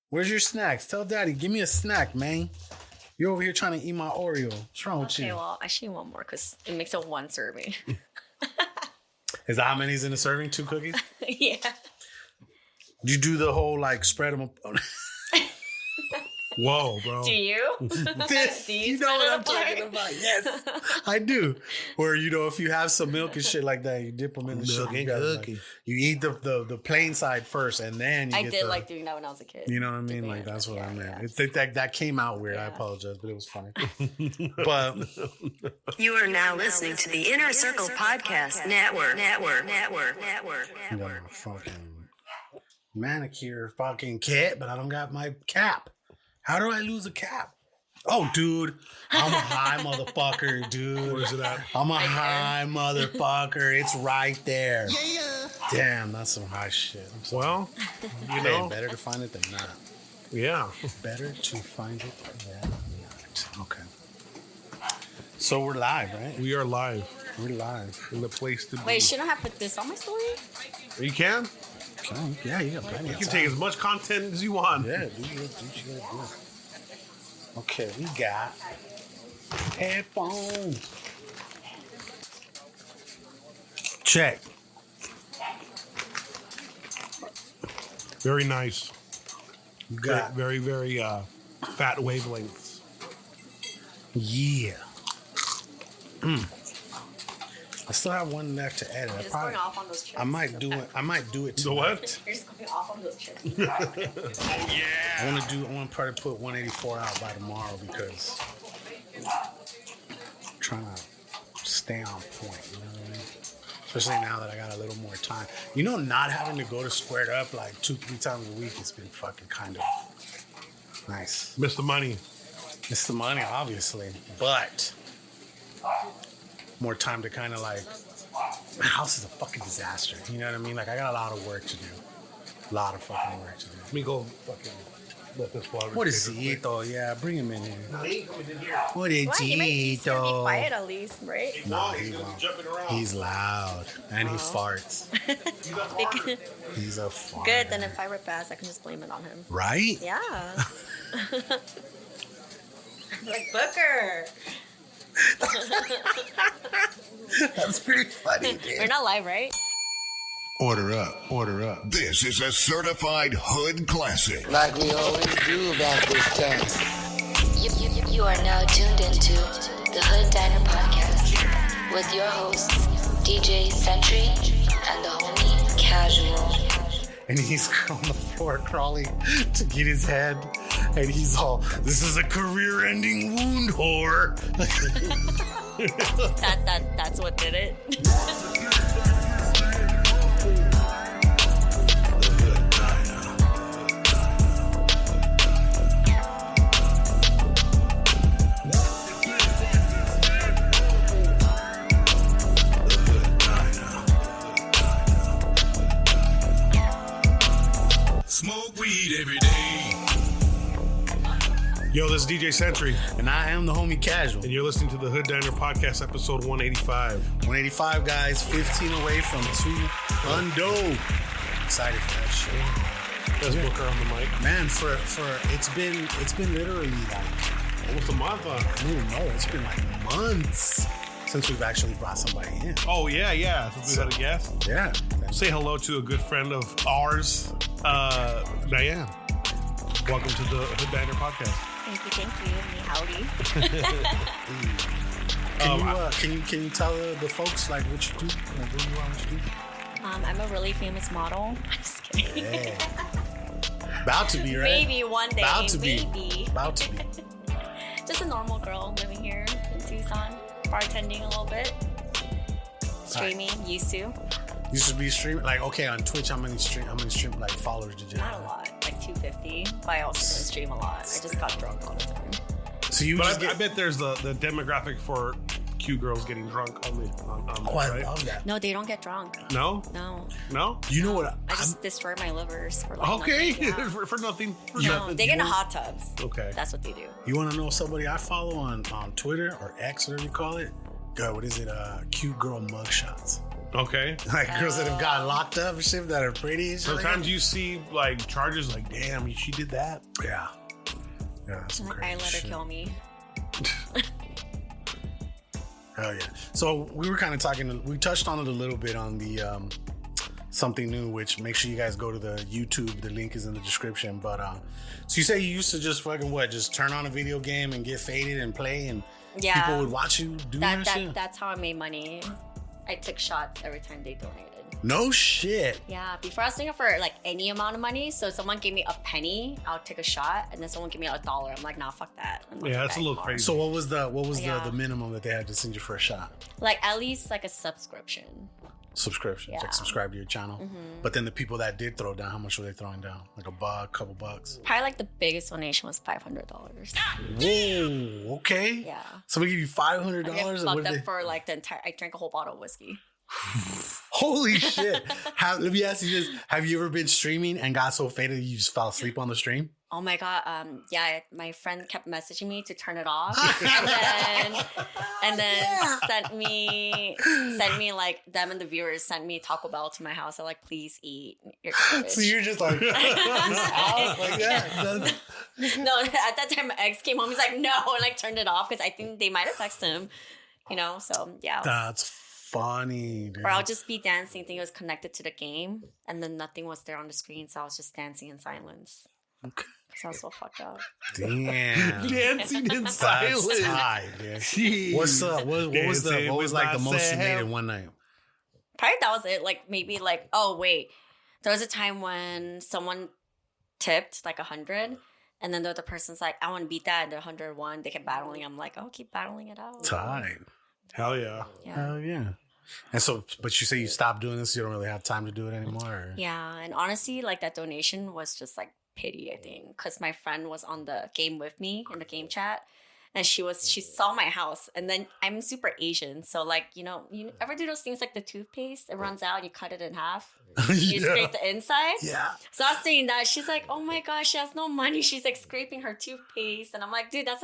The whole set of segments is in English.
Where's your snacks? Tell Daddy, give me a snack, man. You're over here trying to eat my Oreo. What's wrong with you? Okay, well, I should eat one more because it makes it one serving. Is that how many's in a serving? 2 cookies? Yeah. You do the whole, like, spread them up. Whoa, bro. Do you? This, Do you know what I'm talking about. Yes, I do. Where, you know, if you have some milk and shit like that, you dip them in the Milk shit. and cookie. Like, you eat the plain side first, and then you I get did like doing that when I was a kid. You know what I mean? Like, that's what I meant. Yeah. That came out weird. I apologize, but it was funny. But you are now listening to the Inner Circle Podcast Network. I got my fucking manicure fucking kit, but I don't got my cap. How do I lose a cap? Oh, dude, I'm a high motherfucker, dude. Where's it at? I'm a high motherfucker. It's right there. Yeah. Damn, that's some high shit. Well, you Hey, know. better to find it than not. Yeah. Better to find it than not. Okay. So we're live, right? We are live We're live. in the place to be. Wait, shouldn't I put this on my story? You can? Okay. Yeah, you got plenty You of can time. take as much content as you want. Yeah, do what you gotta do. Okay, we got headphones. Check. Very nice. You got Very, very fat wavelengths. yeah. I still have one left to edit. You're just going off on those chips. I might do it. I might do it. The tonight. what? You're just going off on those chips. Oh, yeah. I want to probably put 184 out by tomorrow because I'm trying to stay on point. You know what I mean? Especially now that I got a little more time. You know, not having to go to Squared Up like 2-3 times a week, it's been fucking kind of nice. Miss the money. It's the money, obviously, but more time to kind of like, my house is a fucking disaster. You know what I mean? Like, I got a lot of work to do. A lot of fucking work to do. Let me go fucking let this water. What is Cito? Yeah, bring him in here. No, he ain't coming in here. What is What? He's gonna be Cito? quiet at least, right? No, He's he gonna be won't. jumping around. He's loud and he farts. He's a farter. He's a fart. Good, then if I rip ass, I can just blame it on him. Right? Yeah. Like Booker. That's pretty funny, We're dude. not live, right? Order up, order up. This is a certified hood classic. Like we always do about this time. You are now tuned into the Hood Diner Podcast with your hosts, DJ Sentry and the homie Casual. And he's on the floor crawling to get his head. And he's all, this is a career-ending wound whore. That's what did it. Smoke weed every day. Yo, this is DJ Sentry, And I am the homie Casual. and you're listening to the Hood Diner Podcast, episode 185. 185 guys, 15 away from 200. Excited for that shit. That's Booker on the mic. Man, for it's been literally like, Almost a month on. I don't even know, it's been like months since we've actually brought somebody in. Oh, yeah. Since we had a guest. Yeah. Say hello to a good friend of ours, Diane. Welcome to the Hood Diner Podcast. Thank you. Howdy. Can you tell the folks like what you do? Like who you are, what you do? I'm a really famous model. I'm just kidding. Yeah. About to be, right? Maybe one day. About to be. Maybe. About to be. Just a normal girl living here in Tucson, bartending a little bit, streaming. Used to. You should be streaming. Like, okay, on Twitch, how many stream like followers did you Not have? a lot, like 250. But I also don't stream a lot. I just got drunk all the time. So you But just I get. bet there's the demographic for cute girls getting drunk on Oh, I right? love that. No, they don't get drunk. No? No. You know what? I just destroy my livers for like Okay, nothing, yeah. for nothing. For No, nothing. they get in hot tubs. Okay. That's what they do. You want to know somebody I follow on Twitter or X, whatever you call it? What is it? Cute girl mugshots. Okay. Like girls that have gotten locked up and shit that are pretty. And shit Sometimes like you see like charges like, damn, she did that. that. Yeah. Yeah, that's some Like, crazy I let her shit. kill me. Hell yeah. So we were kind of talking, we touched on it a little bit on the something new, which make sure you guys go to the YouTube. The link is in the description. But so you say you used to just fucking what? Just turn on a video game and get faded and play and people would watch you do that shit? That's how I made money. I took shots every time they donated. No shit. Yeah, before I was doing it for like any amount of money. So if someone gave me a penny, I'll take a shot, and then someone gave me $1. I'm like, nah, fuck that. Yeah, that's a little crazy. So what was the Yeah. the minimum that they had to send you for a shot? Like at least like a subscription. Subscriptions, Yeah. like subscribe to your channel. But then the people that did throw down, how much were they throwing down? Like $1, couple bucks. Probably like the biggest donation was $500. Whoa, okay. Yeah. Somebody give you $500. I get and fucked what did up they- for like the entire. I drank a whole bottle of whiskey. Holy shit! Let me ask you this: have you ever been streaming and got so faded you just fell asleep on the stream? Oh my god. Yeah, my friend kept messaging me to turn it off, and then sent me like them and the viewers sent me Taco Bell to my house. They're like, please eat your garbage. So you're just like, just out like that. No, at that time my ex came home. He's like, no, and like turned it off because I think they might have texted him. You know, so yeah. That's funny, dude. Or I'll just be dancing, thinking it was connected to the game, and then nothing was there on the screen, so I was just dancing in silence. Okay. Because I was so fucked up. Damn. Dancing in That's silence. tight, dude. Jeez. What's up? What was Dancing with like the most you made myself. in one night? Probably that was it. Like maybe like, oh wait, there was a time when someone tipped like 100, and then the other person's like, I want to beat that, and they're 101. They kept battling. I'm like, oh, keep battling it out. Tight. Hell yeah. Yeah. Hell yeah. And so, but you say you stopped doing this, you don't really have time to do it anymore? Or? Yeah, and honestly, like that donation was just like pity, I think, because my friend was on the game with me in the game chat, and she saw my house, and then I'm super Asian, so like you ever do those things like the toothpaste, it runs out, you cut it in half, you scrape the inside. Yeah. So I was saying that she's like, oh my gosh, she has no money. She's like scraping her toothpaste, and I'm like, dude, that's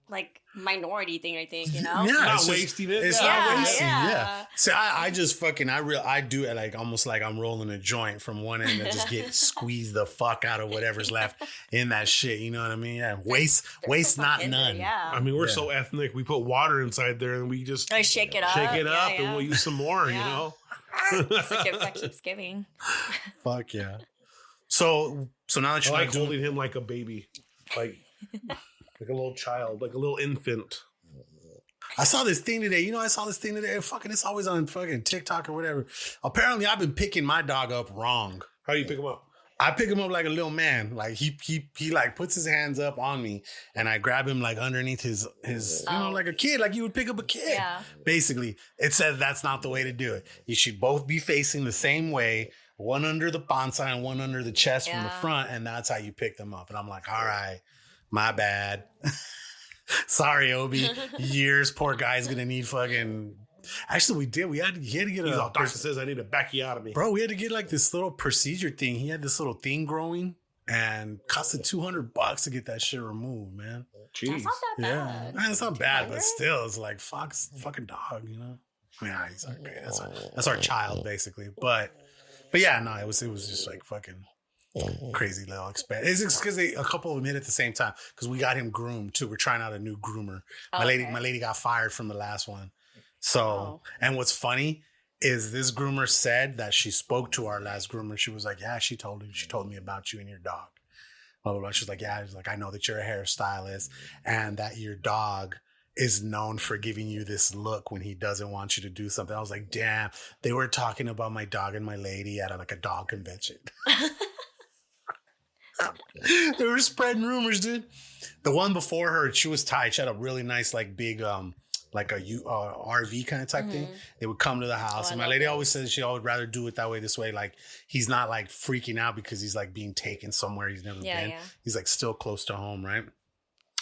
like minority thing, I think, Yeah, Not it's just- wasting it. It's Yeah, not wasting. yeah. Yeah. See, I just fucking I do it like almost like I'm rolling a joint from one end and just get squeezed the fuck out of whatever's left in that shit. You know what I mean? Yeah. Waste not In there, none. yeah. I mean, we're Yeah. so ethnic. We put water inside there and we just I shake it up. shake it up Yeah, and yeah. we'll use some more, Yeah. you know? It's a gift that keeps giving. Fuck yeah. So now that I you're like not doing holding him like a baby. Like a little child, like a little infant. I saw this thing today. Fucking, it's always on fucking TikTok or whatever. Apparently, I've been picking my dog up wrong. How do you pick him up? I pick him up like a little man. Like he like puts his hands up on me, and I grab him like underneath his like a kid, like you would pick up a kid. Yeah. Basically, it says that's not the way to do it. You should both be facing the same way, one under the bonsai and one under the chest from the Yeah. front, and that's how you pick them up. And I'm like, all right, my bad. Sorry, Obi. Years, poor guy's gonna need fucking. Actually, we did. He had to get He's all, doctor says I need a backiotomy. Bro, we had to get like this little procedure thing. He had this little thing growing and costed $200 to get that shit removed, man. Jeez. That's not that Yeah, bad. man, it's not bad, but 200? still, it's like fucking dog, you know. I mean, he's okay. That's our child, basically. But yeah, no, it was just like fucking crazy little expense. It's because a couple of them hit at the same time because we got him groomed too. We're trying out a new groomer. My lady got fired from the last one. So, and what's funny is this groomer said that she spoke to our last groomer. She was like, yeah, she told me about you and your dog. Blah, blah, blah. She's like, yeah, I know that you're a hairstylist and that your dog is known for giving you this look when he doesn't want you to do something. I was like, damn, they were talking about my dog and my lady at a dog convention. They were spreading rumors, dude. The one before her, she was tight. She had a really nice, like big, like a RV kind of type thing. They would come to the house, and my lady always says she always rather do it that way. This way, like he's not like freaking out because he's like being taken somewhere he's never been. Yeah. He's like still close to home, right?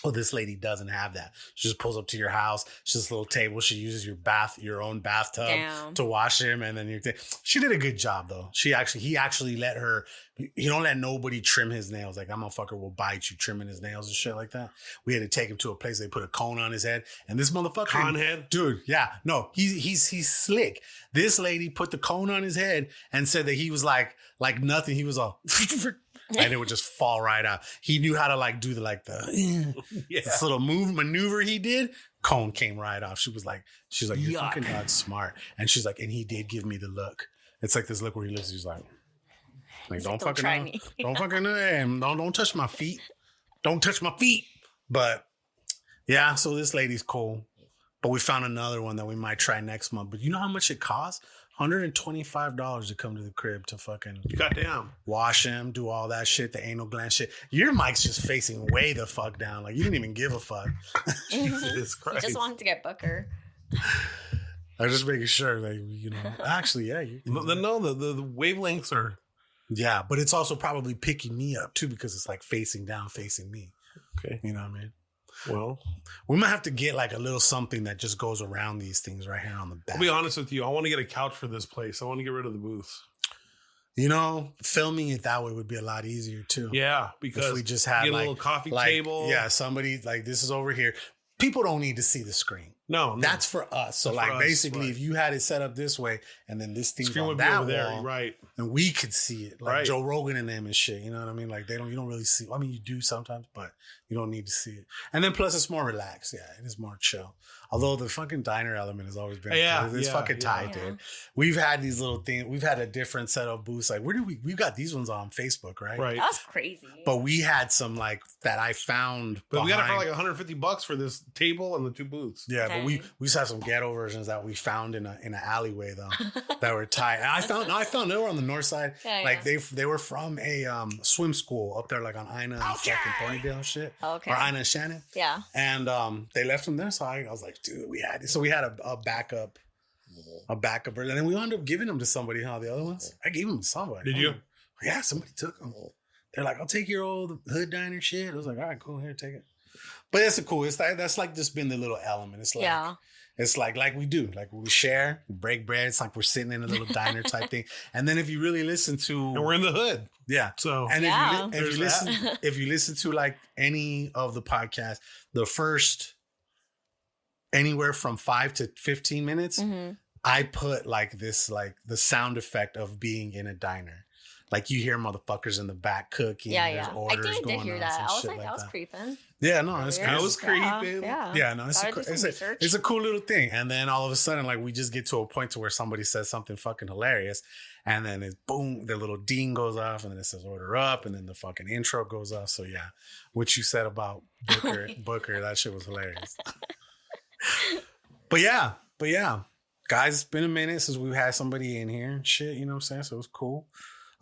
Well, this lady doesn't have that. She just pulls up to your house. She's this little table. She uses your own bathtub to wash him, and then she did a good job though. He actually let her. He don't let nobody trim his nails. Like, that motherfucker will bite you trimming his nails and shit like that. We had to take him to a place. They put a cone on his head, and this motherfucker, Con head, dude. Yeah, no, he's slick. This lady put the cone on his head and said that he was like nothing. He was all. And it would just fall right out. He knew how to like do this little maneuver he did. Cone came right off. She's like, your fucking dog's smart. And she's like, and he did give me the look. It's like this look where he looks. He's like don't try me. Don't touch my feet. Don't touch my feet. But yeah, so this lady's cool. But we found another one that we might try next month. But you know how much it costs? $125 to come to the crib to fucking goddamn wash him, do all that shit, the anal gland shit. Your mic's just facing way the fuck down. Like, you didn't even give a fuck. Jesus Christ. He just wanted to get Booker. I was just making sure that, you know, actually, yeah. The wavelengths are. Yeah, but it's also probably picking me up too because it's like facing down, facing me. Okay. You know what I mean? Well, we might have to get like a little something that just goes around these things right here on the back. I'll be honest with you. I want to get a couch for this place. I want to get rid of the booth. You know, filming it that way would be a lot easier too. Yeah, because if we just had get like a little coffee table. Yeah, somebody like this is over here. People don't need to see the screen. No. That's for us. So like basically if you had it set up this way and then this thing's on that wall, there, right? And we could see it. Like Joe Rogan and them and shit. You know what I mean? Like you don't really see. I mean, you do sometimes, but you don't need to see it. And then plus it's more relaxed. Yeah, it is more chill. Although the fucking diner element has always been it's fucking tight, dude. We've had these little things. We've had a different set of booths. Like we've got these ones on Facebook, right? Right. That's crazy. But we had some like that I found. But we got it for like $150 for this table and the two booths. Yeah, but we used to have some ghetto versions that we found in an alleyway though that were tight. And I found they were on the north side. Yeah, they were from a swim school up there like on Ina and fucking Thornydale and shit. Okay. Or Ina and Shannon. Yeah. And they left them there, so I was like, dude, we had a backup. A backup, and then we wound up giving them to somebody. The other ones, I gave them to somebody. Did you? Yeah, somebody took them. They're like, I'll take your old hood diner shit. I was like, all right, cool, here, take it. But that's cool. That's like just been the little element. It's like, it's like we do, like we share, we break bread. It's like we're sitting in a little diner type thing. And then if you really listen to, and we're in the hood, yeah. So and if you listen to like any of the podcasts, the first anywhere from 5 to 15 minutes. Mm-hmm. I put like this, like the sound effect of being in a diner. Like you hear motherfuckers in the back cooking. Yeah. Orders I think I did hear that. I was like, that was creeping. Yeah, no, it's I was creeping. Yeah, no, it's a cool little thing. And then all of a sudden, like we just get to a point to where somebody says something fucking hilarious. And then it's boom, the little ding goes off and then it says order up. And then the fucking intro goes off. So yeah, what you said about Booker, that shit was hilarious. But yeah. Guys, it's been a minute since we've had somebody in here and shit, you know what I'm saying? So it was cool.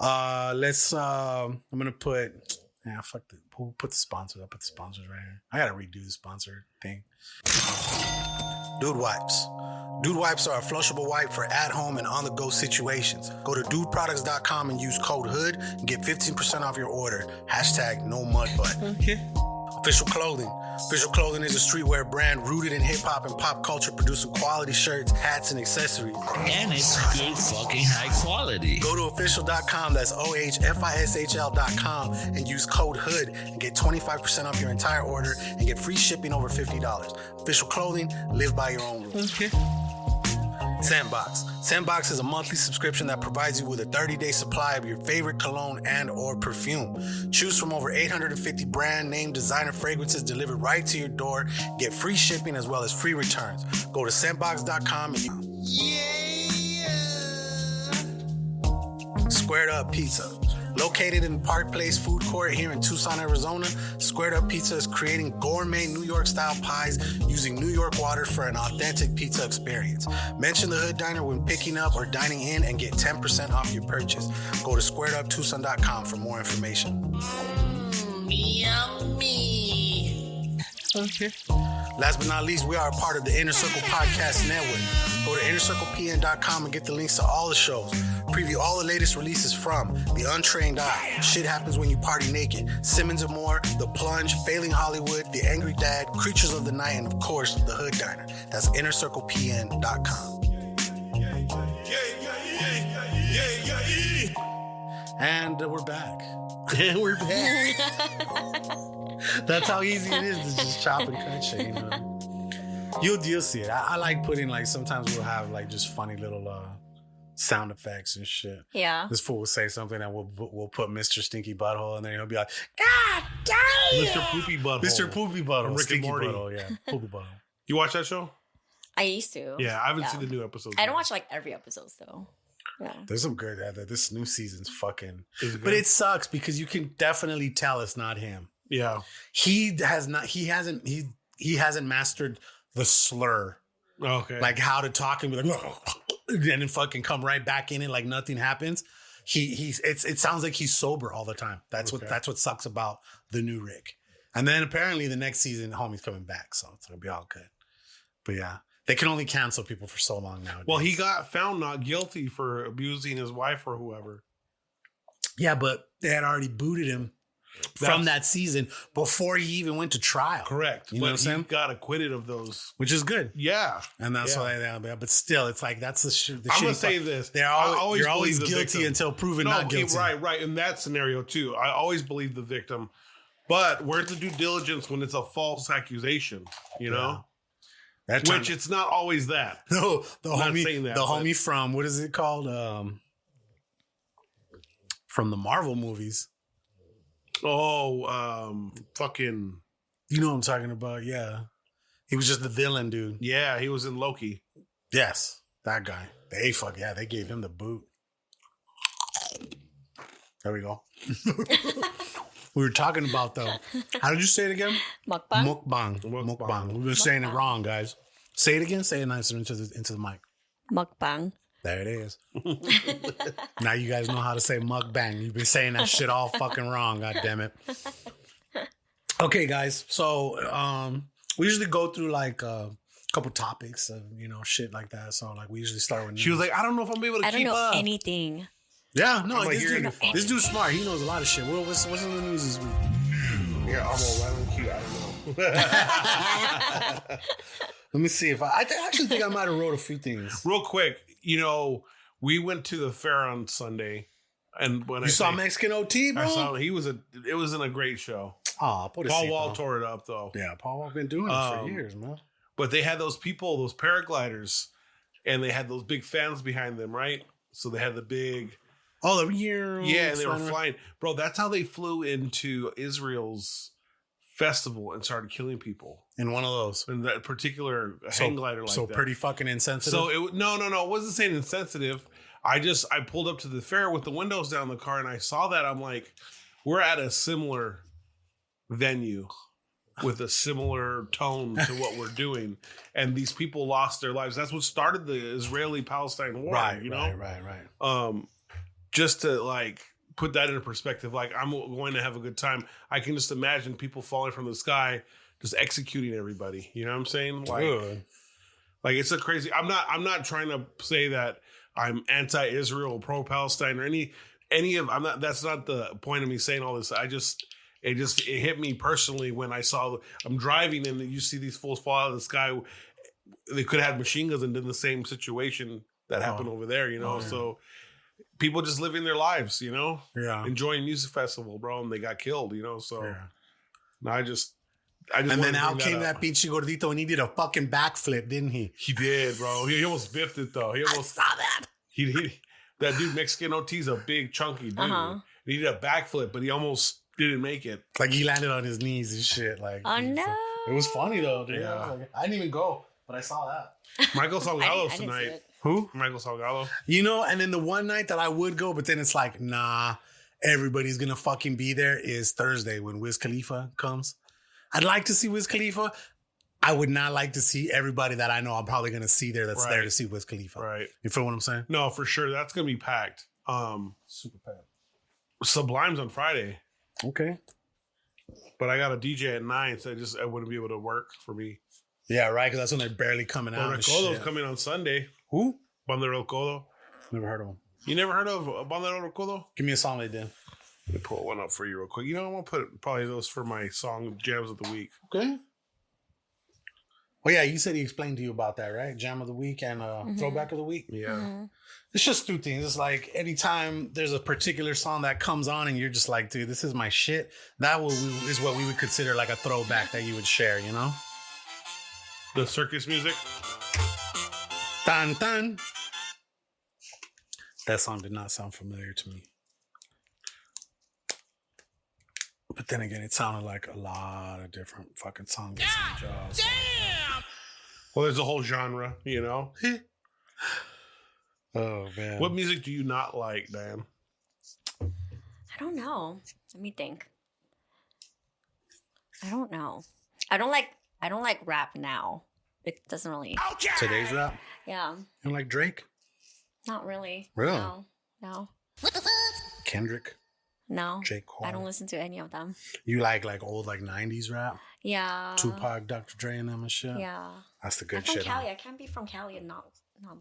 I'm gonna put we'll put the sponsors. I'll put the sponsors right here. I gotta redo the sponsor thing. Dude Wipes. Dude Wipes are a flushable wipe for at-home and on-the-go situations. Go to dudeproducts.com and use code HOOD and get 15% off your order. #NoMudButt. Okay. Official Clothing. Official Clothing is a streetwear brand rooted in hip-hop and pop culture, producing quality shirts, hats, and accessories. And it's good fucking high quality. Go to official.com, that's OHFISHL.com, and use code HOOD and get 25% off your entire order and get free shipping over $50. Official Clothing, live by your own rules. Okay. Sandbox. Sandbox is a monthly subscription that provides you with a 30-day supply of your favorite cologne and or perfume. Choose from over 850 brand name designer fragrances delivered right to your door. Get free shipping as well as free returns. Go to sandbox.com and Squared Up Pizza. Located in Park Place Food Court here in Tucson, Arizona, Squared Up Pizza is creating gourmet New York-style pies using New York water for an authentic pizza experience. Mention the Hood Diner when picking up or dining in and get 10% off your purchase. Go to squareduptucson.com for more information. Yummy. Okay. Last but not least, we are a part of the Inner Circle Podcast Network. Go to innercirclepn.com and get the links to all the shows. Preview all the latest releases from The Untrained Eye, Shit Happens When You Party Naked, Simmons and More, The Plunge, Failing Hollywood, The Angry Dad, Creatures of the Night, and of course, The Hood Diner. That's innercirclepn.com. And we're back. And we're back. That's how easy it is to just chop and cut shit, you know. You'll see it. I like putting, like, sometimes we'll have like just funny little sound effects and shit. Yeah. This fool will say something and we'll put Mr. Stinky Butthole and then he'll be like, God damn! Mr. Poopy Butthole. Mr. Poopy Butthole. Rick and Stinky Morty. Butthole, yeah. Poopy Butthole. You watch that show? I used to. Yeah, I haven't seen the new episodes. I don't watch like every episode though. Yeah. There's some good. This new season's fucking. But it sucks because you can definitely tell it's not him. Yeah. He hasn't mastered the slur. Okay. Like how to talk and be like, and then fucking come right back in it like nothing happens. It sounds like he's sober all the time. That's what sucks about the new Rick. And then apparently the next season, homie's coming back, so it's gonna be all good. But yeah, they can only cancel people for so long now. Well, he got found not guilty for abusing his wife or whoever. Yeah, but they had already booted him from that season before he even went to trial. Correct. You know what I'm saying? He got acquitted of those. Which is good. Yeah. And that's why but still, it's like, that's the shit. I'm going to say this. You're always guilty victim. until proven not guilty. Right. In that scenario, too. I always believe the victim. But where's the due diligence when it's a false accusation, you know? Which it's not always that. No, the homie, homie from, what is it called? From the Marvel movies. Oh, fucking. You know what I'm talking about, yeah. He was just the villain, dude. Yeah, he was in Loki. Yes, that guy. They gave him the boot. There we go. We were talking about, though. How did you say it again? Mukbang. We've been saying it wrong, guys. Say it again. Say it nicer into the mic. Mukbang. There it is. Now you guys know how to say mukbang. You've been saying that shit all fucking wrong. God damn it. Okay, guys. So we usually go through like a couple topics of, shit like that. So like we usually start with news. She was like, I don't know if I'm able to keep up. I don't know anything. Yeah, no, this dude's smart. He knows a lot of shit. What's in the news this week? Yeah, I'm all right on cue. I don't know. Let me see if I actually think I might have wrote a few things. Real quick, we went to the fair on Sunday, and when you saw Mexican OT, bro, I saw it wasn't a great show. Oh, Paul Wall tore it up though. Yeah, Paul Wall been doing it for years, man. But they had those paragliders, and they had those big fans behind them, right? So they had the big. Oh, the year. Yeah, and they were flying. Bro, that's how they flew into Israel's festival and started killing people. In one of those. In that particular hang glider like that. So pretty fucking insensitive? So, no. It wasn't saying insensitive. I pulled up to the fair with the windows down the car, and I saw that. I'm like, we're at a similar venue with a similar tone to what we're doing. And these people lost their lives. That's what started the Israeli-Palestine war. Right. Just to like put that into perspective, like I'm going to have a good time. I can just imagine people falling from the sky, just executing everybody. You know what I'm saying? Like it's a crazy. I'm not trying to say that I'm anti-Israel, pro-Palestine, or any of. I'm not. That's not the point of me saying all this. It hit me personally when I'm driving and you see these fools fall out of the sky. They could have had machine guns and did the same situation that happened over there. So. People just living their lives, enjoying music festival, bro, and they got killed, so. Yeah. No, I just. And then out came that pinche gordito, and he did a fucking backflip, didn't he? He did, bro. He almost biffed it though. I saw that. He that dude Mexican OT's a big chunky dude. Uh-huh. He did a backflip, but he almost didn't make it. Like he landed on his knees and shit. Like, oh no! It was funny though. Dude. Yeah, I didn't even go, but I saw that. Michael Salgado tonight. Who? Michael Salgado. And then the one night that I would go, but then it's like, nah, everybody's gonna fucking be there is Thursday when Wiz Khalifa comes. I'd like to see Wiz Khalifa. I would not like to see everybody that I know I'm probably gonna see there that's there to see Wiz Khalifa. Right. You feel what I'm saying? No, for sure. That's gonna be packed. Super packed. Sublime's on Friday. Okay. But I got a DJ at 9, so I wouldn't be able to work for me. Yeah, right. Because that's when they're barely coming out. Recodo's coming on Sunday. Who? Banda Recodo. Never heard of them. You never heard of Banda Recodo? Give me a song they did. Let me pull one up for you real quick. You know, I'm gonna put probably those for my song jams of the week. Okay. Well, yeah, you said he explained to you about that, right? Jam of the week and throwback of the week. Yeah. It's just two things. It's like anytime there's a particular song that comes on and you're just like, dude, this is my shit. Is what we would consider like a throwback that you would share, you know? The circus music. Dun dun. That song did not sound familiar to me. But then again, it sounded like a lot of different fucking songs. Damn! Well, there's a whole genre, you know? Oh, man. What music do you not like, Diane? I don't know. Let me think. I don't know. I don't like rap now. It doesn't really. Okay. Today's rap? Yeah. You don't like Drake? Not really. Really? No. Kendrick? No. J. Cole? I don't listen to any of them. You like old 90s rap? Yeah. Tupac, Dr. Dre, and them and shit? Yeah. That's the good I'm from shit. Cali. I can't be from Cali and not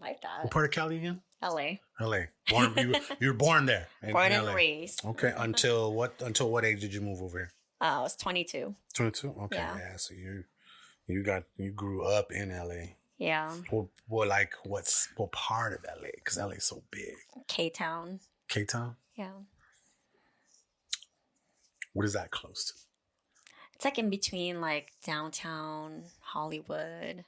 like that. What part of Cali again? LA. LA. You were born there. Born in and LA. raised. Okay. Until what age did you move over here? I was 22. 22? Okay. Yeah. So you grew up in LA. Yeah. What part of LA? Because LA is so big. K-Town. K-Town? Yeah. What is that close to? It's like in between like downtown Hollywood.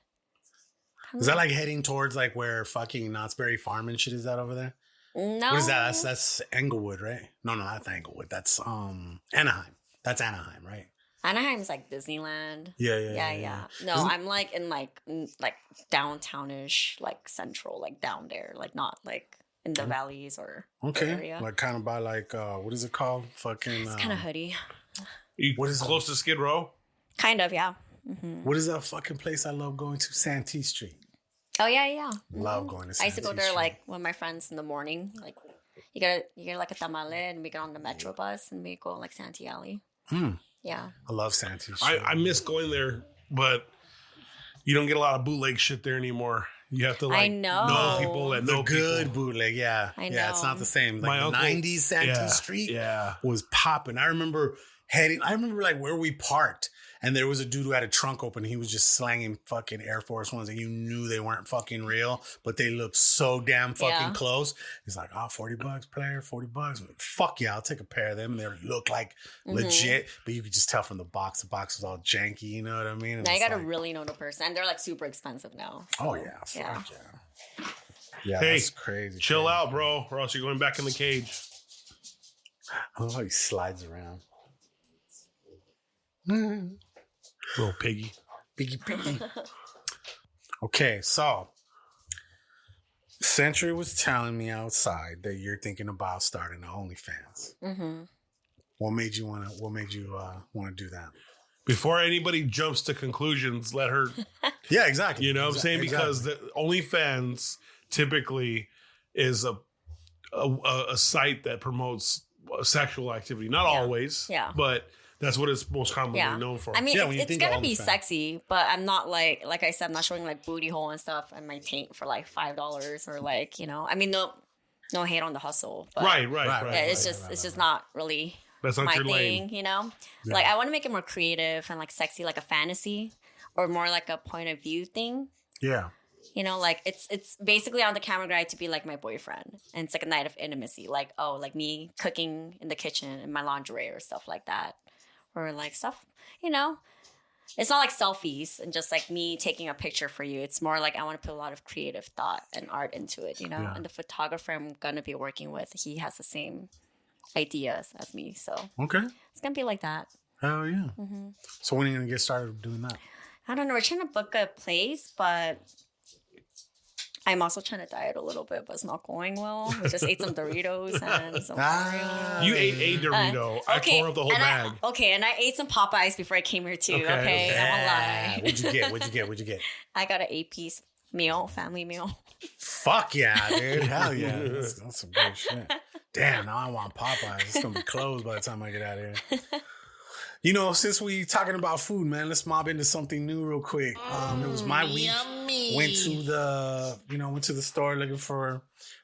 Is that like heading towards like where fucking Knott's Berry Farm and shit is that over there? No. What is that? That's Englewood, right? No, that's Englewood. That's Anaheim. That's Anaheim, right? Anaheim's like Disneyland. Yeah. No, I'm like in like downtownish, like central, like down there, like not like in the valleys or area. Like kind of by like what is it called? Fucking. It's kind of hoodie. What is close to Skid Row? Kind of, yeah. Mm-hmm. What is that fucking place I love going to? Santee Street. Oh yeah. Love going to Santee I used to go there Street. like with my friends in the morning. Like you get like a tamale and we get on the metro bus and we go like Santee Alley. Yeah. I love Santee Street. I miss going there, but you don't get a lot of bootleg shit there anymore. You have to like know people that know good people. bootleg, yeah. I know. Yeah, it's not the same. Like the uncle, 90s Santee Street was popping. I remember like where we parked and there was a dude who had a trunk open. He was just slanging fucking Air Force Ones and you knew they weren't fucking real, but they looked so damn fucking close. He's like, $40 player, $40. Like, fuck yeah, I'll take a pair of them. They look like legit, but you could just tell from the box. The box was all janky, you know what I mean? And now you gotta really know the person. And they're like super expensive now. So, oh yeah, fuck yeah. Yeah, hey, that's crazy. Chill out, bro, or else you're going back in the cage. I love how he slides around. Little piggy. Piggy. Okay, so Century was telling me outside that you're thinking about starting an OnlyFans. Mm-hmm. What made you want to do that? Before anybody jumps to conclusions, let her. Yeah, exactly. You know what I'm saying? Because the OnlyFans typically is a site that promotes sexual activity. Not always, but that's what it's most commonly known for. I mean, it's gonna be sexy, but I'm not like I said, I'm not showing like booty hole and stuff and my taint for like $5 or like, you know. I mean, no hate on the hustle, but right. It's just not really that's not my your thing, lane. you know. Yeah. Like I want to make it more creative and like sexy, like a fantasy or more like a point of view thing. Yeah. You know, like it's basically on the camera guy to be like my boyfriend, and it's like a night of intimacy, like like me cooking in the kitchen in my lingerie or stuff like that. Or like stuff, you know, it's not like selfies and just like me taking a picture for you. It's more like I want to put a lot of creative thought and art into it, you know. And the photographer I'm gonna be working with, he has the same ideas as me, so it's gonna be like that. Hell yeah. Mm-hmm. So when are you gonna get started doing that? I don't know. We're trying to book a place, but I'm also trying to diet a little bit, but it's not going well. I just ate some Doritos and some Oreo. You ate a Dorito. I tore up the whole bag. And I ate some Popeyes before I came here too. Okay. I won't lie. What'd you get? I got an 8-piece meal, family meal. Fuck yeah, dude. Hell yeah. That's some good shit. Damn, now I want Popeyes. It's gonna be closed by the time I get out of here. You know, since we talking about food, man, let's mob into something new real quick. It was my week. Yummy. Went to the store looking for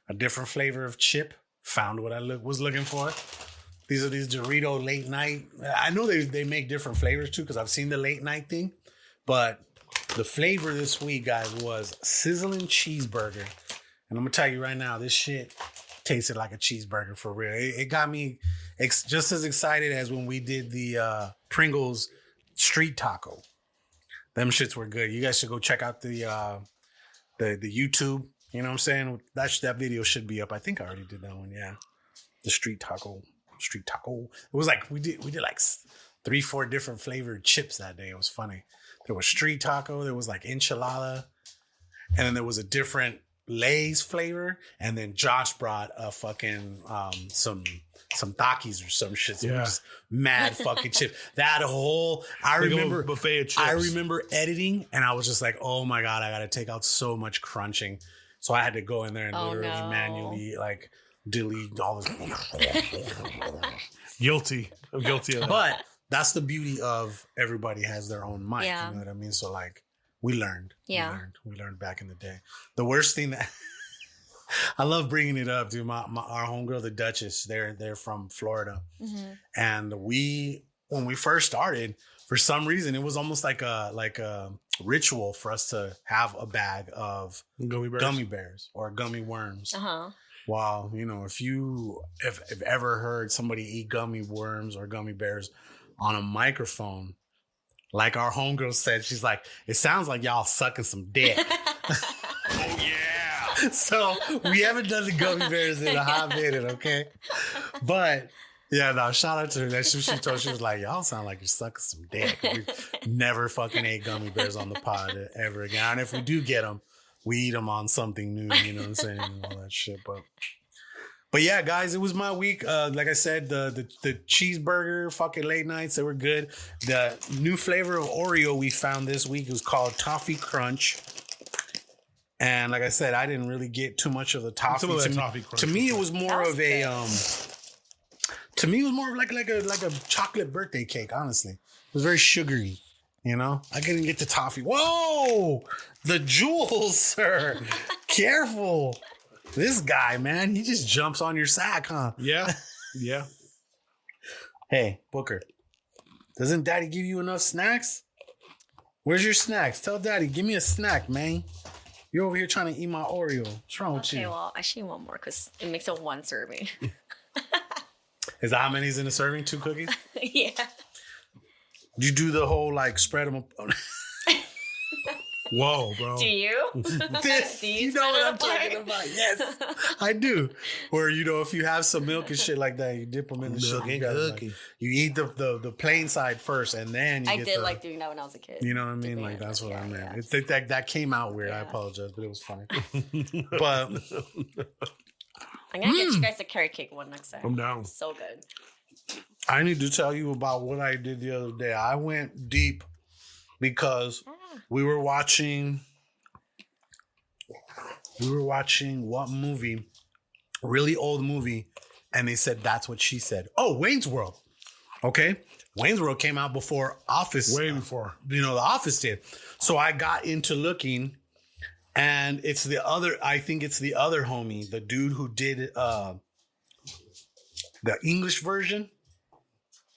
a different flavor of chip. Found what I was looking for. These are these Dorito late night. I know they make different flavors too because I've seen the late night thing. But the flavor this week, guys, was sizzling cheeseburger. And I'm going to tell you right now, this shit tasted like a cheeseburger for real. It got me just as excited as when we did the Pringles street taco. Them shits were good. You guys should go check out the YouTube. You know what I'm saying? That video should be up. I think I already did that one. Yeah, the street taco. It was like we did like 3-4 different flavored chips that day. It was funny. There was street taco. There was like enchilada, and then there was a different Lay's flavor, and then Josh brought a fucking some Takis or some shit. So just mad fucking chips. That whole I remember buffet of chips. I remember editing, and I was just like, oh my god, I got to take out so much crunching. So I had to go in there and literally manually like delete all this. Guilty. I'm guilty of that. But that's the beauty of everybody has their own mic. Yeah. You know what I mean? So like we learned. Yeah. We learned back in the day. The worst thing that I love bringing it up, dude. Our homegirl, the Duchess, they're from Florida. Mm-hmm. And when we first started, for some reason, it was almost like a ritual for us to have a bag of gummy bears or gummy worms. Uh-huh. Wow, you know, if you've ever heard somebody eat gummy worms or gummy bears on a microphone, like our homegirl said, she's like, it sounds like y'all sucking some dick. Oh yeah. So we haven't done the gummy bears in a hot minute, okay? But yeah, no, shout out to her. That's what she told. She was like, y'all sound like you're sucking some dick. We never fucking ate gummy bears on the pod ever again. And if we do get them, we eat them on something new, you know what I'm saying? And all that shit. But yeah, guys, it was my week. Like I said, the cheeseburger fucking late nights, they were good. The new flavor of Oreo we found this week was called Toffee Crunch. And like I said, I didn't really get too much of the toffee. Toffee Crunch. To me, it was more of a good. to me, it was more of like a chocolate birthday cake, honestly. It was very sugary, you know? I couldn't get the toffee. Whoa! The jewels, sir. Careful. This guy, man, he just jumps on your sack, huh? Yeah. Yeah. Hey, Booker, doesn't Daddy give you enough snacks? Where's your snacks? Tell Daddy, give me a snack, man. You're over here trying to eat my Oreo. What's wrong with you? Okay, well, actually one more because it makes it one serving. Is that how many's in a serving? 2 cookies? Yeah. Do you do the whole like spread them up? Whoa, bro. Do you? This, Do you know what I'm spread talking it apart? about. Yes, I do. Where, you know, if you have some milk and shit like that, you dip them in the Milk shit. and You, gotta, cookie. like, you eat the plain side first, and then you I get did the, like doing that when I was a kid. you know what I mean? Dipping Like it. that's what I meant. Yeah. It's that came out weird. I Yeah. apologize, but it was funny. But I'm gonna get you guys a carrot cake one next time. I'm down. So good. I need to tell you about what I did the other day. I went deep because we were watching what movie? Really old movie, and they said that's what she said. Oh, Wayne's World. Okay, Wayne's World came out before Office. Way before. You know, The Office did. So I got into looking, and it's the other. I think it's the other homie, the dude who did the English version.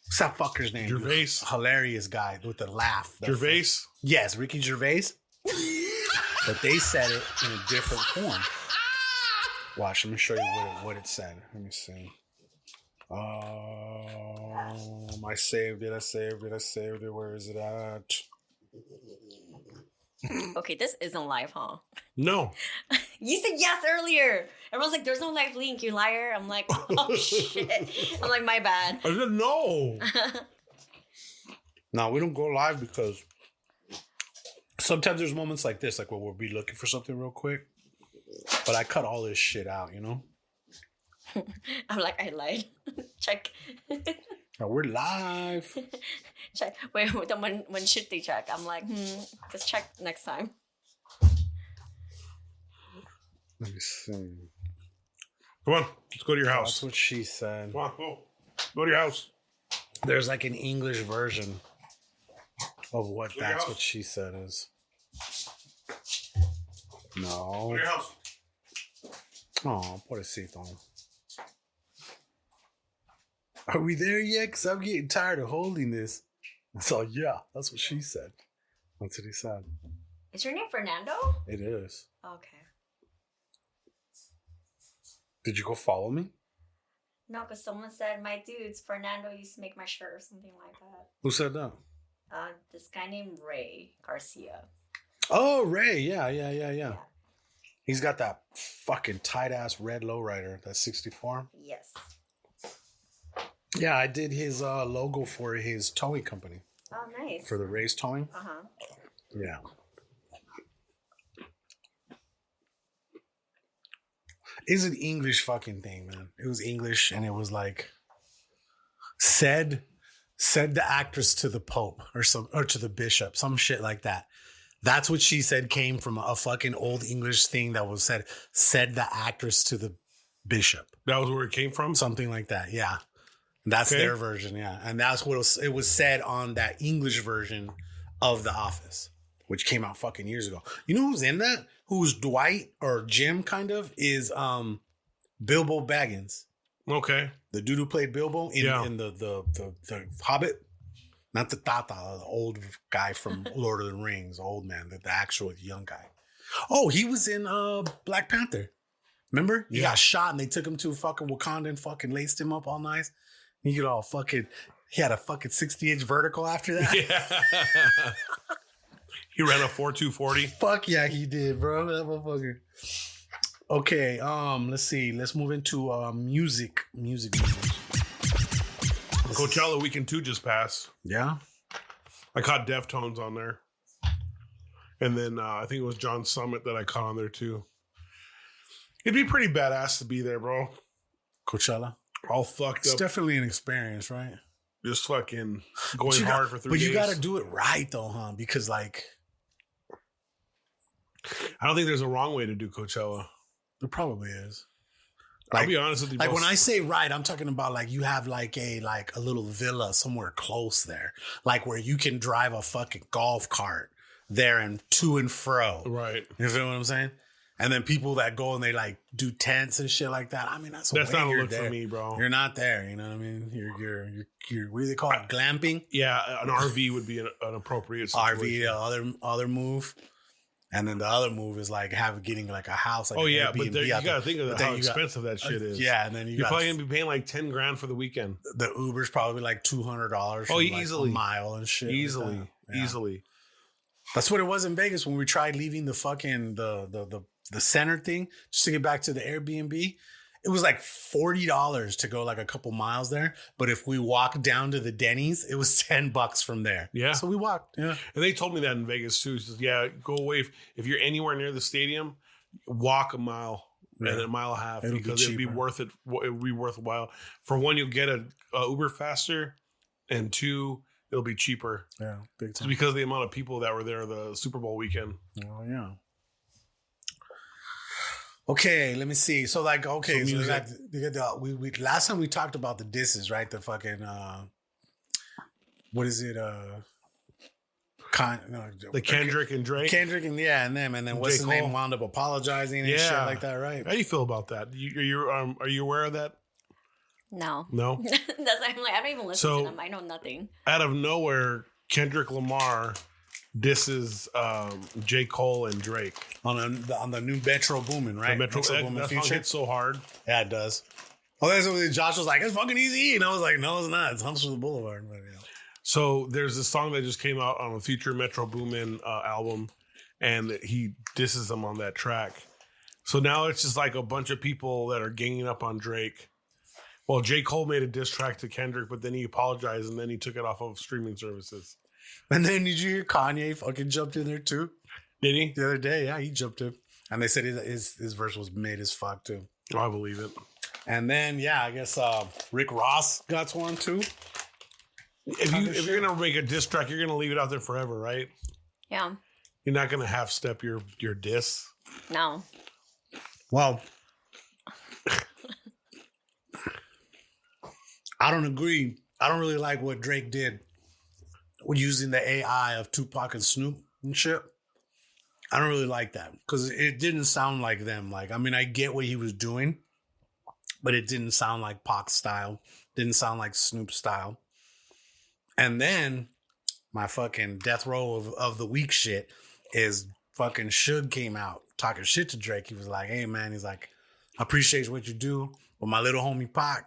What's that fucker's name? Gervais. Hilarious guy with the laugh. Gervais. Yes, Ricky Gervais. But they said it in a different form. Watch, let me show you what it said. Let me see. I saved it. Where is it at? Okay, this isn't live, huh? No. You said yes earlier. Everyone's like, there's no live link, you liar. I'm like, oh shit. I'm like, my bad. I said no. No, we don't go live because sometimes there's moments like this, like where we'll be looking for something real quick. But I cut all this shit out, you know? I'm like, I lied. Check. Now we're live. Check. Wait, then when should they check? I'm like, just check next time. Let me see. Come on. Let's go to your house. That's what she said. Come on. Go to your house. There's like an English version of what That's What She Said is. No. Oh, pobrecito. Are we there yet? Because I'm getting tired of holding this. So, yeah, that's what she said. That's what he said. Is your name Fernando? It is. Okay. Did you go follow me? No, because someone said, my dudes, Fernando used to make my shirt or something like that. Who said that? This guy named Ray Garcia. Oh, Ray. Yeah. He's got that fucking tight-ass red lowrider. That's 64. Yes. Yeah, I did his logo for his towing company. Oh, nice. For the Ray's Towing. Uh-huh. Yeah. It's an English fucking thing, man. It was English, and it was like said the actress to the Pope or to the bishop, some shit like that. That's what she said came from a fucking old English thing that was said the actress to the bishop. That was where it came from? Something like that, yeah. That's their version, yeah. And that's what it was said on that English version of The Office, which came out fucking years ago. You know who's in that? Who's Dwight or Jim kind of is Bilbo Baggins. Okay. The dude who played Bilbo in the Hobbit. Not the Tata, the old guy from Lord of the Rings, old man, the actual young guy. Oh, he was in Black Panther. Remember? He got shot and they took him to fucking Wakanda and fucking laced him up all nice. He could all fucking, he had a fucking 60-inch vertical after that. Yeah. He ran a 4.240. Fuck yeah, he did, bro. That motherfucker. Okay, let's see. Let's move into music. Coachella weekend 2 just passed. Yeah. I caught Deftones on there. And then I think it was John Summit that I caught on there too. It'd be pretty badass to be there, bro. Coachella. All fucked It's up. definitely an experience, right? Just fucking going hard for 3 days. But you got to do it right, though, huh? Because, like, I don't think there's a wrong way to do Coachella. there probably is. I'll be honest with you. Like, when I say right, I'm talking about, like, you have, like a little villa somewhere close there. Like, where you can drive a fucking golf cart there and to and fro. Right. You feel what I'm saying? And then people that go and they like do tents and shit like that. I mean, that's not a look there. for me, bro. You're not there. You know what I mean? You're what do they call it? Glamping? Yeah, an RV would be an appropriate situation. RV, other move. And then the other move is like getting like a house. Like but you Airbnb got to think of how expensive that shit is. Yeah, and then you're probably gonna be paying like $10,000 for the weekend. The Uber's probably like $200. Oh, easily, like a mile and shit. Easily, like that. Easily. That's what it was in Vegas when we tried leaving the fucking the center thing just to get back to the Airbnb. It was like $40 to go like a couple miles there. But if we walked down to the Denny's, it was $10 from there. Yeah. So we walked. Yeah. And they told me that in Vegas too. Says, yeah, go away. If you're anywhere near the stadium, walk a mile and a mile and a half because it'd be worth it. It would be worthwhile. For one, you'll get a Uber faster, and two, it'll be cheaper. Yeah, big time. Because of the amount of people that were there the Super Bowl weekend. Oh yeah. Okay, let me see. So like, okay, so we last time we talked about the disses, right? The fucking what is it? The Kendrick and Drake. Kendrick and them, and then what's his name wound up apologizing and shit like that, right? How do you feel about that? Are you aware of that? No. No. I'm like, I don't even listen to them. I know nothing. Out of nowhere, Kendrick Lamar disses J. Cole and Drake on the new Metro Boomin, right? Metro Boomin that song hits so hard. Yeah, it does. Oh, that's what Josh was like. It's fucking easy, and I was like, no, it's not. It's Humps for the Boulevard. But, yeah. So there's this song that just came out on a future Metro Boomin album, and he disses them on that track. So now it's just like a bunch of people that are ganging up on Drake. Well, J. Cole made a diss track to Kendrick, but then he apologized, and then he took it off of streaming services. And then did you hear Kanye fucking jumped in there too? Did he? The other day, yeah, he jumped in. And they said his verse was made as fuck too. Oh, I believe it. And then, yeah, I guess Rick Ross got one too. If you're going to make a diss track, you're going to leave it out there forever, right? Yeah. You're not going to half-step your diss. No. Well, I don't agree. I don't really like what Drake did with using the AI of Tupac and Snoop and shit. I don't really like that because it didn't sound like them. Like, I mean, I get what he was doing, but it didn't sound like Pac style. Didn't sound like Snoop style. And then my fucking death row of the week shit is fucking Suge came out talking shit to Drake. He was like, hey, man, he's like, I appreciate what you do, but my little homie Pac,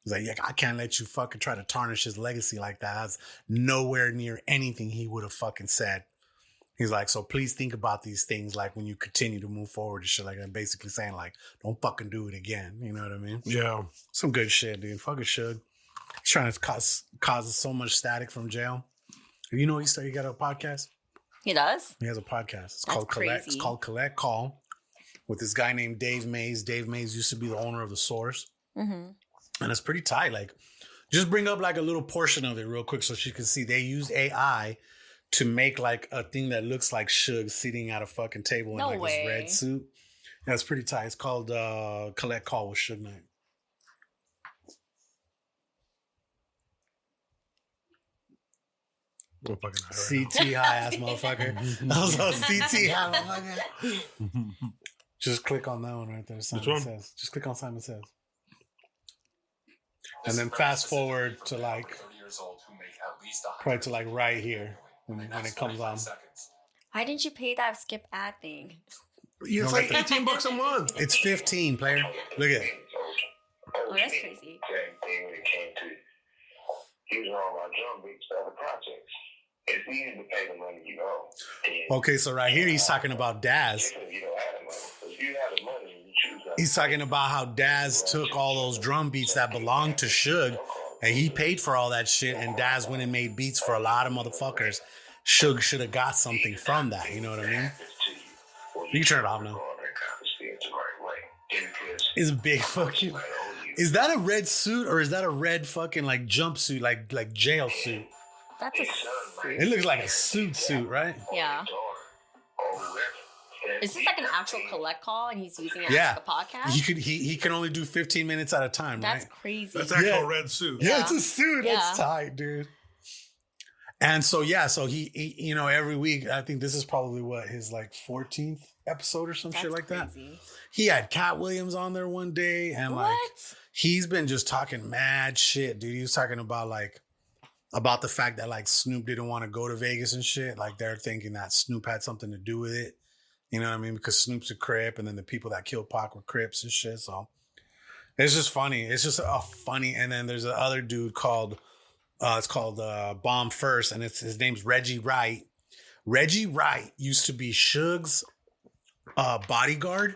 he's like, yeah, I can't let you fucking try to tarnish his legacy like that. That's nowhere near anything he would have fucking said. He's like, so please think about these things like when you continue to move forward and shit like that. Basically saying like, don't fucking do it again. You know what I mean? Yeah. Some good shit, dude. Fucking Suge. He's trying to cause so much static from jail. You know, he got a podcast. He does? He has a podcast. It's That's called Collect. crazy. It's called Collect Call with this guy named Dave Mays. Dave Mays used to be the owner of The Source. Mm-hmm. And it's pretty tight. Like, just bring up like a little portion of it real quick so she can see. They used AI to make like a thing that looks like Suge sitting at a fucking table in No like way. this red suit. Yeah, it's pretty tight. It's called Collect Call with Suge Knight. I'm fucking high right CT high ass motherfucker. I was on CT high motherfucker. Just click on that one right there. Simon Which one? Says. Just click on Simon Says. And then fast forward to like probably to like right here when it comes on. Why didn't you pay that skip ad thing? It's like $18 a month. It's 15, player. Look at it. Oh, that's crazy. Same thing when it came to using all our drum beats for other projects. It's easy to pay the money you owe. Okay, so right here he's talking about Daz. If you don't have the money, if you have the money, you choose that. He's talking about how Daz took all those drum beats that belonged to Suge, and he paid for all that shit, and Daz went and made beats for a lot of motherfuckers. Suge should have got something from that, you know what I mean? You can turn it off now. It's a big fucking... Is that a red suit or is that a red fucking like jumpsuit, like jail suit? That's a suit. It looks like a suit, right? Yeah. Is this like an actual collect call and he's using it Yeah. as a podcast? He can only do 15 minutes at a time, That's right? crazy. That's actual red suit. Yeah, it's a suit. Yeah. It's tight, dude. And so he you know, every week, I think this is probably what his like 14th episode or some shit like crazy. that. He had Cat Williams on there one day, and like he's been just talking mad shit, dude. He was talking about about the fact that like Snoop didn't want to go to Vegas and shit. Like they're thinking that Snoop had something to do with it. You know what I mean? Because Snoop's a Crip, and then the people that killed Pac were Crips and shit. So it's just funny. It's just a funny. And then there's the other dude called. It's called Bomb First, and his name's Reggie Wright. Reggie Wright used to be Suge's bodyguard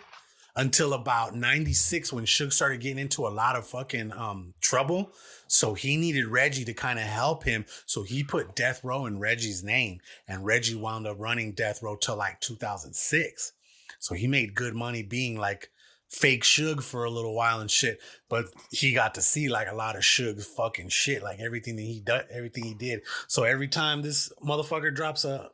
until about 96 when Suge started getting into a lot of fucking trouble. So he needed Reggie to kind of help him. So he put Death Row in Reggie's name, and Reggie wound up running Death Row till like 2006. So he made good money being like fake Suge for a little while and shit, but he got to see like a lot of Suge's fucking shit, like everything he did. So every time this motherfucker drops a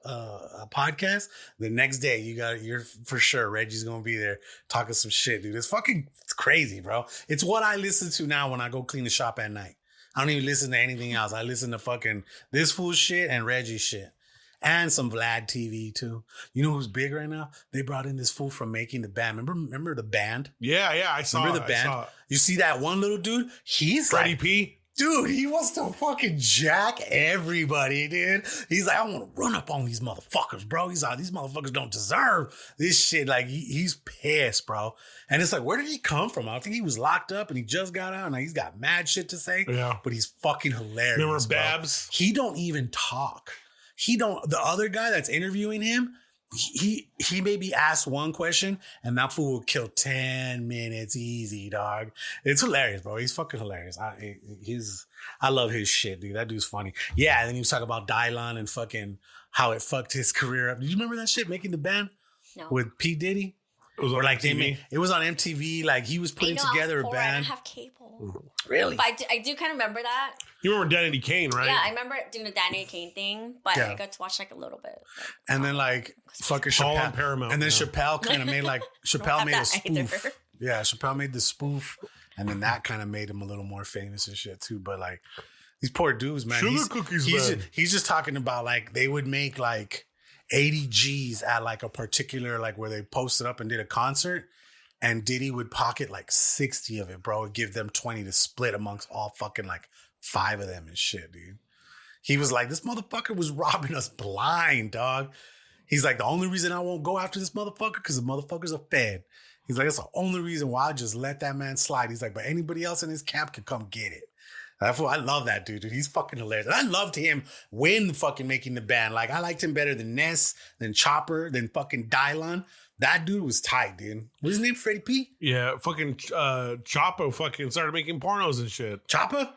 podcast, the next day you're for sure Reggie's gonna be there talking some shit, dude. It's crazy, bro. It's what I listen to now when I go clean the shop at night. I don't even listen to anything else. I listen to fucking this fool shit and Reggie shit. And some Vlad TV too. You know who's big right now? They brought in this fool from Making the Band. Remember the band? Yeah, I saw. Remember the band? You see that one little dude? He's Freddy like, P. Dude, he wants to fucking jack everybody, dude. He's like, I want to run up on these motherfuckers, bro. He's like, these motherfuckers don't deserve this shit. Like, he's pissed, bro. And it's like, where did he come from? I think he was locked up and he just got out and he's got mad shit to say. Yeah. But he's fucking hilarious. Remember bro. Babs? He don't even talk. The other guy that's interviewing him, he maybe asked one question and that fool will kill 10 minutes easy, dog. It's hilarious, bro. He's fucking hilarious. I love his shit, dude. That dude's funny. Yeah, and then he was talking about Dylan and fucking how it fucked his career up. Did you remember that shit, Making the Band? No. With P. Diddy? It was on MTV. It was on MTV. Like he was putting together a band. I didn't have cable. Really? But I do kind of remember that. You remember Danny Kane, right? Yeah, I remember doing the Danny Kane thing, but Yeah. I got to watch like a little bit. And then like fucking All on Chappelle. Paramount, And then yeah. Chappelle kind of made like Chappelle have made a that either. spoof. Yeah, Chappelle made the spoof, and then that kind of made him a little more famous and shit too. But like, These poor dudes, man. Sugar cookies, man. He's just talking about like they would make like 80 G's at like a particular like where they posted up and did a concert, and Diddy would pocket like 60 of it, bro. Would give them 20 to split amongst all fucking like 5 of them and shit, dude. He was like, this motherfucker was robbing us blind, dog. He's like, the only reason I won't go after this motherfucker because the motherfucker's a fed. He's like, that's the only reason why I just let that man slide. He's like, but anybody else in his camp can come get it. I love that dude. He's fucking hilarious. And I loved him when fucking making the band. Like, I liked him better than Ness, than Chopper, than fucking Dylan. That dude was tight, dude. What's his name? Freddy P? Yeah, fucking Chopper fucking started making pornos and shit. Chopper?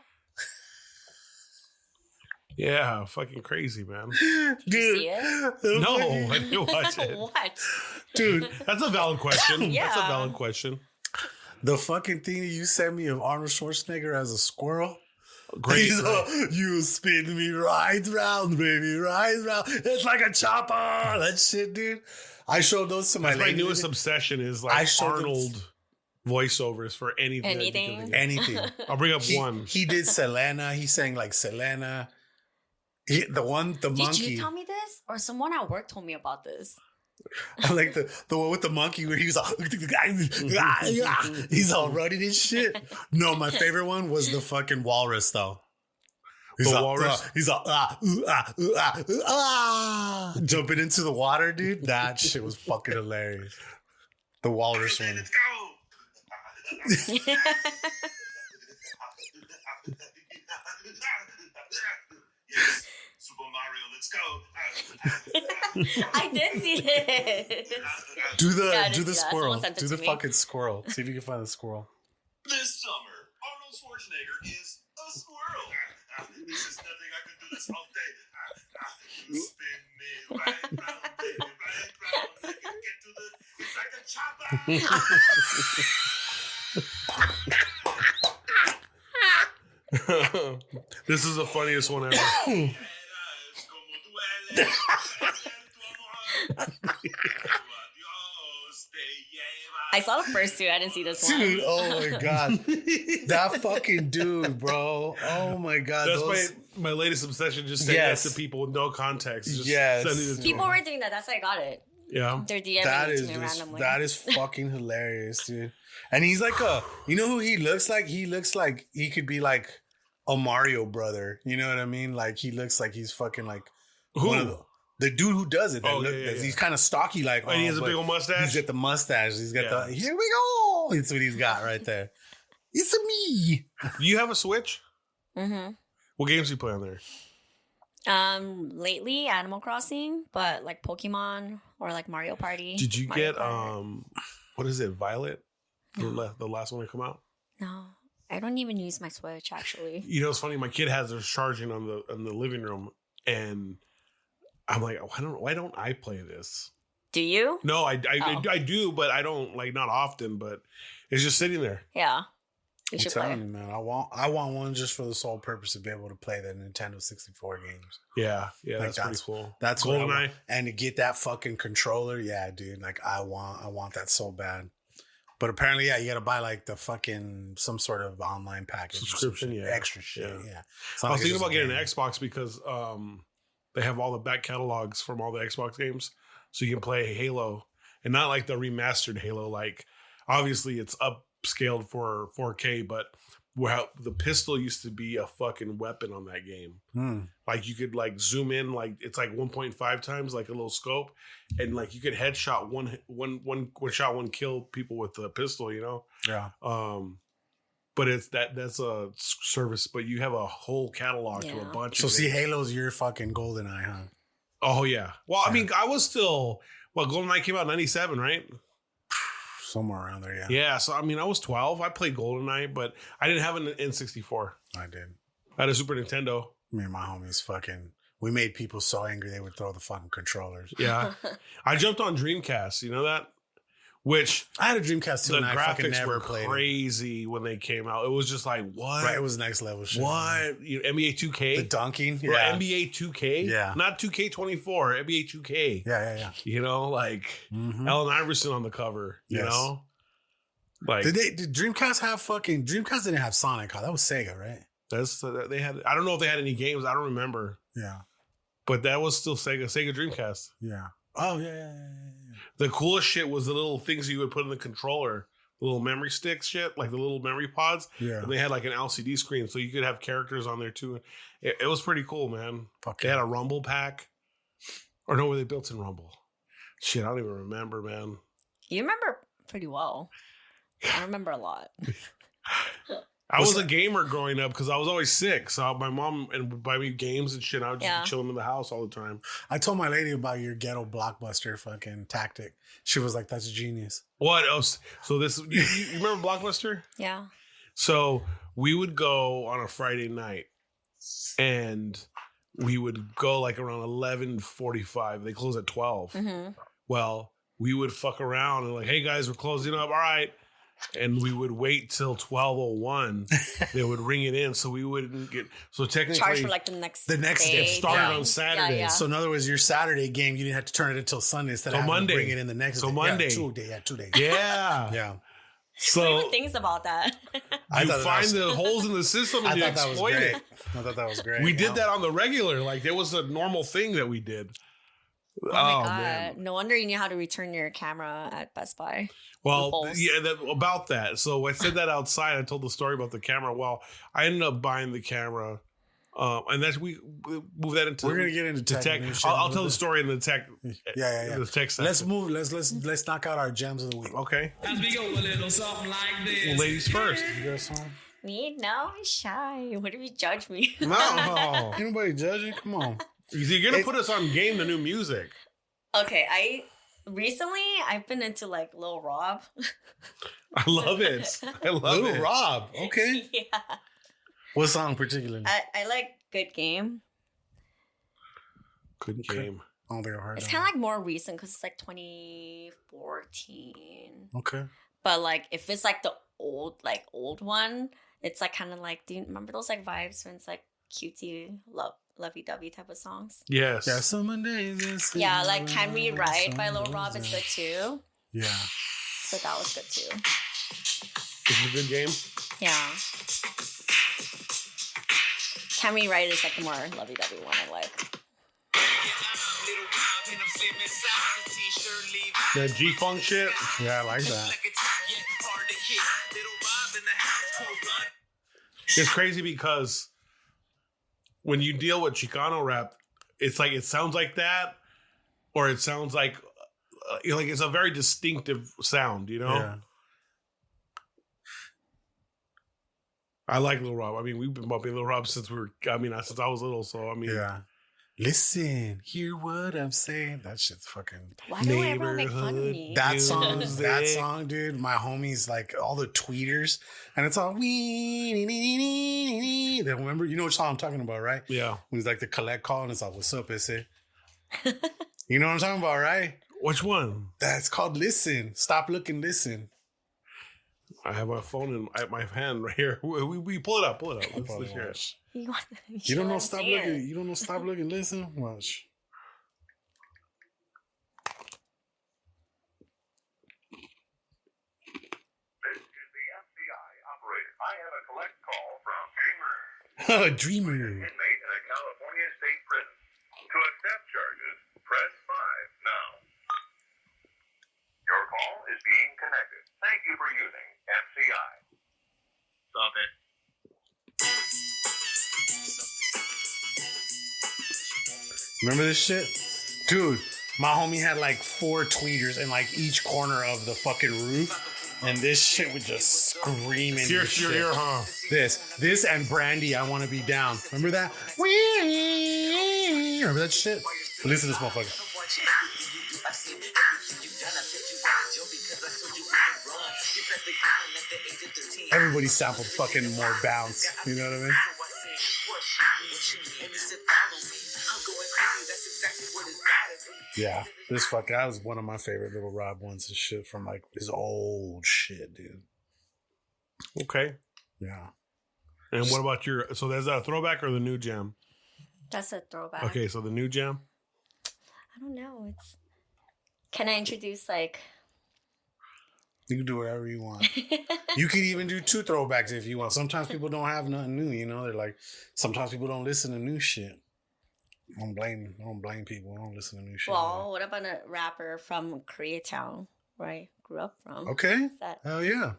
Yeah, fucking crazy, man. Did you see it? No, I didn't watch it. What? Dude, that's a valid question. Yeah. That's a valid question. The fucking thing that you sent me of Arnold Schwarzenegger as a squirrel. Great. He's you spin me right round, baby, right round. It's like a chopper. That shit, dude. I showed those to my That's my lady. newest obsession is like Arnold voiceovers for anything. Anything. I'll bring up one. He did Selena. He sang like Selena. The monkey. Did you tell me this? Or someone at work told me about this? I like the one with the monkey where he was all, he's all running and shit. No, my favorite one was the fucking walrus though. He's the all, walrus? He's all jumping into the water, dude. That shit was fucking hilarious. The walrus one. Let's go. Super Mario, let's go. I did see this. Do Yeah, the squirrel. Someone sent it Do the to me. fucking squirrel. See if you can find the squirrel. This summer, Arnold Schwarzenegger is a squirrel. This is nothing I can do this all day. You spin me right round, baby, right round. I can get to the. It's like a chopper. This is the funniest one ever. I saw the first two. I didn't see this one. Dude, oh my God. That fucking dude, bro. Oh my God. That's my latest obsession, just saying that to people with no context. Just sending it to People them. were doing that. That's how I got it. Yeah. They're DMing That it is to me randomly. that is fucking hilarious, dude. And he's like you know who he looks like? He looks like he could be like a Mario brother. You know what I mean? Like he looks like he's fucking like one of the dude who does it. He's kind of stocky, like. And he has a big old mustache. He's got the mustache. He's got the. Here we go. That's what he's got right there. It's a me. Do you have a Switch? Mm-hmm. What games do you play on there? Lately Animal Crossing, but like Pokemon or like Mario Party. Did you Mario get Kart. what is it? Violet, the last one to come out. No, I don't even use my Switch actually. You know, it's funny. My kid has theirs charging on the living room, and I'm like, why don't I play this? Do you? No, I do, but I don't, like, not often. But it's just sitting there. Yeah, you I'm should play. telling you, man. I want one just for the sole purpose to be able to play the Nintendo 64 games. Yeah, Like, that's pretty cool. That's what I GoldenEye. want. And to get that fucking controller, yeah, dude. Like I want that so bad. But apparently, yeah, you got to buy like the fucking some sort of online package, Subscription, shit, yeah. extra shit, yeah. It's not I was like thinking it's about just a getting an game. Xbox because they have all the back catalogs from all the Xbox games, so you can play Halo, and not like the remastered Halo. Like, obviously, it's upscaled for 4K, but the pistol used to be a fucking weapon on that game. Like, you could like zoom in, like it's like 1.5 times, like a little scope, and like you could headshot one shot, one kill people with the pistol. You know. Yeah. But that's a service, but you have a whole catalog to a bunch. So of see, it. Halo's your fucking GoldenEye, huh? Oh yeah. Well, I mean, I was still GoldenEye came out in 97, right? Somewhere around there, yeah. Yeah. So I mean, I was 12. I played GoldenEye, but I didn't have an N64. I did. I had a Super Nintendo. Me and my homies we made people so angry they would throw the fucking controllers. Yeah. I jumped on Dreamcast. You know that? Which I had a Dreamcast too, the and I fucking graphics never were played it. crazy when they came out. It was just like, what? Right, it was next level shit. What? NBA 2K? The dunking? Bro, Yeah. NBA 2K? Yeah. Not 2K24, NBA 2K. Yeah. You know, like Allen Iverson on the cover, you know? Like, Did Dreamcast have Dreamcast didn't have Sonic, huh? That was Sega, right? They had. I don't know if they had any games. I don't remember. Yeah. But that was still Sega Dreamcast. Yeah. Oh yeah. The coolest shit was the little things you would put in the controller, the little memory stick shit, like the little memory pods. Yeah. And they had like an LCD screen, so you could have characters on there too. It was pretty cool, man. Fuck they had a Rumble pack, or no, were they built in Rumble? Shit, I don't even remember, man. You remember pretty well. I remember a lot. I was a gamer growing up because I was always sick. So my mom would buy me games and shit. I would just be chilling in the house all the time. I told my lady about your ghetto Blockbuster fucking tactic. She was like, "That's genius." What else? So this, you remember Blockbuster? Yeah. So we would go on a Friday night, and we would go like around 11:45. They close at 12. Mm-hmm. Well, we would fuck around and like, "Hey guys, we're closing up. All right." And we would wait till 12:01. They would ring it in, so we wouldn't get technically charged for like the next day. It started on Saturday. Yeah. So in other words, your Saturday game, you didn't have to turn it until Sunday instead of having to bring it in the next day. So Monday. 2 days. Yeah. Yeah. So who even thinks about that? You find the holes in the system and you exploit it. I thought that was great. We did that on the regular. Like, there was a normal thing that we did. Oh my God. Man. No wonder you knew how to return your camera at Best Buy. Well, about that. So I said that outside. I told the story about the camera. Well, I ended up buying the camera. And that's we move that into. We're gonna get into tech. I'll tell the story in the tech. Yeah. The tech section. Let's move. Let's knock out our gems of the week. Okay. As we go a little something like this. Well, ladies first. You got a song? Me? No, I'm shy. What if you judge me? No. Ain't nobody judging. Come on. You're gonna put us on game the new music. Okay, recently I've been into like Lil Rob. I love it. I love Lil it. Rob. Okay. Yeah. What song particularly? I like Good Game. Good Game. I don't think I've heard It's that. kind of like more recent because it's like 2014. Okay. But like if it's like the old one, it's like kind of like, do you remember those like vibes when it's like cutesy lovey-dovey type of songs? Yes. Yeah, some days. Yeah, like Can We Ride by Lil Rob is good too. Yeah. So that was good too. Is it a good game? Yeah. Can We Ride is like the more lovey-dovey one I like. That G-Funk shit? Yeah, I like that. It's crazy because when you deal with Chicano rap, it's like it sounds like that, or it sounds like it's a very distinctive sound, you know? Yeah. I like Lil Rob. I mean, we've been bumping Lil Rob since I was little, so I mean. Yeah. Listen, hear what I'm saying. That shit's fucking. Why do everyone make fun of me? That song, dude. My homies, like all the tweeters, and it's all wee. Remember, you know what song I'm talking about, right? Yeah. When it's like the collect call, and it's like, "What's up, ese?" You know what I'm talking about, right? Which one? That's called "Listen." Stop, looking, listen. I have my phone at my hand right here. We pull it up. Let's hear it. You don't know stop looking. You don't know stop looking. Listen, watch. This is the FBI operator. I have a collect call from Dreamer. Dreamer. Inmate in a California state prison. To accept charges, press 5 now. Your call is being connected. Thank you for using FBI. Stop it. Remember this shit? Dude, my homie had like 4 tweeters in like each corner of the fucking roof. And this shit would just scream in Here, huh? This and Brandy, I Want to Be Down. Remember that? Remember that shit? Listen to this motherfucker. Everybody sampled fucking more bounce. You know what I mean? Yeah, that was one of my favorite Little Rob ones and shit from like his old shit, dude. Okay. Yeah. And what about so is that a throwback or the new jam? That's a throwback. Okay, so the new jam? I don't know. Can I introduce like You can do whatever you want. You can even do 2 throwbacks if you want. Sometimes people don't have nothing new, you know? They're like, sometimes people don't listen to new shit. I don't blame people. I don't listen to new shit. Well, what about a rapper from Koreatown, where I grew up from? Okay. Hell yeah.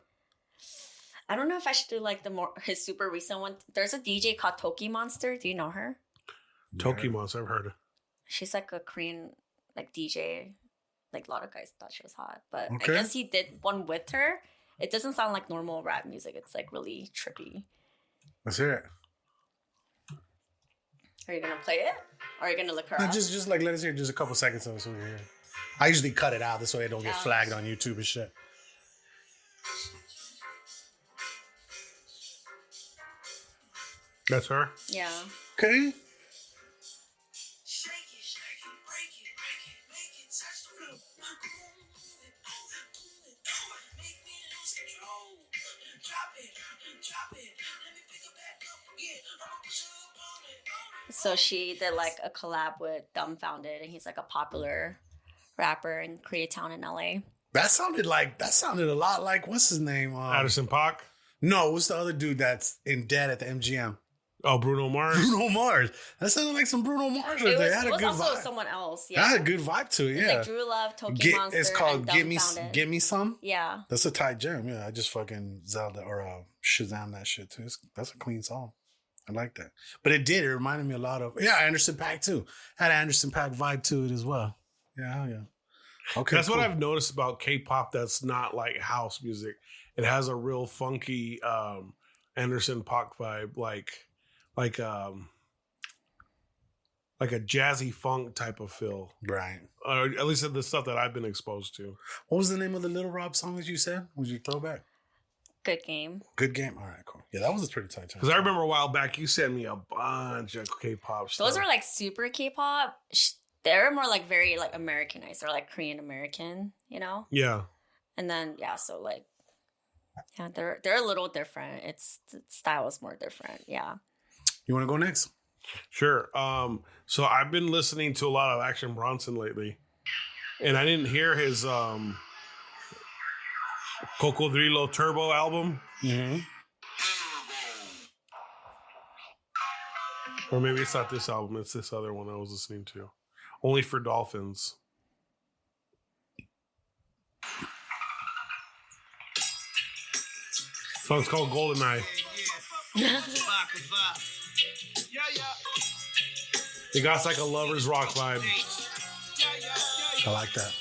I don't know if I should do like his super recent one. There's a DJ called Toki Monster. Do you know her? Toki Monster, I've heard of. She's like a Korean like DJ. Like a lot of guys thought she was hot, but Okay. I guess he did one with her. It doesn't sound like normal rap music. It's like really trippy. Let's hear it. Are you gonna play it? Or are you gonna look her up? Just like let us hear just a couple seconds of it so we hear it. I usually cut it out this way it don't get flagged on YouTube and shit. That's her? Yeah. Okay. So she did like a collab with Dumbfounded, and he's like a popular rapper in Koreatown in LA. That sounded a lot like what's his name? Addison Pac? No, what's the other dude that's in debt at the MGM? Oh, Bruno Mars. Bruno Mars. That sounded like some Bruno Mars right there. It was had a good also vibe. someone else. That Yeah, had a good vibe to it. it's Yeah. like Drew Love, Toki Monster, It's called and Give Me Some. Yeah. That's a tight jam. Yeah, I just fucking Zelda or Shazam that shit too. That's a clean song. I like that. But it reminded me a lot of Anderson .Paak too. Had an Anderson .Paak vibe to it as well. Yeah, hell yeah. Okay. That's cool. what I've noticed about K-pop that's not like house music. It has a real funky Anderson .Paak vibe, like a jazzy funk type of feel. Right. Or at least the stuff that I've been exposed to. What was the name of the Little Rob song that you said? Was you throwback? Good Game. Good Game. All right, cool. Yeah, that was a pretty tight time. Because I remember a while back you sent me a bunch of K-pop stuff. Those are like super K-pop. They're more like very like Americanized. They're like Korean American, you know? Yeah. And then so like they're a little different. The style is more different. Yeah. You want to go next? Sure. So I've been listening to a lot of Action Bronson lately. And I didn't hear his Cocodrilo Turbo album. Mm-hmm. Or maybe it's not this album, it's this other one I was listening to. Only for Dolphins. Song's called Goldeneye. It got like a lover's rock vibe. I like that.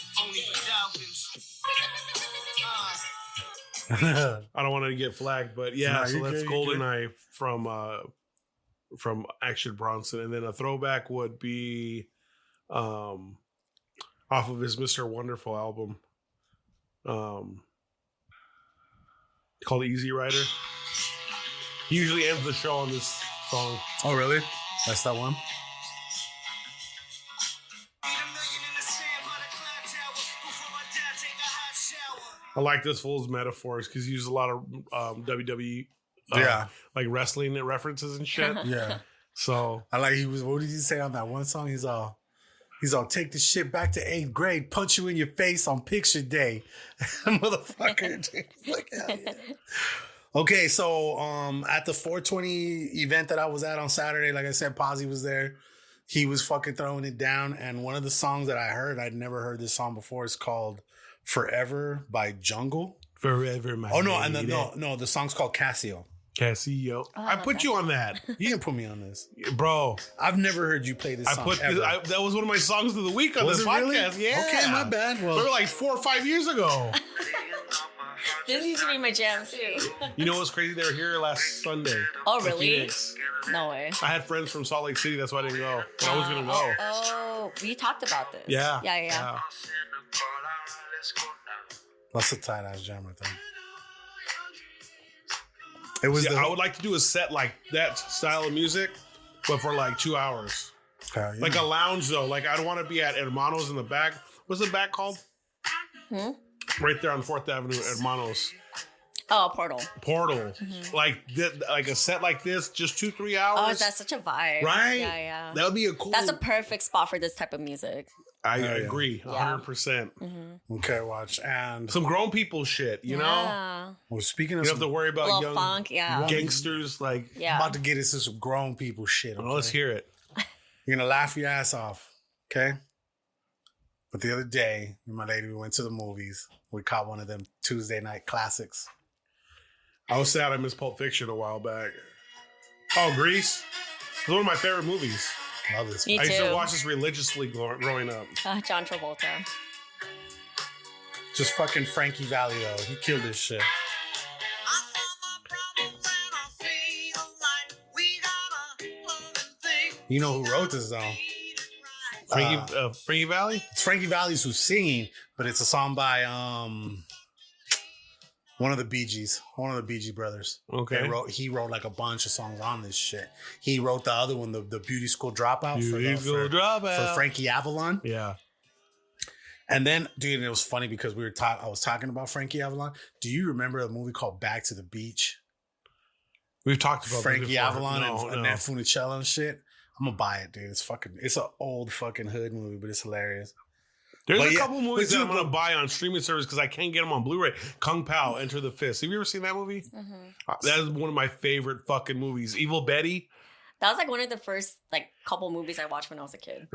I don't want to get flagged, but yeah, No, so you're that's good, you're Goldeneye from Action Bronson. And then a throwback would be off of his Mr. Wonderful album. Called Easy Rider. He usually ends the show on this song. Oh, really? That's that one? I like this fool's metaphors because he used a lot of WWE like wrestling references and shit. Yeah. So I like what did he say on that one song? He's all take the shit back to 8th grade, punch you in your face on picture day. Motherfucker. Like, hell yeah. Okay, so at the 420 event that I was at on Saturday, like I said, Posy was there. He was fucking throwing it down. And one of the songs that I heard, I'd never heard this song before, is called Forever by Jungle. Forever, my Oh, no, lady. the song's called Casio. Casio. I put you on that. You didn't put me on this. Bro. I've never heard you play this song ever. That was one of my songs of the week on Was this it podcast. really? Yeah. Okay, my bad. Well, we were like 4 or 5 years ago. This used to be my jam too. You know what's crazy? They were here last Sunday. Oh, in really? Phoenix. No way. I had friends from Salt Lake City. That's why I didn't go. But I was going to go. Oh, we talked about this. Yeah. Yeah. that's a tight ass jam right there. It was. I would like to do a set like that style of music, but for like 2 hours. Yeah. Like a lounge though. Like I'd want to be at Hermanos in the back. What's the back called? Right there on 4th Avenue, Hermanos. Oh, Portal. Portal. Like a set like this, just 2-3 hours. Oh, that's such a vibe. Right? Yeah. That would be a cool. That's a perfect spot for this type of music. I agree, 100%. Okay, watch. And some grown people shit, you know? Well, speaking of, you don't have to worry about young funk, gangsters. Like, I'm about to get into some grown people shit. Okay? Well, let's hear it. You're going to laugh your ass off, okay? But the other day, me and my lady, we went to the movies. We caught one of them Tuesday night classics. I was sad I missed Pulp Fiction a while back. Oh, Grease. It's one of my favorite movies. Love this. Me I used too. to watch this religiously growing up. John Travolta. Just fucking Frankie Valli, though. He killed this shit. You know who wrote this, though? Frankie Valli? It's Frankie Valli's who's singing, but it's a song by one of the Bee Gees, one of the Bee Gee brothers. Okay. He wrote like a bunch of songs on this shit. He wrote the other one, the Beauty School Dropout, for Frankie Avalon. Yeah. And then, dude, it was funny because I was talking about Frankie Avalon. Do you remember a movie called Back to the Beach? We've talked about Frankie Avalon and Annette Funicello and shit. I'm gonna buy it, dude. It's an old fucking hood movie, but it's hilarious. There's a couple movies that I'm gonna buy on streaming service because I can't get them on Blu-ray. Kung Pao, Enter the Fist. Have you ever seen that movie? That is one of my favorite fucking movies. Evil Betty. That was like one of the first like couple movies I watched when I was a kid.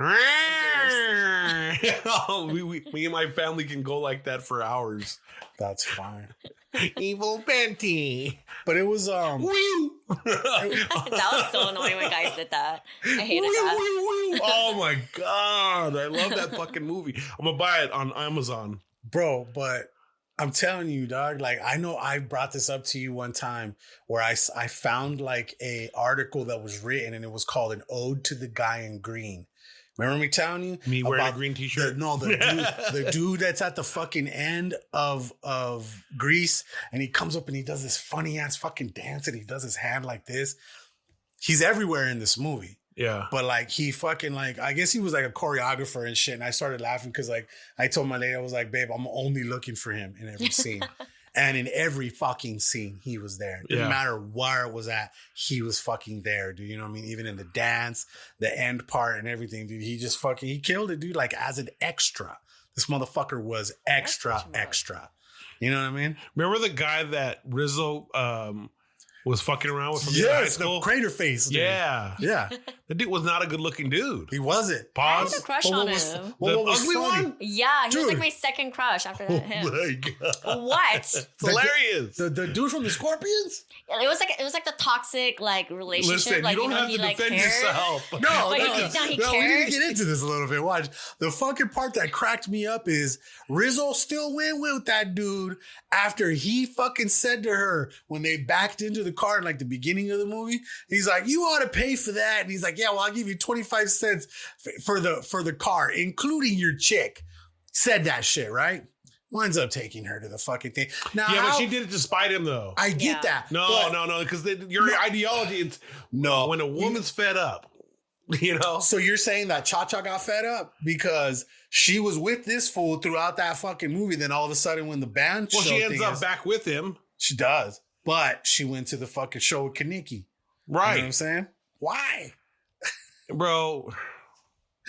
Me and my family can go like that for hours. That's fine. Evil Betty. But it was That was so annoying when guys did that. I hated that. Oh my god, I love that fucking movie. I'm gonna buy it on Amazon, bro. But I'm telling you, dog. Like I know I brought this up to you one time where I found like a article that was written and it was called "An Ode to the Guy in Green." Remember me telling you? Me wearing a green t-shirt? The dude that's at the fucking end of Grease, and he comes up and he does this funny ass fucking dance and he does his hand like this. He's everywhere in this movie. Yeah. But like he fucking like, I guess he was like a choreographer and shit. And I started laughing because like I told my lady, I was like, babe, I'm only looking for him in every scene. And in every fucking scene, he was there. It didn't matter where it was at. He was fucking there, dude. You know what I mean? Even in the dance, the end part and everything, dude. He just fucking, he killed it, dude. Like as an extra. This motherfucker was extra. You know what I mean? Remember the guy that Rizzo was fucking around with from high school? The crater face, dude. Yeah. The dude was not a good looking dude. He wasn't. I had Pause. a crush on him. The ugly one? Yeah, he Dude. was like my second crush after that. Him. My God. What? It's hilarious. The dude from the Scorpions? It was like the toxic like relationship. Listen, like you don't have he to like defend cared. yourself. No, But no, he we need cared. to get into this a little bit. Watch. The fucking part that cracked me up is Rizzo still went with that dude after he fucking said to her when they backed into the car in like the beginning of the movie. He's like, you ought to pay for that. And he's like, yeah, well, I'll give you 25 cents for the car, including your chick. Said that shit, right? Winds up taking her to the fucking thing. Now, But she did it to spite him, though. I get that. No, because your ideology, it's when a woman's fed up, you know? So you're saying that Cha-Cha got fed up because she was with this fool throughout that fucking movie. Then all of a sudden when the band show she ends thing up back with him. She does. But she went to the fucking show with Kaneki. Right. You know what I'm saying? Why? Bro,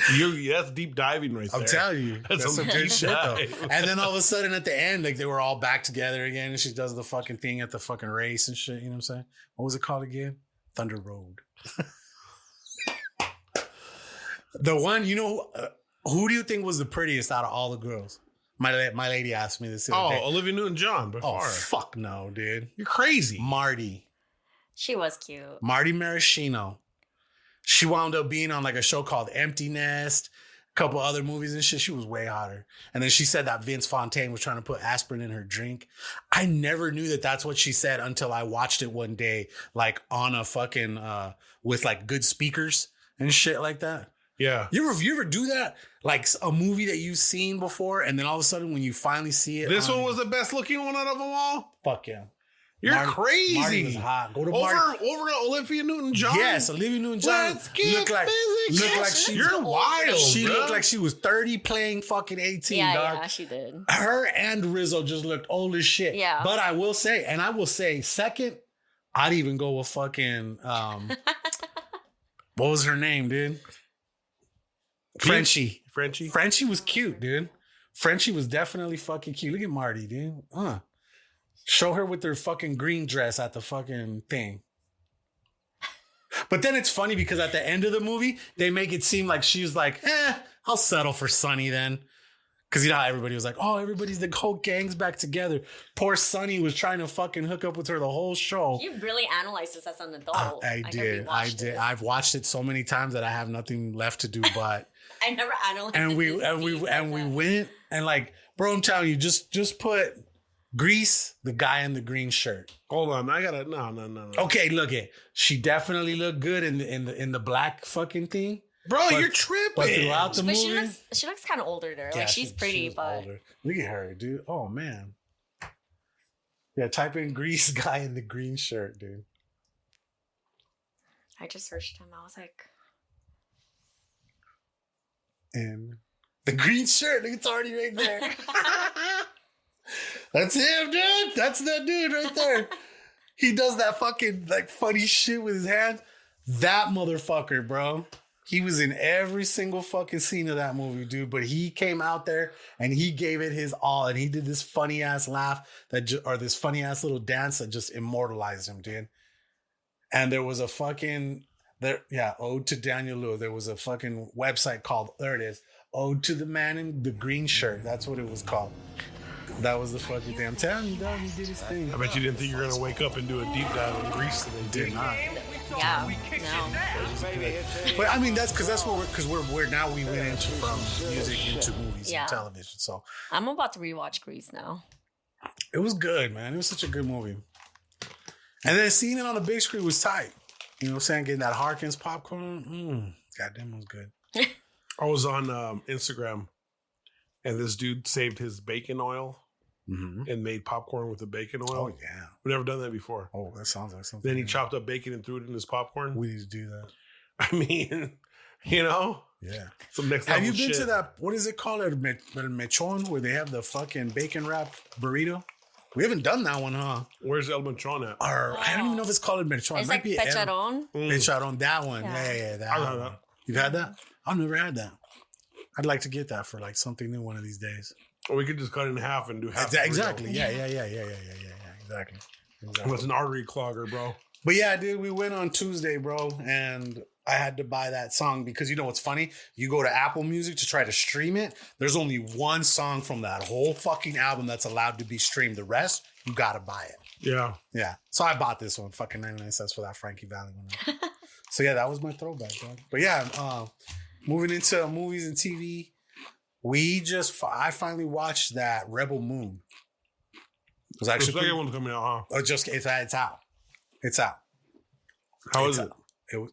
that's deep diving right there. I'm telling you. That's some good shit, though. dive. And then all of a sudden at the end, like they were all back together again and she does the fucking thing at the fucking race and shit. You know what I'm saying? What was it called again? Thunder Road. The one, you know, who do you think was the prettiest out of all the girls? My lady asked me this the other day. Olivia Newton-John, by far. Oh, fuck no, dude. You're crazy. Marty. She was cute. Marty Maraschino. She wound up being on like a show called Empty Nest, a couple other movies and shit. She was way hotter. And then she said that Vince Fontaine was trying to put aspirin in her drink. I never knew that that's what she said until I watched it one day, like on a fucking, with like good speakers and shit like that. Yeah. You ever do that? Like a movie that you've seen before, and then all of a sudden when you finally see it. This one was the best looking one out of them all? Fuck yeah. You're crazy. Marty was hot. Go to over Marty. over to Olivia Newton-John. Yes, Olivia Newton-John Let's get looked like she. You're wild. She bro. looked like she was 30 playing fucking 18. Yeah, dog. yeah, she did. Her and Rizzo just looked old as shit. Yeah. But I will say, second, I'd even go with fucking what was her name, dude? Frenchie. Frenchie was cute, dude. Frenchie was definitely fucking cute. Look at Marty, dude. Show her with her fucking green dress at the fucking thing. But then it's funny because at the end of the movie, they make it seem like she's like, I'll settle for Sonny then. Because you know how everybody was like, oh, the whole gang's back together. Poor Sonny was trying to fucking hook up with her the whole show. You really analyzed this as an adult. I did. I've watched it so many times that I have nothing left to do but. I never analyzed and it. we went and like, bro, I'm telling you, just put Grease, the guy in the green shirt. Hold on, I gotta no. Okay, look it. She definitely looked good in the black fucking thing. Bro, you're tripping. But throughout the movie, she looks kind of older there. Like she's pretty, but older. Look at her, dude. Oh man. Yeah, type in Grease guy in the green shirt, dude. I just searched him. I was like, and the green shirt, look, it's already right there. That's him, dude. That's that dude right there. He does that fucking like funny shit with his hands. That motherfucker, bro. He was in every single fucking scene of that movie, dude. But he came out there and he gave it his all, and he did this funny ass laugh or this funny ass little dance that just immortalized him, dude. And there was a fucking Ode to Daniel Lew. There was a fucking website called, there it is, Ode to the Man in the Green Shirt. That's what it was called. That was the fucking thing. I'm telling you, dog, he did his thing. I bet you didn't think you were gonna wake up and do a deep dive on Grease today. Did not. yeah, no. But I mean, that's because we're now we went into from music into movies and television. So I'm about to rewatch Grease now. it was good, man. It was such a good movie. And then seeing it on the big screen was tight. You know what I'm saying? Getting that Harkins popcorn. Goddamn, it was good. I was on Instagram, and this dude saved his bacon oil and made popcorn with the bacon oil. Oh, yeah. We've never done that before. Oh, that sounds like something. Then he chopped up bacon and threw it in his popcorn. We need to do that. I mean, you know? Yeah. Some next Have level you been shit. to that, what is it called? El Mechon, where they have the fucking bacon wrapped burrito? We haven't done that one, huh? Where's El Machon at? Or I don't even know if it's called El Mechon. It's like pecharon. Pecharon, that one. Yeah. Yeah, that I've one. had that. You've had that? I've never had that. I'd like to get that for like something new one of these days. Or we could just cut it in half and do half. Exactly. Yeah. Exactly. It's an artery clogger, bro. But yeah, dude, we went on Tuesday, bro, and I had to buy that song because you know what's funny? You go to Apple Music to try to stream it. There's only one song from that whole fucking album that's allowed to be streamed. The rest, you gotta buy it. Yeah. Yeah. So I bought this one, fucking 99 cents for that Frankie Valli one. So yeah, that was my throwback, bro. But yeah, moving into movies and TV, I finally watched that Rebel Moon. It was actually the second one's coming out, huh? It's out. It's out. How is it?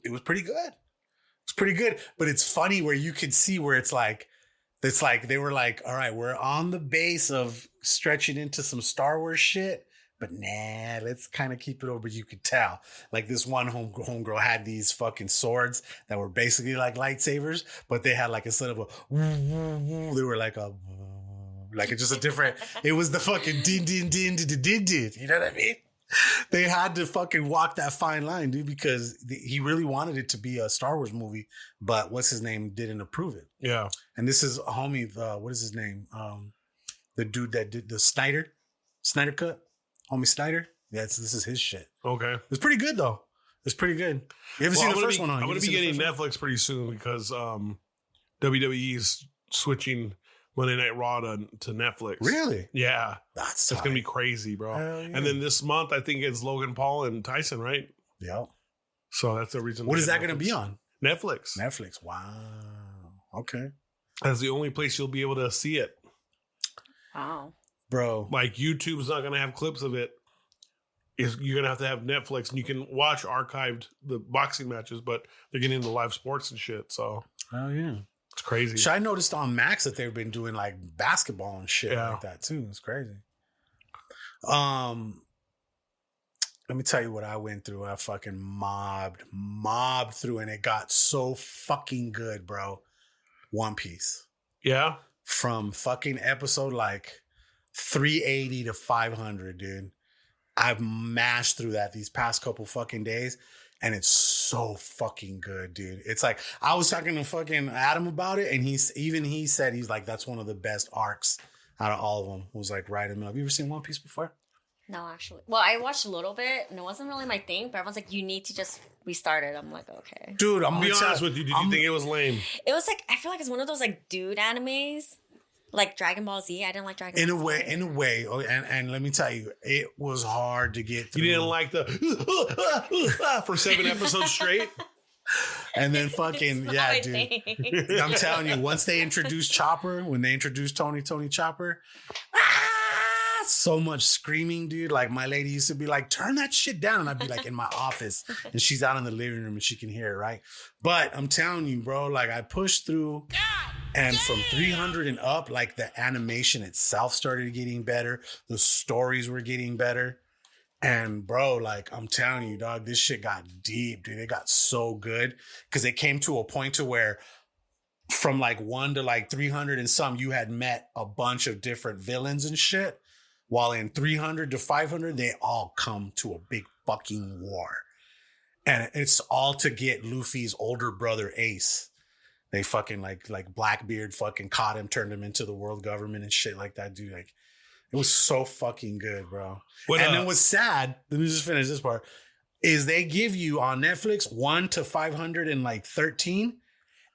It was pretty good. It's pretty good, but it's funny where you could see where it's like they were like, all right, we're on the base of stretching into some Star Wars shit, but nah, let's kind of keep it over. You could tell, like this one homegirl had these fucking swords that were basically like lightsabers, but they had like instead of they were like just a different. It was the fucking din din din din din din. You know what I mean? They had to fucking walk that fine line, dude, because he really wanted it to be a Star Wars movie, but what's his name didn't approve it. Yeah. And this is a homie, what is his name? The dude that did the Snyder cut, homie Snyder. Yeah, this is his shit. Okay. It's pretty good though. It's pretty good. You ever seen the first one? I'm going to be getting Netflix pretty soon because WWE is switching Monday Night Raw to Netflix. Really? Yeah. That's going to be crazy, bro. Yeah. And then this month, I think it's Logan Paul and Tyson, right? Yep. So that's the reason. What is that going to be on? Netflix. Wow. Okay. That's the only place you'll be able to see it. Wow. Bro. Like YouTube's not going to have clips of it. You're going to have Netflix, and you can watch archived the boxing matches, but they're getting into live sports and shit. So. Oh, yeah. It's crazy. So I noticed on Max that they've been doing like basketball and shit like that too. It's crazy. let me tell you what I went through. I fucking mobbed through, and it got so fucking good, bro. One Piece. Yeah. From fucking episode like 380 to 500, dude. I've mashed through that these past couple fucking days, and it's so fucking good, dude. It's like, I was talking to fucking Adam about it, and he said, he's like, that's one of the best arcs out of all of them. It was like right in the middle. Have you ever seen One Piece before? No, actually. Well, I watched a little bit, and it wasn't really my thing, but everyone's like, you need to just restart it. I'm like, okay. Dude, I'm I'll be honest with you. Did you think it was lame? It was like, I feel like it's one of those like dude animes. Like Dragon Ball Z. I didn't like Dragon Ball Z. In a way. Oh, and let me tell you, it was hard to get through. You didn't like the for 7 episodes straight? And then fucking, yeah, dude. I'm telling you, once they introduced Chopper, when they introduced Tony Chopper, so much screaming, dude. Like, my lady used to be like, turn that shit down. And I'd be like in my office, and she's out in the living room and she can hear it, right? But I'm telling you, bro, like, I pushed through, and from 300 and up, like, the animation itself started getting better. The stories were getting better. And bro, like, I'm telling you, dog, this shit got deep, dude. It got so good because it came to a point to where from like 1 to like 300 and some, you had met a bunch of different villains and shit. While in 300 to 500, they all come to a big fucking war. And it's all to get Luffy's older brother, Ace. They fucking like Blackbeard fucking caught him, turned him into the world government and shit like that, dude. Like, it was so fucking good, bro. And then what's sad, let me just finish this part, is they give you on Netflix 1 to 513,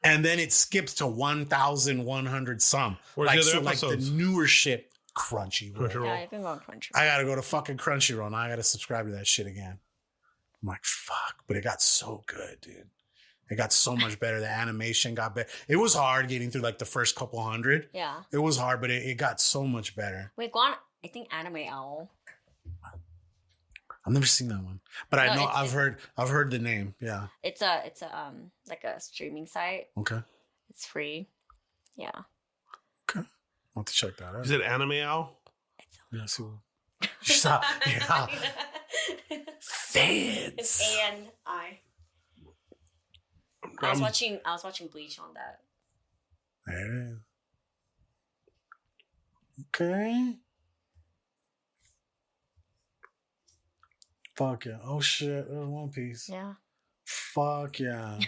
and then it skips to 1,100 some. Where's like, the so other like the episodes? newer shit, Crunchyroll. Yeah, I've been on Crunchyroll. I gotta go to fucking Crunchyroll now. I gotta subscribe to that shit again. I'm like, fuck. But it got so good, dude. It got so much better. The animation got better. It was hard getting through like the first couple hundred. Yeah. It was hard, but it got so much better. Wait, go on. I think Anime Owl. I've never seen that one, but I know I've heard the name. Yeah. It's a like a streaming site. Okay. It's free. Yeah. Okay. I'll have to check that out. Is it Anime Owl? Yeah. See what? Stop. Yeah. Fans. It's ANI. I was watching Bleach on that. There it is. Okay. Fuck yeah. Oh shit. One Piece. Yeah. Fuck yeah.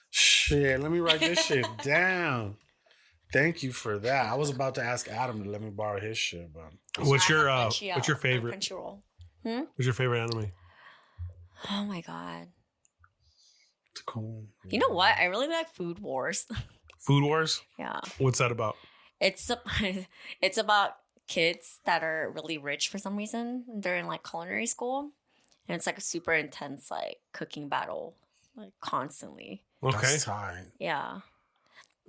Shit. Let me write this shit down. Thank you for that. I was about to ask Adam to let me borrow his shit, but what's your favorite? Crunchyroll. What's your favorite anime? Oh my god. It's cool. You know what? I really like Food Wars. Food Wars? Yeah. What's that about? It's about kids that are really rich for some reason. They're in like culinary school, and it's like a super intense like cooking battle, like constantly. Okay. That's tight. Yeah.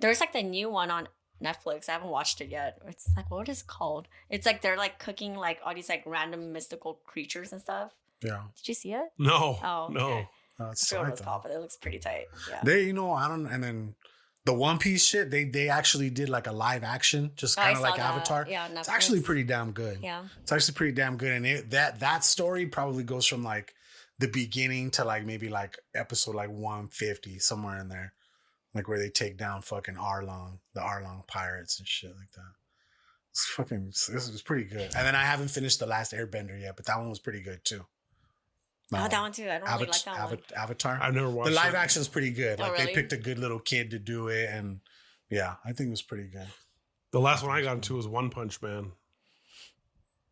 There's like the new one on Netflix. I haven't watched it yet. It's like, what is it called? It's like they're like cooking like all these like random mystical creatures and stuff. Yeah. Did you see it? No. Oh, no. okay. That's I forgot what tight, it's called, but it looks pretty tight. Yeah. They, I don't, and then the One Piece shit, they actually did like a live action, just kind of like that. Avatar. Yeah, Netflix. It's actually pretty damn good. Yeah. It's actually pretty damn good. And that story probably goes from like the beginning to like maybe like episode like 150, somewhere in there. Like where they take down fucking the Arlong pirates and shit like that. This was pretty good. And then I haven't finished The Last Airbender yet, but that one was pretty good too. That one too. I don't really like that one. Avatar. I've never watched the live that. action is pretty good. Like really? they picked a good little kid to do it, and yeah, I think it was pretty good. The last one I got into was One Punch Man.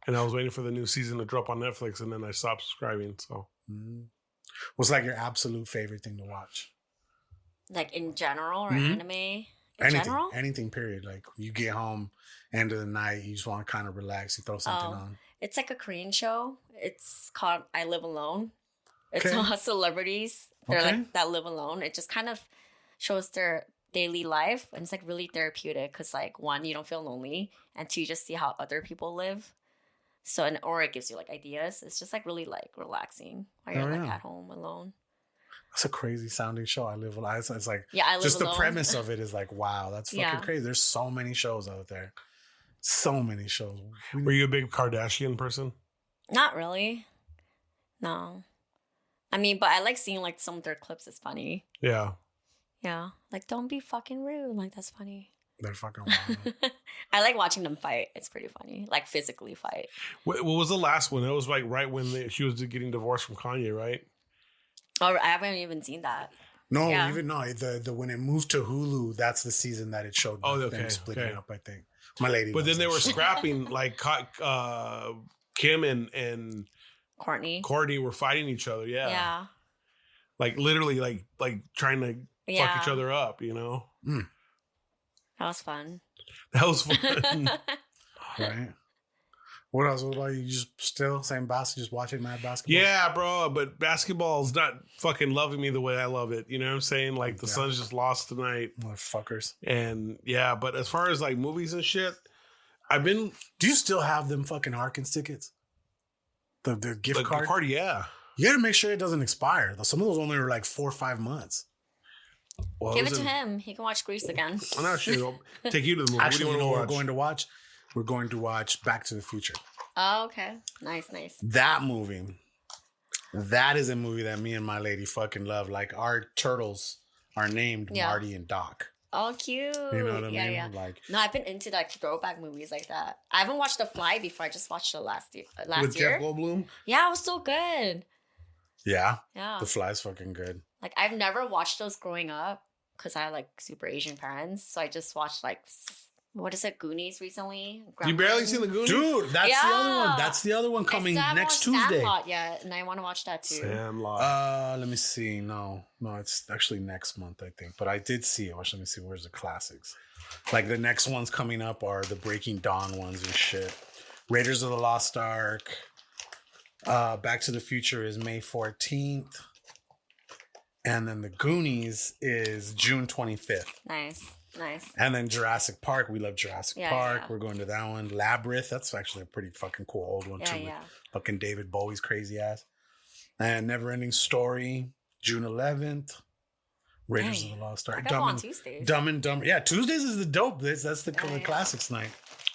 And I was waiting for the new season to drop on Netflix, and then I stopped subscribing. So, What's like your absolute favorite thing to watch? Like in general or anime? In general? Anything, period. Like you get home, end of the night, you just want to kind of relax, you throw something on. It's like a Korean show. It's called I Live Alone. It's Okay. all celebrities. They're Okay. like that live alone. It just kind of shows their daily life, and it's like really therapeutic because like one, you don't feel lonely, and two, you just see how other people live. So or it gives you like ideas. It's just like really like relaxing while you're like at home alone. That's a crazy sounding show. I Live Alone. It's like Yeah, I Live just Alone. the premise of it is like, wow, that's fucking Yeah. crazy. There's so many shows out there. So many shows. were you a big Kardashian person? Not really. No. I mean, but I like seeing like some of their clips. It's funny. Yeah. Yeah. Like, don't be fucking rude. Like, that's funny. They're fucking wild. I like watching them fight. It's pretty funny. Like, physically fight. What was the last one? It was like right when she was getting divorced from Kanye, right? Oh, I haven't even seen that. No, Yeah. even no. The when it moved to Hulu, that's the season that it showed. Them splitting up. I think my lady. But then they that were shit. scrapping. Like Kim and Courtney were fighting each other. Yeah. Yeah. Like literally, like trying to Yeah. fuck each other up. You know. That was fun. That was fun. Right. What else? What about you? You just still same basketball? Just watching mad basketball? Yeah, bro. But basketball's not fucking loving me the way I love it. You know what I'm saying? Like the Suns just lost tonight. Motherfuckers. And yeah, but as far as like movies and shit, I've been. Do you still have them fucking Harkins tickets? The gift card? The card, yeah. You gotta make sure it doesn't expire. Some of those only were like 4 or 5 months. Well, Give it to him. He can watch Grease again. I'm not sure. I'll take you to the movie. Actually, what do you want we're to watch? going to watch? We're going to watch Back to the Future. Oh, okay. Nice. That movie. That is a movie that me and my lady fucking love. Like our turtles are named Marty and Doc. Oh, cute. You know what I mean? Yeah. Like, No, I've been into like throwback movies like that. I haven't watched The Fly before. I just watched it last year. With Jeff Goldblum? Yeah, it was so good. yeah. Yeah. The Fly's fucking good. Like, I've never watched those growing up because I had like super Asian parents. So I just watched like, what is it, Goonies recently? You barely seen the Goonies? Dude, that's the other one. That's the other one coming next Tuesday. Sandlot yet, and I want to watch that too. Sandlot. Let me see. No, it's actually next month, I think. But I did see it. Let me see. Where's the classics? Like the next ones coming up are the Breaking Dawn ones and shit. Raiders of the Lost Ark. Back to the Future is May 14th. And then the Goonies is June 25th. Nice. And then Jurassic Park. We love Jurassic Park. Yeah. We're going to that one. Labyrinth. That's actually a pretty fucking cool old one too. Yeah. Fucking David Bowie's crazy ass. And Neverending Story, June 11th. Raiders of the Lost Ark. I gotta go on Tuesdays. Dumb and Dumber. Yeah, Tuesdays is the dope. That's the classics night.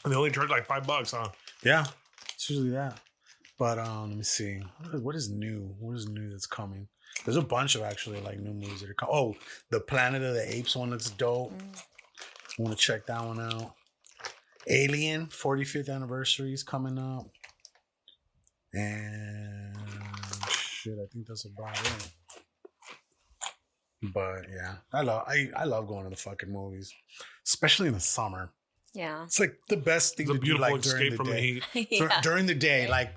And they only charge like $5, huh? Yeah, it's usually that. But let me see. What is new? What is new that's coming? There's a bunch of actually like new movies that are coming. Oh, the Planet of the Apes one looks dope. I want to check that one out. Alien 45th anniversary is coming up. And shit, I think that's about it. But yeah, I love going to the fucking movies, especially in the summer. Yeah, it's like the best thing It's a to do, like escape during the from day. the heat. During the day, like,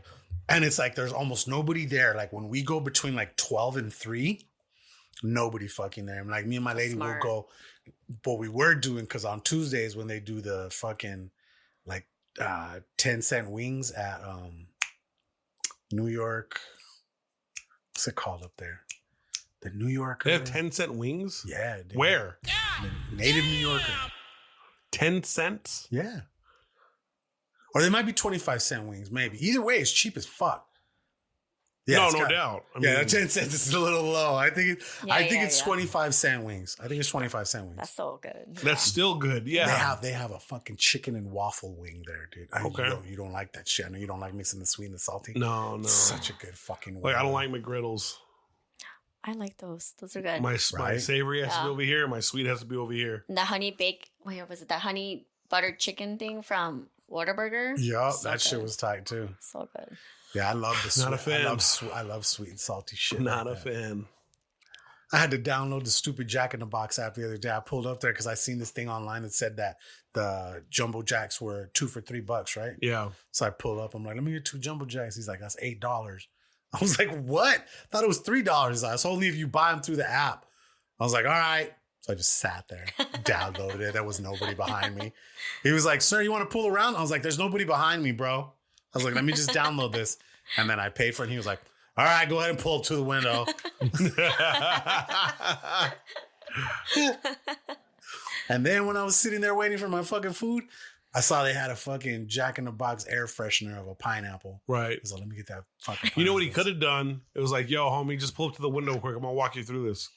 and it's like there's almost nobody there. Like when we go between like 12 and 3, nobody fucking there. I'm like, me and my lady will go. What we were doing, because on Tuesdays when they do the fucking like 10-cent wings at New York, what's it called up there? The New Yorker. They have 10-cent wings? Yeah. Where? Native New Yorker. 10 cents? Yeah. Or they might be 25-cent wings, maybe. Either way, it's cheap as fuck. Yeah, no doubt. I mean, 10 cents is a little low. I think it's yeah. 25-cent wings. I think it's 25-cent wings. That's so good. That's still good. Yeah. They have a fucking chicken and waffle wing there, dude. You don't like that shit. I know you don't like mixing the sweet and the salty. No. It's such a good fucking wing. Like, I don't like McGriddles. I like those. Those are good. My savory has to be over here. My sweet has to be over here. And the honey the honey buttered chicken thing from Whataburger? Yeah, so that good. shit was tight too. So good. Yeah, I love the sweet. Not a fan. I love sweet and salty shit. Not like a fan. I had to download the stupid Jack in the Box app the other day. I pulled up there because I seen this thing online that said that the Jumbo Jacks were 2 for $3, right? Yeah. So I pulled up. I'm like, let me get 2 Jumbo Jacks. He's like, that's $8. I was like, what? I thought it was $3. It's only if you buy them through the app. I was like, all right. So I just sat there, downloaded it. There was nobody behind me. He was like, sir, you want to pull around? I was like, there's nobody behind me, bro. I was like, let me just download this. And then I paid for it. And he was like, all right, go ahead and pull up to the window. And then when I was sitting there waiting for my fucking food, I saw they had a fucking Jack in the Box air freshener of a pineapple. Right. So let me get that fucking pineapple. You know what he could have done? It was like, yo, homie, just pull up to the window quick. I'm going to walk you through this.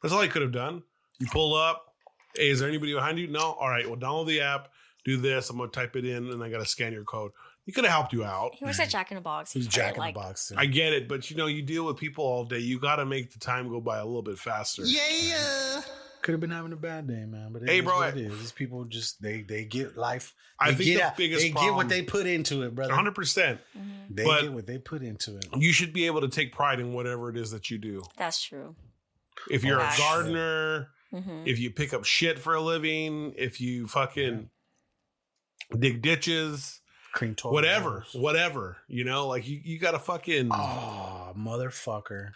That's all he could have done. You pull up. Hey, is there anybody behind you? No? All right. Well, download the app. Do this. I'm going to type it in, and I got to scan your code. He could have helped you out. He was a Jack in the Box. He's probably, Jack in the Box. Too. I get it, but you deal with people all day. You got to make the time go by a little bit faster. Yeah. Could have been having a bad day, man. But hey, bro, it is. These people just they get life. I think the biggest they problem, get what they put into it, brother. 100%. They get what they put into it. You should be able to take pride in whatever it is that you do. That's true. If you're a gardener, if you pick up shit for a living, if you fucking dig ditches, clean toilet, whatever, like you got to fucking. Oh, motherfucker.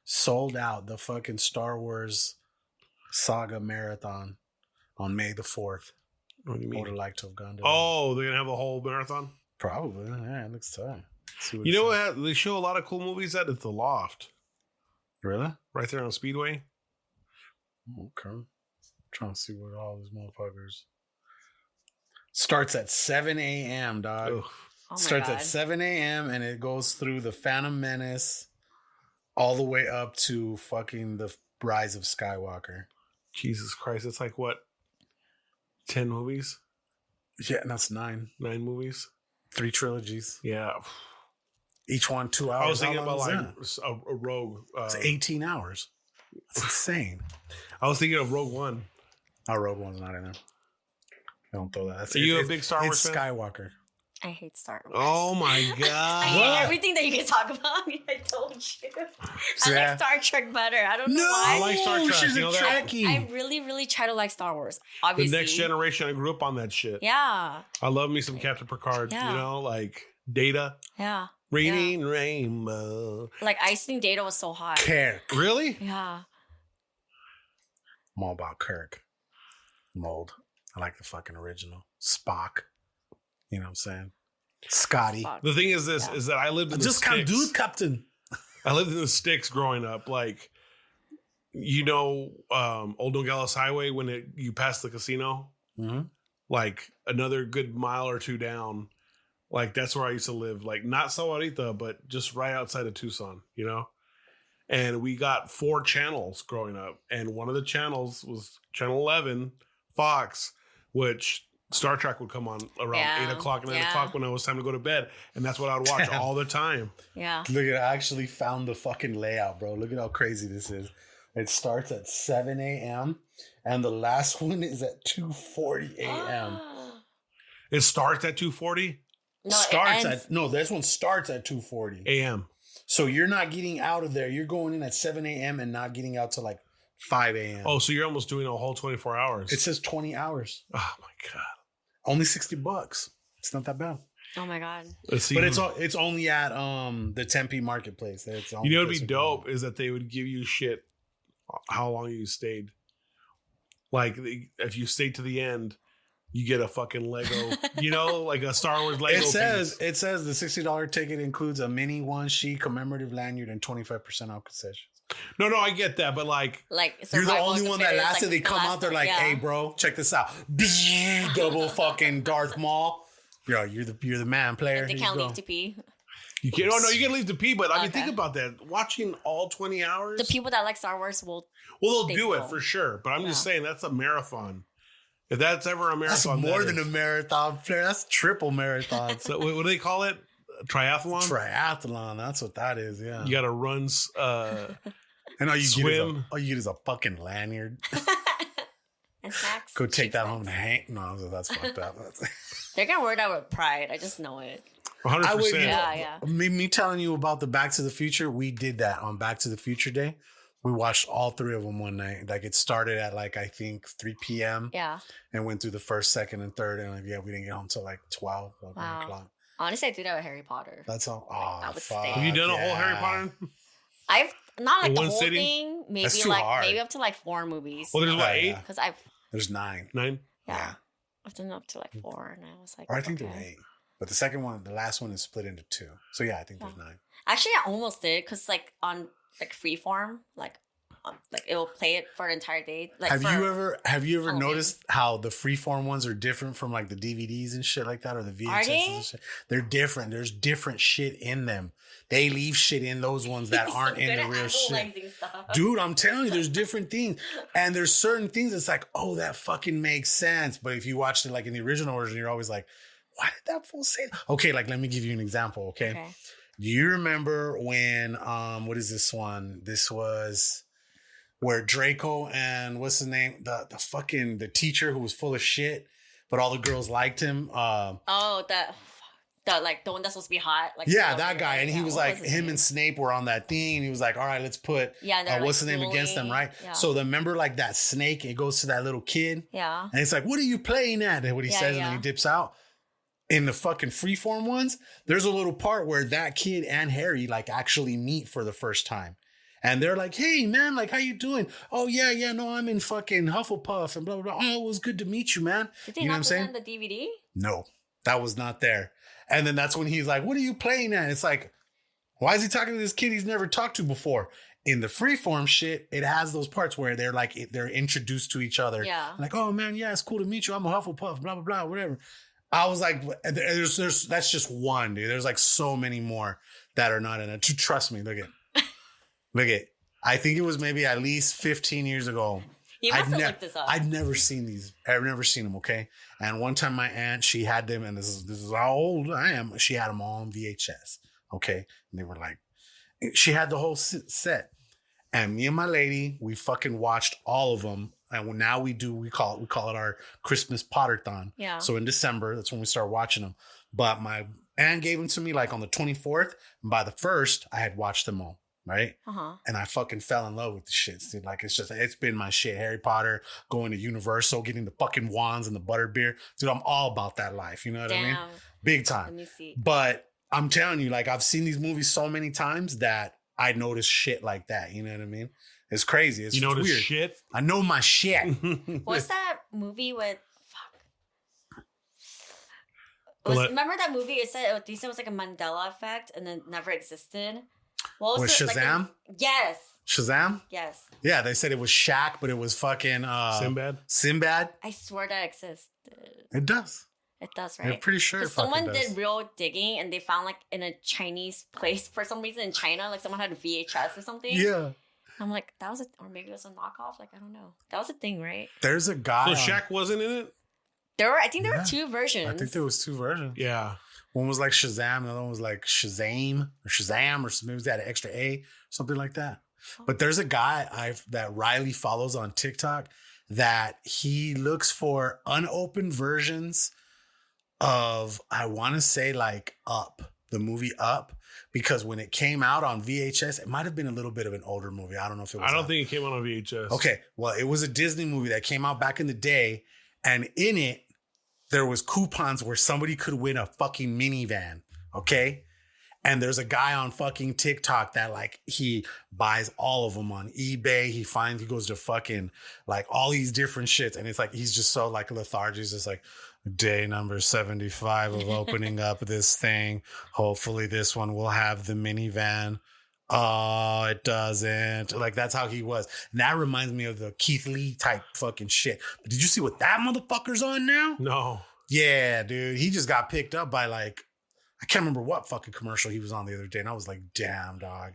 Sold out the fucking Star Wars Saga Marathon on May the 4th. What do you mean? I would have liked to have gone to Oh, they're going to have a whole marathon? Probably. Yeah, it looks tough. You know what? They show a lot of cool movies at the Loft. Really? Right there on Speedway. Okay. Trying to see what all these motherfuckers. Starts at 7 a.m., dog. Oh my Starts God. at 7 a.m. and it goes through the Phantom Menace all the way up to fucking the Rise of Skywalker. Jesus Christ. It's like what? 10 movies? Yeah, that's 9. 9 movies? 3 trilogies. Yeah. Each one 2 hours. I was thinking How about long like is a Rogue. it's 18 hours. It's insane. I was thinking of Rogue One. Oh, Rogue One's not in there. I don't throw that. Are you a big Star Wars fan? fan? Skywalker. I hate Star Wars. Oh my God. I hate everything that you guys talk about. I told you. I like Star Trek better. I don't know why. I like Star Trek. She's You know a that? Trekkie. I really, really try to like Star Wars. The Obviously. next generation, I grew up on that shit. Yeah. I love me some Captain Picard, Yeah. like Data. Yeah. Reading Rainbow. Like, I just think Data was so hot. Kirk. Really? Yeah. I'm all about Kirk. Mold. I like the fucking original. Spock. You know what I'm saying? Scotty. Fuck. The thing is this, is that I lived in the Just can't sticks. do it, Captain. I lived in the sticks growing up. Like, Old Nogales Highway, when you pass the casino, like another good mile or two down, like that's where I used to live. Like not Sahuarita, but just right outside of Tucson, And we got 4 channels growing up. And one of the channels was Channel 11, Fox, which Star Trek would come on around 8 o'clock, 9 o'clock when it was time to go to bed. And that's what I would watch all the time. Yeah. Look at, I actually found the fucking layout, bro. Look at how crazy this is. It starts at 7 a.m. and the last one is at 2:40 a.m. It starts at 2:40? No, this one starts at 2:40 a.m. So you're not getting out of there. You're going in at 7 a.m. and not getting out till like 5 a.m. Oh, so you're almost doing a whole 24 hours. It says 20 hours. Oh my God. Only $60. It's not that bad. Oh my God. But it's only at the Tempe Marketplace. It's only what'd be dope is that they would give you shit how long you stayed. Like if you stayed to the end, you get a fucking Lego, like a Star Wars Lego. It says the $60 ticket includes a mini one sheet commemorative lanyard and 25% off concessions. No, I get that, but like you're the only one that lasted. They come out there like, hey, bro, check this out. Double fucking Darth Maul. Yo, you're the man player. They can't leave to pee. You can't. Oh no, you can leave to pee. But I mean, think about that. Watching all 20 hours. The people that like Star Wars they'll do it for sure. But I'm just saying that's a marathon. If that's ever a marathon, that's more than a marathon. That's triple marathon. So what do they call it? Triathlon. Triathlon. That's what that is. Yeah. You got to run. And all you swim. Get is a fucking lanyard. And snacks. Go take that home and hang. No, that's fucked up. They're gonna wear that with pride. I just know it. 100%. Yeah. Me telling you about the Back to the Future, we did that on Back to the Future Day. We watched all 3 of them one night. Like it started at like I think 3 p.m. Yeah. And went through the first, second, and third, and we didn't get home till like 12, 1 o'clock. Honestly, I do that with Harry Potter. That's all. Oh, fuck. Have you done a whole Harry Potter? I've not like the whole sitting? thing. Maybe That's too like hard. maybe up to like 4 movies. Well, there's what, 8? Because there's 9. 9? Yeah. I've done up to like 4, and I was like, Or I think there's 8. But the last one is split into 2. So yeah, I think there's 9. Actually, I almost did because like on like Freeform, like it will play it for an entire day. Like, have you ever noticed how the freeform ones are different from like the DVDs and shit like that, or the VHS and shit? They're different. There's different shit in them. They leave shit in those ones that aren't in the real shit. Dude, I'm telling you, there's different things. And there's certain things that's like, oh, that fucking makes sense. But if you watched it like in the original version, you're always like, why did that fool say that? Okay, like, let me give you an example, okay? Do you remember when, what is this one? This was where Draco and what's his name? The teacher who was full of shit, but all the girls liked him. The one that's supposed to be hot. Like, yeah, that guy. And he was like, him and Snape were on that thing. And he was like, all right, let's put, what's his name against them, right? Yeah. So remember like that snake, it goes to that little kid. Yeah. And it's like, what are you playing at? And what he says, and then he dips out. In the fucking freeform ones, there's a little part where that kid and Harry like actually meet for the first time. And they're like, hey, man, like, how you doing? Oh, yeah, no, I'm in fucking Hufflepuff and blah, blah, blah. Oh, it was good to meet you, man. Did they not put that on the DVD? No, that was not there. And then that's when he's like, what are you playing at? It's like, why is he talking to this kid he's never talked to before? In the freeform shit, it has those parts where they're like, they're introduced to each other. Yeah. Like, oh, man, yeah, it's cool to meet you. I'm a Hufflepuff, blah, blah, blah, whatever. I was like, there's that's just one, dude. There's like so many more that are not in it. Trust me, look at. I think it was maybe at least 15 years ago. You must have looked this up. I'd never seen these. I've never seen them. Okay, and one time my aunt, she had them, and this is how old I am. She had them all on VHS. Okay, and they were like, she had the whole set, and me and my lady, we fucking watched all of them. And now we call it our Christmas Potterthon. Yeah. So in December, that's when we start watching them. But my aunt gave them to me like on the 24th. And by the 1st, I had watched them all. Right. And I fucking fell in love with the shit, dude. Like, it's been my shit. Harry Potter, going to Universal, getting the fucking wands and the butterbeer. Dude, I'm all about that life. You know what I mean? Big time. Let me see. But I'm telling you, like, I've seen these movies so many times that I notice shit like that. You know what I mean? It's crazy. It's weird. Shit? I know my shit. What's that movie with? Remember that movie? They said it was like a Mandela effect, and then never existed. What was it? Shazam? Like yes. Shazam? Yes. Yeah, they said it was Shaq, but it was fucking Sinbad. I swear that existed. It does. It does, right? I'm pretty sure. Someone did real digging, and they found like in a Chinese place for some reason in China, like someone had a VHS or something. Yeah. I'm like, that was or maybe it was a knockoff. Like, I don't know. That was a thing, right? There's a guy. So Shaq wasn't in it? I think there were two versions. I think there was two versions. Yeah. One was like Shazam, the other one was like Shazam, or maybe it was that extra A, something like that. Oh. But there's a guy that Riley follows on TikTok that he looks for unopened versions of, I want to say like Up, the movie Up. Because when it came out on VHS, it might have been a little bit of an older movie. I don't know if it was. I don't think it came out on VHS. Okay. Well, it was a Disney movie that came out back in the day. And in it, there was coupons where somebody could win a fucking minivan. Okay. And there's a guy on fucking TikTok that like, he buys all of them on eBay. He goes to fucking like all these different shits. And it's like, he's just so like lethargic. He's just like, day number 75 of opening up this thing. Hopefully this one will have the minivan. Oh, it doesn't. Like, that's how he was. And that reminds me of the Keith Lee type fucking shit. But did you see what that motherfucker's on now? No. Yeah, dude. He just got picked up by like, I can't remember what fucking commercial he was on the other day. And I was like, damn, dog.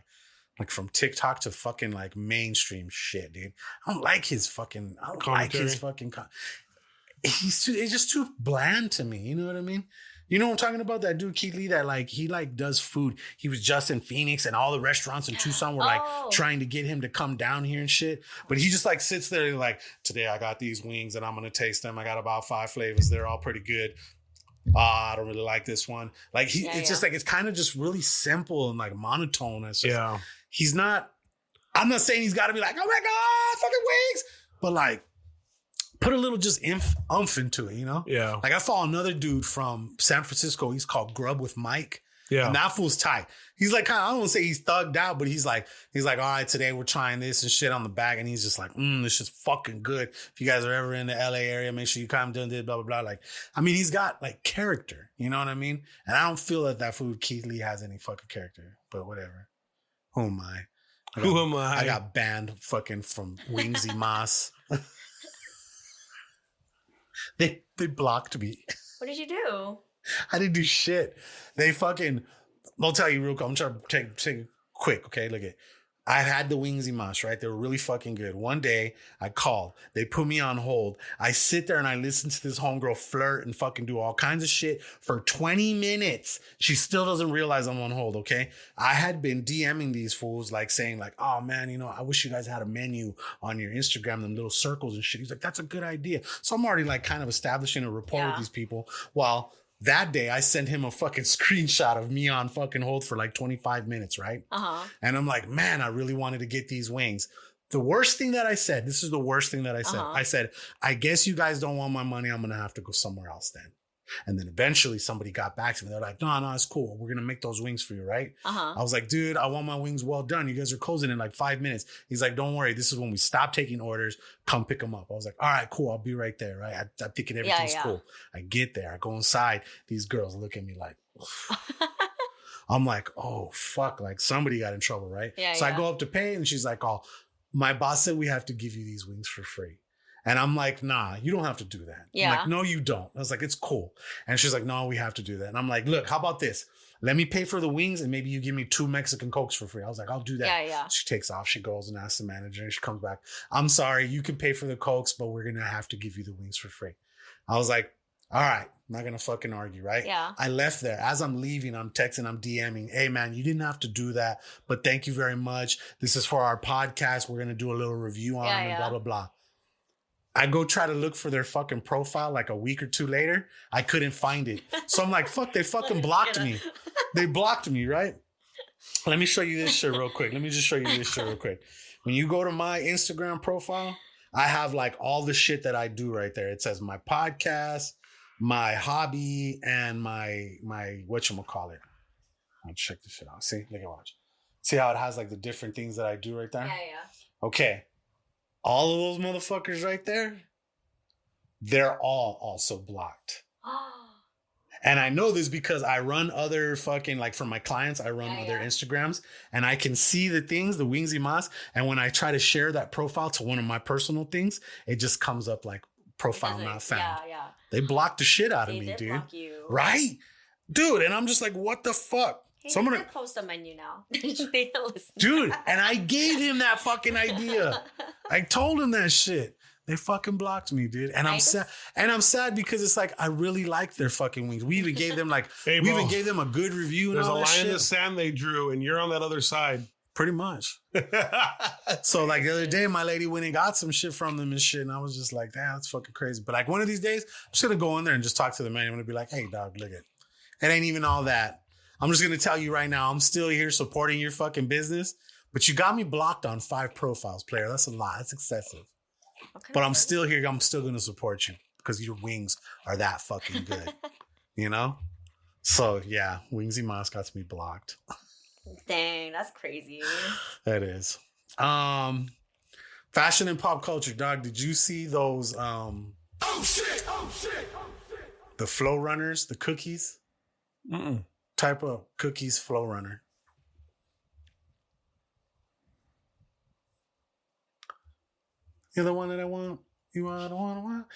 Like from TikTok to fucking like mainstream shit, dude. I don't like his fucking it's just too bland to me. You know what I mean? You know what I'm talking about? That dude, Keith Lee, that like, he like does food. He was just in Phoenix and all the restaurants in Tucson were like trying to get him to come down here and shit. But he just like sits there and like, today I got these wings and I'm going to taste them. I got about 5 flavors. They're all pretty good. I don't really like this one. Like it's just like, it's kind of just really simple and like monotone. It's just, he's not, I'm not saying he's got to be like, oh my God, fucking wings. But like, put a little just umph into it, you know? Yeah. Like I saw another dude from San Francisco. He's called Grub with Mike. Yeah. And that fool's tight. He's like, kind of, I don't want to say he's thugged out, but he's like, all right, today we're trying this and shit on the back. And he's just like, this shit's fucking good. If you guys are ever in the LA area, make sure you come down this, blah, blah, blah. Like, I mean, he's got like character, you know what I mean? And I don't feel that fool Keith Lee has any fucking character, but whatever. Who am I? Who am I? I got banned fucking from Wingsy Moss. They blocked me. What did you do? I didn't do shit. They fucking, I'll tell you real quick. I'm trying to take it quick, okay? Look at I had the wings y mas, right? They were really fucking good. One day, I called. They put me on hold. I sit there and I listen to this homegirl flirt and fucking do all kinds of shit for 20 minutes. She still doesn't realize I'm on hold, okay? I had been DMing these fools, like saying like, oh man, you know, I wish you guys had a menu on your Instagram, them little circles and shit. He's like, that's a good idea. So I'm already like kind of establishing a rapport with these people. While that day, I sent him a fucking screenshot of me on fucking hold for like 25 minutes, right? And I'm like, man, I really wanted to get these wings. The worst thing that I said, this is the worst thing that I said. I said, I guess you guys don't want my money. I'm going to have to go somewhere else then. And then eventually somebody got back to me. They're like, no, it's cool. We're going to make those wings for you, right? I was like, dude, I want my wings well done. You guys are closing in like 5 minutes. He's like, don't worry. This is when we stop taking orders. Come pick them up. I was like, all right, cool. I'll be right there, right? I'm thinking everything's cool. I get there. I go inside. These girls look at me like, I'm like, oh, fuck. Like somebody got in trouble, right? So I go up to pay and she's like, oh, my boss said we have to give you these wings for free. And I'm like, nah, you don't have to do that. I'm like, no, you don't. I was like, it's cool. And she's like, no, we have to do that. And I'm like, look, how about this? Let me pay for the wings and maybe you give me 2 Mexican Cokes for free. I was like, I'll do that. She takes off. She goes and asks the manager and she comes back. I'm sorry, you can pay for the Cokes, but we're going to have to give you the wings for free. I was like, all right, I'm not going to fucking argue, right? I left there. As I'm leaving, I'm texting, I'm DMing. Hey, man, you didn't have to do that, but thank you very much. This is for our podcast. We're going to do a little review on it and blah, blah, blah. I go try to look for their fucking profile like a week or 2 later. I couldn't find it. So I'm like, fuck, they fucking blocked me. They blocked me, right? Let me show you this shit real quick. Let me just show you this shit real quick. When you go to my Instagram profile, I have like all the shit that I do right there. It says my podcast, my hobby, and my whatchamacallit. I'll check this shit out. See, look at watch. See how it has like the different things that I do right there? Okay. All of those motherfuckers right there, they're all also blocked. And I know this because I run other fucking, like for my clients, I run other Instagrams and I can see the things, the wingsy mas. And when I try to share that profile to one of my personal things, it just comes up like profile not found. They blocked the shit out of me, dude. Right? Dude. And I'm just like, what the fuck? Hey, so I'm gonna post a menu now. Dude, and I gave him that fucking idea. I told him that shit. They fucking blocked me, dude. And I'm sad. And I'm sad because it's like I really like their fucking wings. We even gave them like even gave them a good review. There's and all a line that in the sand they drew, and you're on that other side. Pretty much. So like the other day, my lady went and got some shit from them and shit, and I was just like, damn, that's fucking crazy. But like one of these days, I'm just gonna go in there and just talk to the man. I'm gonna be like, hey, dog, look it. It ain't even all that. I'm just going to tell you right now, I'm still here supporting your fucking business, but you got me blocked on 5 profiles, player. That's a lot. That's excessive. But I'm still here. I'm still going to support you because your wings are that fucking good, you know? So, yeah, Wingsy Moss got me blocked. Dang, that's crazy. That is. Fashion and pop culture, dog. Did you see those? Oh, shit. The Flo Runners, the cookies? Type of Cookies Flo Runner. You're the one that I want. You are the one I want.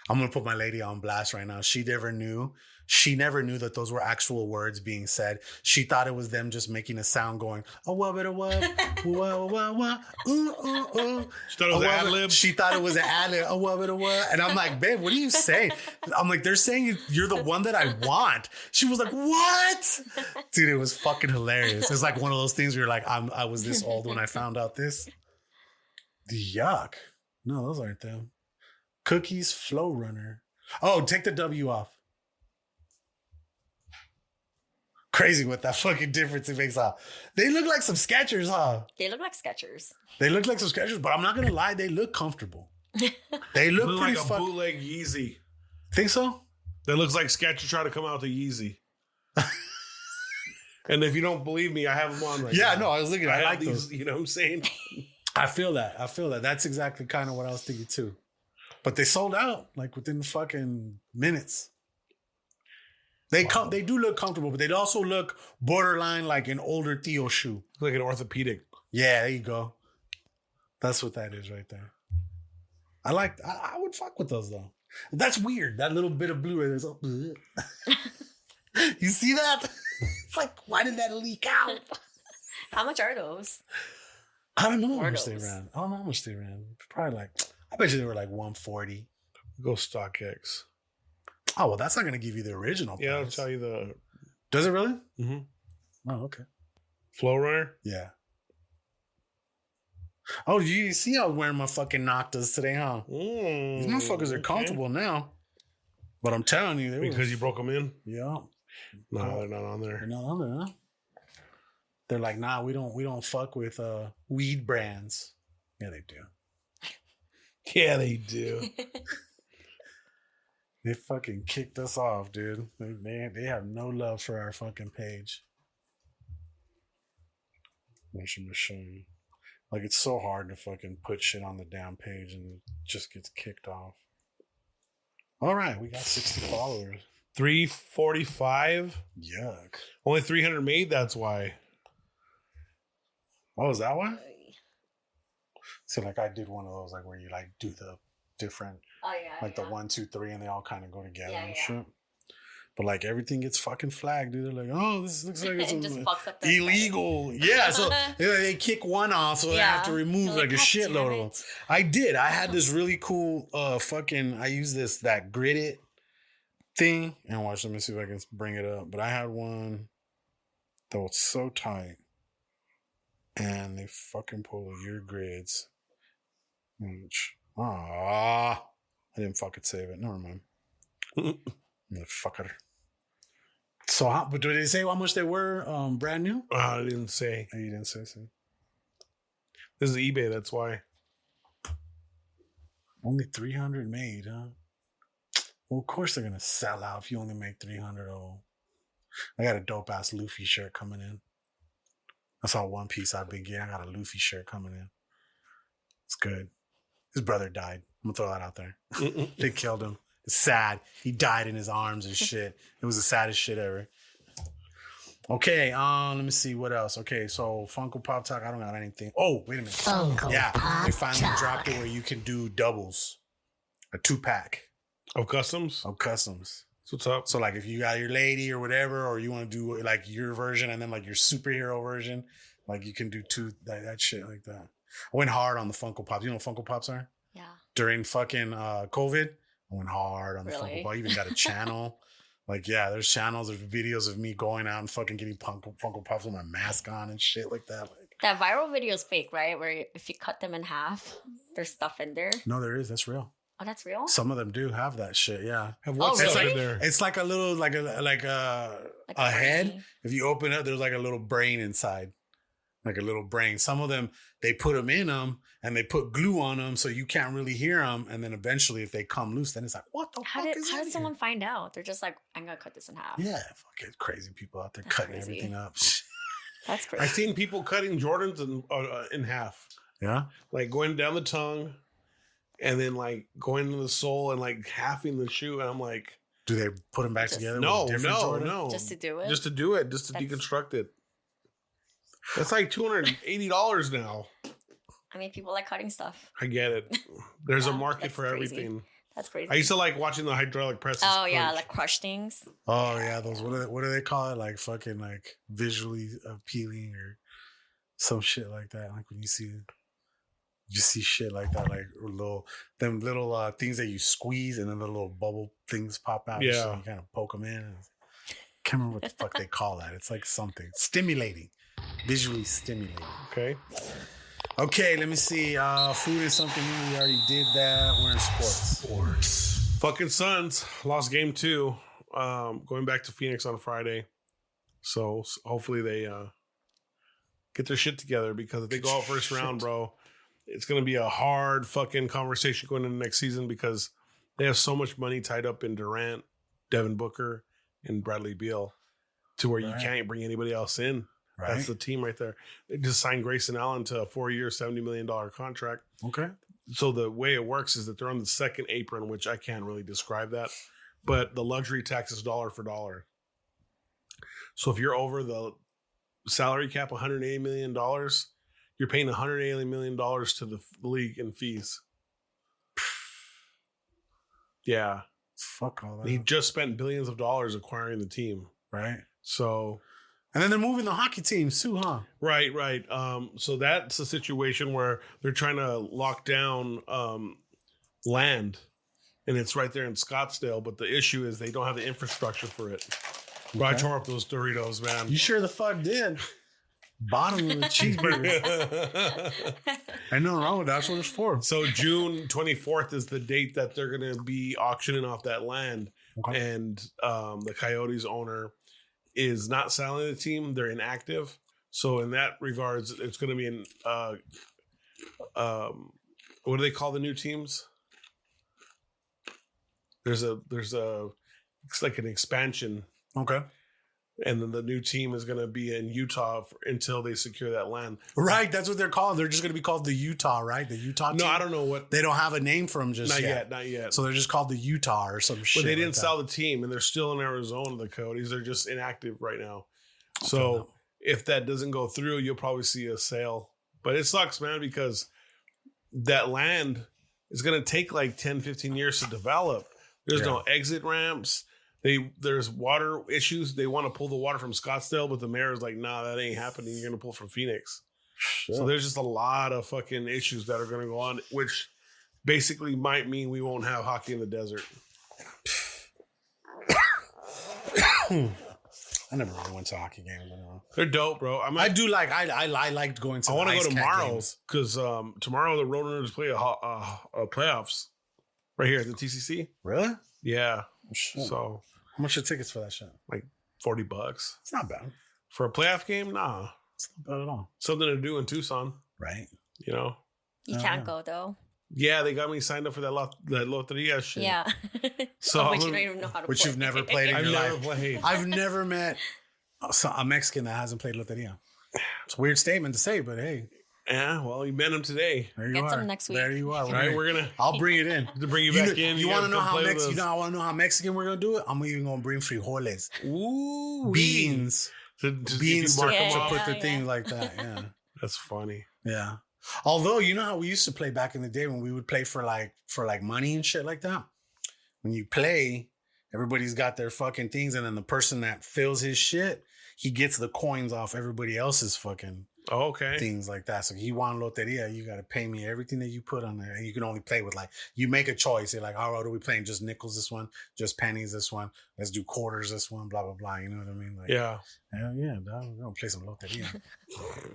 I'm going to put my lady on blast right now. She never knew that those were actual words being said. She thought it was them just making a sound going, oh, what, what, what, She thought it was an ad-lib. She thought it was an ad-lib. Oh, what. And I'm like, babe, what are you saying? I'm like, they're saying you're the one that I want. She was like, what? Dude, it was fucking hilarious. It's like one of those things where you're like, I was this old when I found out this. Yuck. No, those aren't them. Cookies Flo Runner. Oh, take the W off. Crazy what that fucking difference it makes, huh? They look like some Skechers, huh? They look like Skechers. They look like some Skechers, but I'm not gonna lie, they look comfortable. They look pretty like a bootleg Yeezy. Think so? That looks like Skechers try to come out to Yeezy. And if you don't believe me, I have them on right now. Yeah, no, I was looking. I like these, those. you know what I'm saying? I feel that. That's exactly kind of what I was thinking too. But they sold out like within fucking minutes. They do look comfortable, but they also look borderline like an older Theo shoe. Like an orthopedic. Yeah, there you go. That's what that is right there. I would fuck with those though. That's weird. That little bit of blue right there's you see that? It's like, why did that leak out? How much are those? I don't know how much they Mortals. ran. I don't know how much they ran. Probably like, I bet you they were like 140. Go StockX. Oh, well, that's not going to give you the original price. Yeah, I'll tell you the Does it really? Mm-hmm. Oh, okay. Flo Runner. Yeah. Oh, you see I was wearing my fucking Noctas today, huh? These motherfuckers are comfortable now. But I'm telling you. Because you broke them in? Yeah. No, they're not on there. They're not on there, huh? They're like, nah, we don't fuck with weed brands. Yeah, they do. Yeah, they do. They fucking kicked us off, dude. They have no love for our fucking page. I should show you. Like, it's so hard to fucking put shit on the damn page and it just gets kicked off. All right, we got 60 followers. 345. Yuck. Only 300 made. That's why. Oh, is that why? So, like, I did one of those, like, where you, like, do the different, like, the 1, 2, 3, and they all kind of go together and shit. But, like, everything gets fucking flagged, dude. They're like, oh, this looks like it's just fucks up illegal. Yeah, so they kick one off, so they have to remove, like, a shitload of them. I did. I had this really cool I use that gridded thing. And watch, let me see if I can bring it up. But I had one that was so tight. And they fucking pull your grids. I didn't fucking save it. Never mind. Motherfucker. So, but did they say how much they were brand new? I didn't say. Oh, you didn't say so. This is eBay, that's why. Only 300 made, huh? Well, of course they're going to sell out if you only make 300. Oh, I got a dope-ass Luffy shirt coming in. That's all one piece I've been getting. I got a Luffy shirt coming in. It's good. His brother died. I'm going to throw that out there. They killed him. It's sad. He died in his arms and shit. It was the saddest shit ever. Okay, let me see what else. Okay, so Funko Pop Talk. I don't got anything. Oh, wait a minute. Funko They finally dropped it where you can do doubles, a 2-pack Of customs? of customs. That's what's up. So like if you got your lady or whatever, or you want to do like your version and then like your superhero version, like you can do two that shit like that. I went hard on the Funko Pops. You know what Funko Pops are? Yeah. During fucking COVID, I went hard on the Funko Pop. I even got a channel. Like, yeah, there's channels, there's videos of me going out and fucking getting Funko Pops with my mask on and shit like that. Like, that viral video is fake, right? Where if you cut them in half, there's stuff in there. no, there is. That's real. Oh, that's real? Some of them do have that shit. Yeah. Have what really? stuff in there? It's like a little, like a head. If you open it, there's like a little brain inside. Like a little brain. Some of them, they put them in them and they put glue on them so you can't really hear them. And then eventually, if they come loose, then it's like, what the fuck is How did someone find out? They're just like, I'm going to cut this in half. Yeah, fucking crazy people out there That's cutting crazy. everything up. That's crazy. I've seen people cutting Jordans in half. Yeah? Like going down the tongue and then like going to the sole and like halving the shoe. And I'm like, Do they put them back together? no, with different Jordan? no. Just to do it? Just to do it, just to deconstruct it. That's like $280 now. I mean, people like cutting stuff. I get it. There's a Yeah, market that's for crazy. everything. That's crazy. I used to like watching the hydraulic presses. Oh, yeah, crunch. like crush things. Oh, yeah. Those, what do they call it? Like fucking like visually appealing or some shit like that. Like when you see shit like that, like little things that you squeeze and then the little bubble things pop out. Yeah. So you kind of poke them in. Can't remember what the fuck they call that. It's like something stimulating, visually stimulating. Okay, let me see. Food is something new. We already did that. We're in sports. Fucking Suns lost game 2. Going back to Phoenix on Friday. So hopefully they get their shit together, because if they go out first round, bro, it's going to be a hard fucking conversation going into next season, because they have so much money tied up in Durant, Devin Booker, and Bradley Beal, to where you can't bring anybody else in. Right. That's the team right there. They just signed Grayson Allen to a 4-year, $70 million contract. Okay. So the way it works is that they're on the second apron, which I can't really describe that, but the luxury tax is dollar for dollar. So if you're over the salary cap, $180 million, you're paying $180 million to the league in fees. Yeah. Fuck all that. He just spent billions of dollars acquiring the team. Right. So And then they're moving the hockey teams too, huh? Right. So that's a situation where they're trying to lock down land, and it's right there in Scottsdale. But the issue is they don't have the infrastructure for it. Bro, I tore up those Doritos, man. You sure the fuck did. Bottom of the cheeseburger. Ain't nothing wrong with that. That's what it's for. So June 24th is the date that they're going to be auctioning off that land. Okay. And the Coyotes owner is not selling the team. They're inactive. So in that regards, it's going to be in, what do they call the new teams? There's a, it's like an expansion. Okay. And then the new team is going to be in Utah until they secure that land. Right. That's what they're called. They're just going to be called the Utah, right? The Utah team? No, I don't know what. They don't have a name for them just yet. Not yet. So they're just called the Utah or some shit. But they didn't like sell the team, and they're still in Arizona, the Coyotes. They're just inactive right now. So if that doesn't go through, you'll probably see a sale. But it sucks, man, because that land is going to take like 10, 15 years to develop. There's no exit ramps. There's water issues. They want to pull the water from Scottsdale, but the mayor is like, nah, that ain't happening. You're going to pull from Phoenix. Sure. So there's just a lot of fucking issues that are going to go on, which basically might mean we won't have hockey in the desert. I never really went to hockey games. They're dope, bro. I liked going to. I want to go tomorrow because tomorrow the Runners play a playoffs right here at the TCC. Really? Yeah. Sure. So how much are tickets for that shit? Like $40. It's not bad for a playoff game. Nah, it's not bad at all. Something to do in Tucson, right? You know, you can't go though. Yeah, they got me signed up for that loteria shit. Yeah. So which you don't even know how to which play. You've never played in your life. Played. I've never met a Mexican that hasn't played loteria. It's a weird statement to say, but hey. Yeah, well, you met him today. There you Get are. some next week. There you are. Right, I'll bring it in to bring you back in. You want to know how Mexican? I want to know how Mexican we're gonna do it. I'm even gonna bring frijoles, beans, beans to put the thing like that. Yeah, that's funny. Yeah. Although you know how we used to play back in the day when we would play for money and shit like that. When you play, everybody's got their fucking things, and then the person that fills his shit, he gets the coins off everybody else's fucking. Oh, okay. Things like that. So if you want loteria, you got to pay me everything that you put on there. And you can only play with you make a choice. You're like, all right, are we playing just nickels this one? Just pennies this one? Let's do quarters this one, blah, blah, blah. You know what I mean? Yeah. Hell yeah, dog. We're going to play some loteria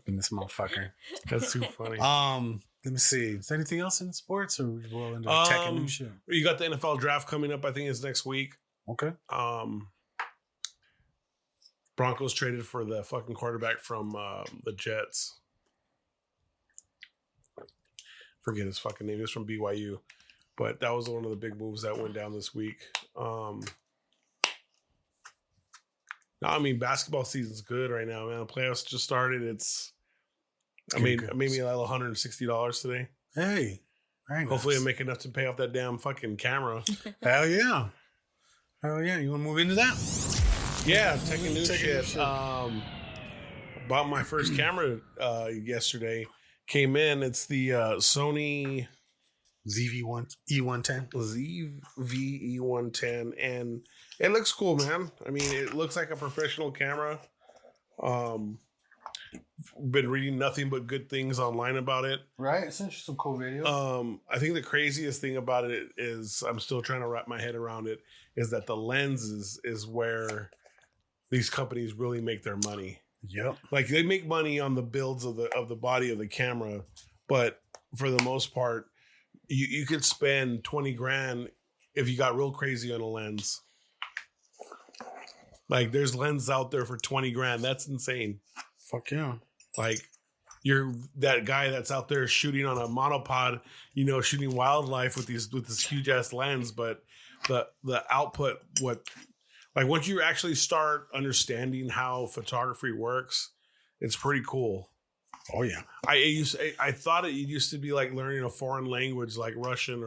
in this motherfucker. That's too funny. Let me see. Is there anything else in sports or we roll into tech and new shit? You got the NFL draft coming up, I think it's next week. Okay. Broncos traded for the fucking quarterback from the Jets. Forget his fucking name. He was from BYU. But that was one of the big moves that went down this week. Basketball season's good right now, man. The playoffs just started. I made me like $160 today. Hey. Very nice. Hopefully I make enough to pay off that damn fucking camera. Hell yeah. Hell yeah. You want to move into that? Yeah, taking new shit. Bought my first camera yesterday. Came in. It's the Sony ZV-E110. ZV-E110. And it looks cool, man. I mean, it looks like a professional camera. Been reading nothing but good things online about it. Right. It's some cool videos. I think the craziest thing about it is I'm still trying to wrap my head around it, is that the lens is where these companies really make their money. Yep. Like they make money on the builds of the body of the camera, but for the most part, you could spend 20 grand if you got real crazy on a lens. Like there's lenses out there for 20 grand. That's insane. Fuck yeah. Like you're that guy that's out there shooting on a monopod, shooting wildlife with this huge ass lens, but the output, once you actually start understanding how photography works, it's pretty cool. Oh yeah. I thought it used to be like learning a foreign language like Russian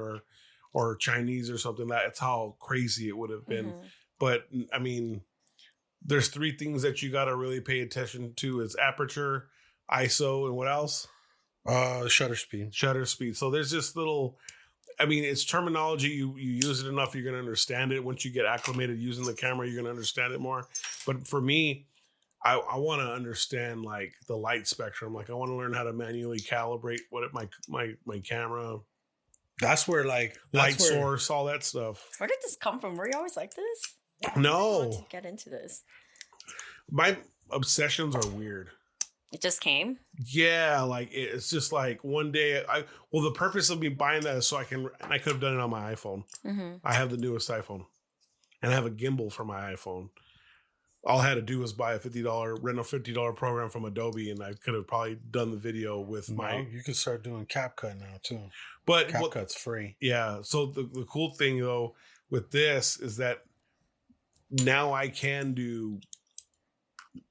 or Chinese or something. That's how crazy it would have been. Mm-hmm. But I mean, there's 3 things that you got to really pay attention to: is aperture, ISO, and what else? Shutter speed. Shutter speed. So there's just little. I mean, it's terminology. You use it enough, you're going to understand it. Once you get acclimated using the camera, you're going to understand it more. But for me, I want to understand like the light spectrum. Like I want to learn how to manually calibrate my camera, That's where like light source, all that stuff. Where did this come from? Were you always like this? I No, want to get into this. my obsessions are weird. It just came. Yeah, like it's just like one day. The purpose of me buying that is so I could have done it on my iPhone. Mm-hmm. I have the newest iPhone, and I have a gimbal for my iPhone. All I had to do was buy a $50 program from Adobe, and I could have probably done the video with you can start doing CapCut now too. But CapCut's free. Yeah. So the cool thing though with this is that now I can do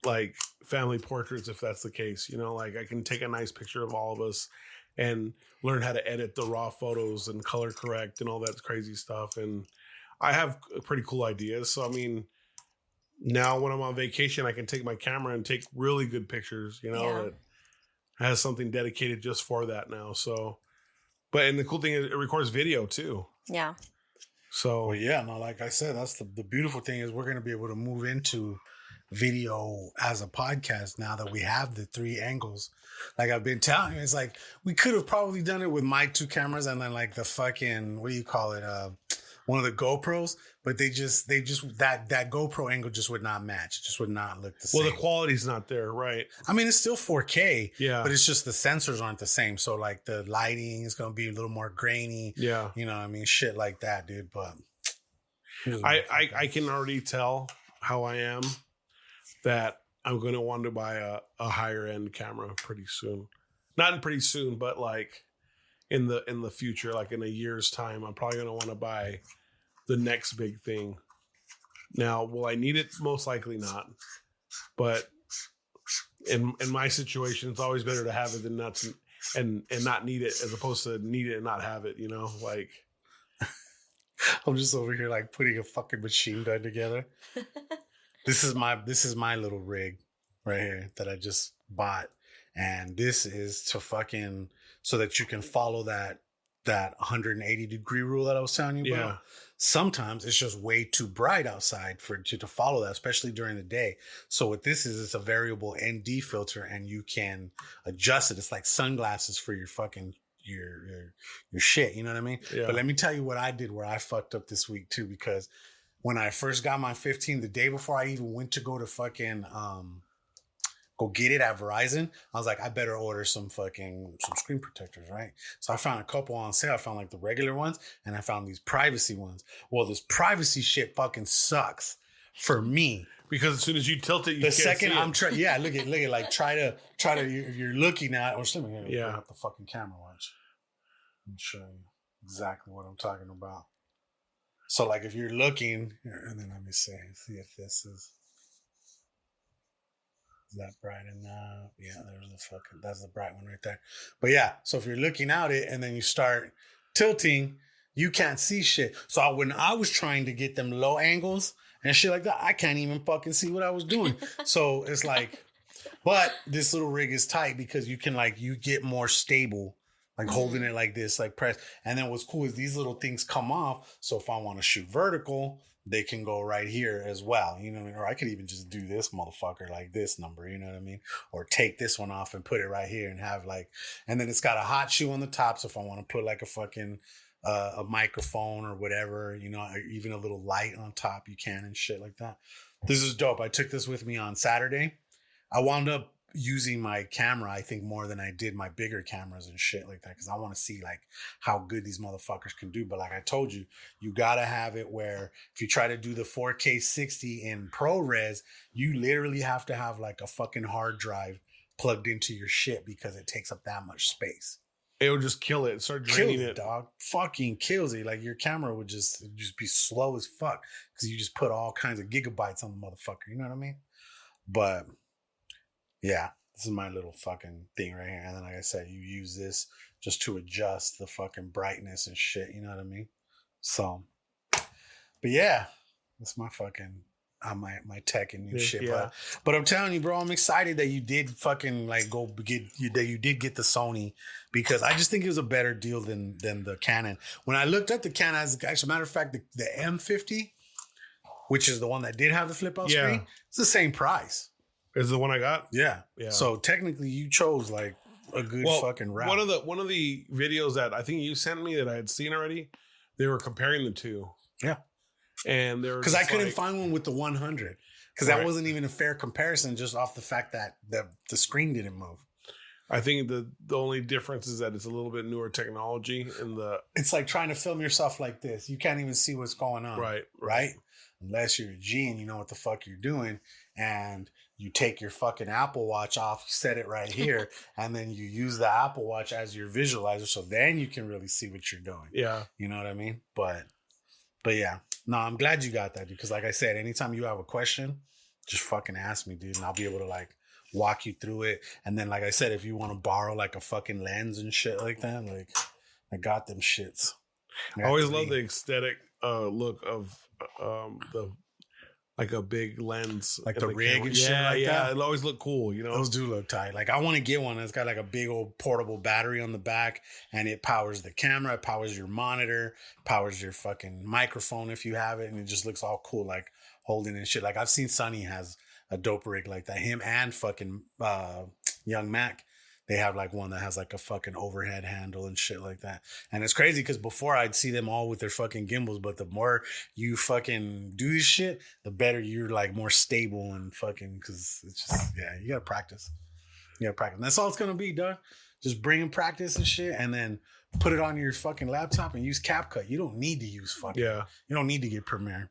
like family portraits if that's the case. You know, like I can take a nice picture of all of us and learn how to edit the raw photos and color correct and all that crazy stuff. And I have pretty cool ideas. So I mean, now when I'm on vacation, I can take my camera and take really good pictures, you know, that has something dedicated just for that now. So, and the cool thing is it records video too. Yeah. So, like I said, that's the beautiful thing is we're going to be able to move into video as a podcast now that we have the 3 angles. Like I've been telling you, it's like we could have probably done it with my 2 cameras and then like the fucking, what do you call it? One of the GoPros, but they just that GoPro angle just would not match. It just would not look the same. Well, the quality's not there, right? I mean, it's still 4K, but it's just the sensors aren't the same. So like the lighting is going to be a little more grainy. Yeah. You know what I mean? Shit like that, dude. But I can already tell how I am that I'm going to want to buy a higher end camera pretty soon. Not pretty soon, but like in the future, like in a year's time, I'm probably going to want to buy the next big thing. Now, will I need it? Most likely not. But in my situation, it's always better to have it than not and not need it, as opposed to need it and not have it. You know, like I'm just over here like putting a fucking machine gun together. This is my little rig right here that I just bought, and this is to fucking so that you can follow that 180 degree rule that I was telling you about. Yeah. Sometimes it's just way too bright outside for you to follow that, especially during the day. So what this is, it's a variable ND filter, and you can adjust it. It's like sunglasses for your fucking your shit. You know what I mean? Yeah. But let me tell you what I did where I fucked up this week too, because when I first got my 15, the day before I even went to go to fucking go get it at Verizon, I was like, I better order some screen protectors, right? So I found a couple on sale. I found like the regular ones, and I found these privacy ones. Well, this privacy shit fucking sucks for me. Because as soon as you tilt it, you the can't second see I'm it. trying, look at like try to you're looking at, or let me bring up the fucking camera, watch. Let me show you exactly what I'm talking about. So like if you're looking, and then let me see if this is that bright enough. Yeah, that's the bright one right there. But yeah, so if you're looking at it and then you start tilting, you can't see shit. So when I was trying to get them low angles and shit like that, I can't even fucking see what I was doing. So it's like, but this little rig is tight because you can you get more stable, like holding it like this, like press. And then what's cool is these little things come off. So if I want to shoot vertical, they can go right here as well. You know what I mean? Or I could even just do this motherfucker like this number, you know what I mean? Or take this one off and put it right here and have and then it's got a hot shoe on the top. So if I want to put like a fucking, a microphone or whatever, you know, or even a little light on top, you can and shit like that. This is dope. I took this with me on Saturday. I wound up using my camera, I think, more than I did my bigger cameras and shit like that, because I want to see how good these motherfuckers can do. But like I told you, you gotta have it where if you try to do the 4K 60 in ProRes, you literally have to have like a fucking hard drive plugged into your shit because it takes up that much space. It would just kill it. Start draining it, dog. Fucking kills it. Like your camera would just be slow as fuck because you just put all kinds of gigabytes on the motherfucker. You know what I mean? But yeah, this is my little fucking thing right here. And then, like I said, you use this just to adjust the fucking brightness and shit. You know what I mean? So, but yeah, that's my fucking, my tech and new shit. Yeah. But I'm telling you, bro, I'm excited that you did fucking that you did get the Sony, because I just think it was a better deal than the Canon. When I looked at the Canon, as a matter of fact, the M50, which is the one that did have the flip out screen, it's the same price. Is the one I got? Yeah. Yeah. So technically, you chose like a good fucking route. One of the videos that I think you sent me that I had seen already, they were comparing the two. Yeah. And they were because I couldn't find one with the 100 because that wasn't even a fair comparison just off the fact that the screen didn't move. I think the only difference is that it's a little bit newer technology it's like trying to film yourself like this. You can't even see what's going on. Right? Unless you're a G and you know what the fuck you're doing and you take your fucking Apple Watch off, you set it right here, and then you use the Apple Watch as your visualizer so then you can really see what you're doing. Yeah. You know what I mean? But yeah. No, I'm glad you got that because like I said, anytime you have a question, just fucking ask me, dude, and I'll be able to like walk you through it. And then, like I said, if you want to borrow like a fucking lens and shit like that, like I got them shits. I always love the aesthetic look of the like a big lens, like the rig and shit like that. It always look cool, you know. Those do look tight. Like I want to get one that's got like a big old portable battery on the back, and it powers the camera, it powers your monitor, powers your fucking microphone if you have it, and it just looks all cool, like holding and shit. Like I've seen Sonny has a dope rig like that. Him and fucking Young Mac, they have like one that has like a fucking overhead handle and shit like that. And it's crazy because before I'd see them all with their fucking gimbals, but the more you fucking do this shit, the better you're like more stable and fucking, because it's just, you gotta practice. You gotta practice. And that's all it's gonna be, dog. Just bring in practice and shit and then put it on your fucking laptop and use CapCut. You don't need to use fucking, you don't need to get Premiere.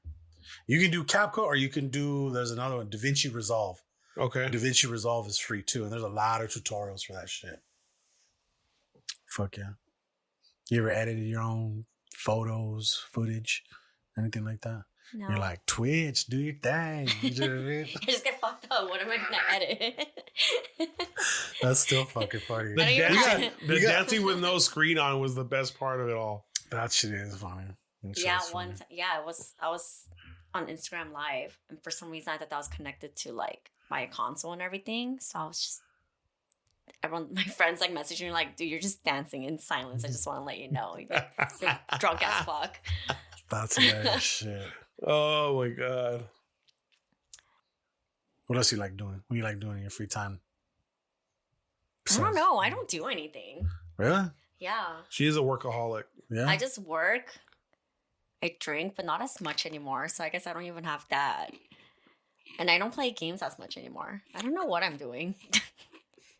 You can do CapCut or you can do, there's another one, DaVinci Resolve. Okay. DaVinci Resolve is free too, and there's a lot of tutorials for that shit. Fuck yeah. You ever edited your own photos, footage, anything like that? No. You're like, Twitch, do your thing. You know what I mean? I just get fucked up. What am I gonna edit? That's still fucking funny. The dancing with no screen on was the best part of it all. That shit is funny. I was on Instagram Live, and for some reason I thought that was connected to like my console and everything. So I was just, everyone, my friends like messaging me like, dude, you're just dancing in silence. I just want to let you know. You're drunk as fuck. That's hilarious shit. Oh my God. What else you like doing? What do you like doing in your free time? I don't know. I don't do anything. Really? Yeah. She is a workaholic. Yeah. I just work. I drink, but not as much anymore. So I guess I don't even have that. And I don't play games as much anymore. I don't know what I'm doing.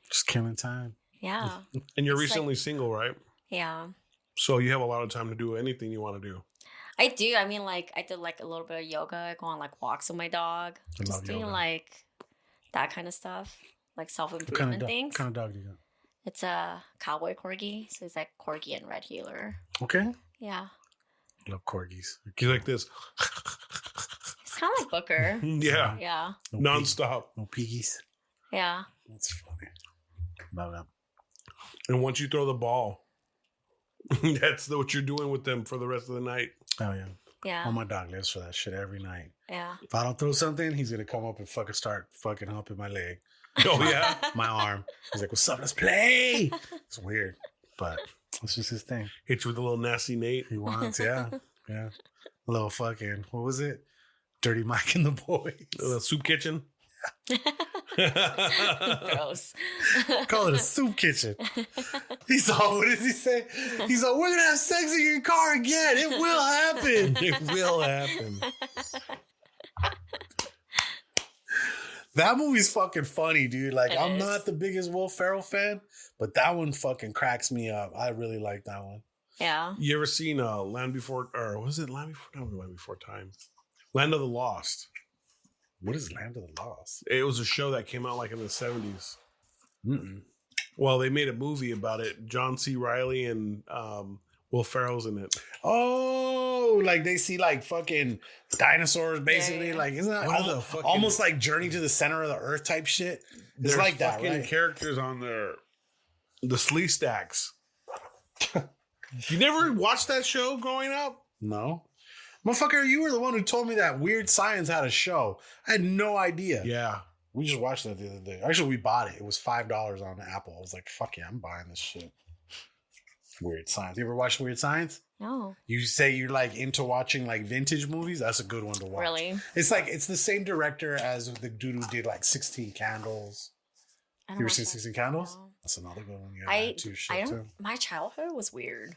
Just killing time. Yeah. And you're recently single, right? Yeah. So you have a lot of time to do anything you want to do. I do. I mean, like, I did like a little bit of yoga. I go on like walks with my dog. Just doing yoga. Like that kind of stuff. Like self-improvement things. What kind of dog do you got? It's a cowboy corgi. So it's like corgi and red heeler. Okay. Yeah. Love corgis. You like this? It's kind of like Booker. Yeah. Yeah. Non-stop. No piggies. Yeah. That's funny. Love them. And once you throw the ball, that's what you're doing with them for the rest of the night. Oh, yeah. Yeah. Oh, my dog lives for that shit every night. Yeah. If I don't throw something, he's going to come up and fucking start fucking humping my leg. Oh, yeah? My arm. He's like, what's up? Let's play. It's weird, but it's just his thing. Hit you with a little nasty Nate. He wants, yeah. Yeah. A little fucking, what was it? Dirty Mike and the Boys. The soup kitchen. Gross. Call it a soup kitchen. He's all, what does he say? He's all, we're going to have sex in your car again. It will happen. It will happen. That movie's fucking funny, dude. Like, It I'm is. not the biggest Will Ferrell fan, but that one fucking cracks me up. I really like that one. Yeah. You ever seen Land Before, or was it Land Before? No, Land Before Time. Land of the Lost. What is Land of the Lost? It was a show that came out like in the 70s. Mm-mm. Well, they made a movie about it. John C. Reilly and Will Ferrell's in it. Oh, like they see like fucking dinosaurs, basically. Yeah. Like, isn't that What are the fucking- almost like Journey to the Center of the Earth type shit? It's There's like that, fucking right? characters on there. The Slee Stacks. You never watched that show growing up? No. Motherfucker, you were the one who told me that Weird Science had a show. I had no idea. Yeah. We just watched that the other day. Actually, we bought it. It was $5 on Apple. I was like, fuck yeah, I'm buying this shit. Weird Science. You ever watched Weird Science? No. You say you're like into watching like vintage movies? That's a good one to watch. Really? It's the same director as the dude who did like 16 Candles. You ever seen 16 Candles? No. That's another good one. Yeah, too. My childhood was weird.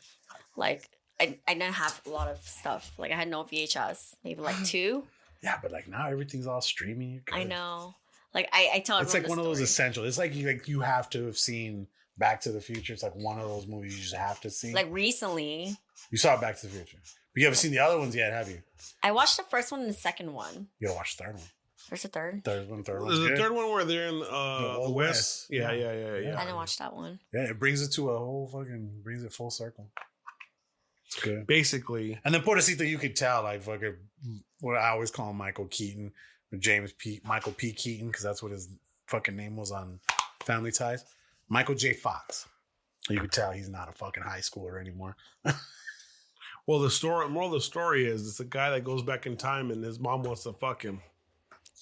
Like I didn't have a lot of stuff. Like I had no VHS, maybe like 2. Yeah, but like now everything's all streaming. I know. Like I tell everyone it's like one story. of those essentials. It's like you have to have seen Back to the Future. It's like one of those movies you just have to see. Like recently. You saw Back to the Future. But you haven't seen the other ones yet, have you? I watched the first one and the second one. You gotta watch the third one. There's a third? Third one. There's the third one where they're in the West. Yeah. I didn't watch that one. Yeah, it brings it to a whole brings it full circle. It's good. Basically. And then Pobrecito, you could tell, like, fucking, what I always call him Michael Keaton, Michael P. Keaton, because that's what his fucking name was on Family Ties. Michael J. Fox. You could tell he's not a fucking high schooler anymore. Well, moral of the story is it's a guy that goes back in time and his mom wants to fuck him.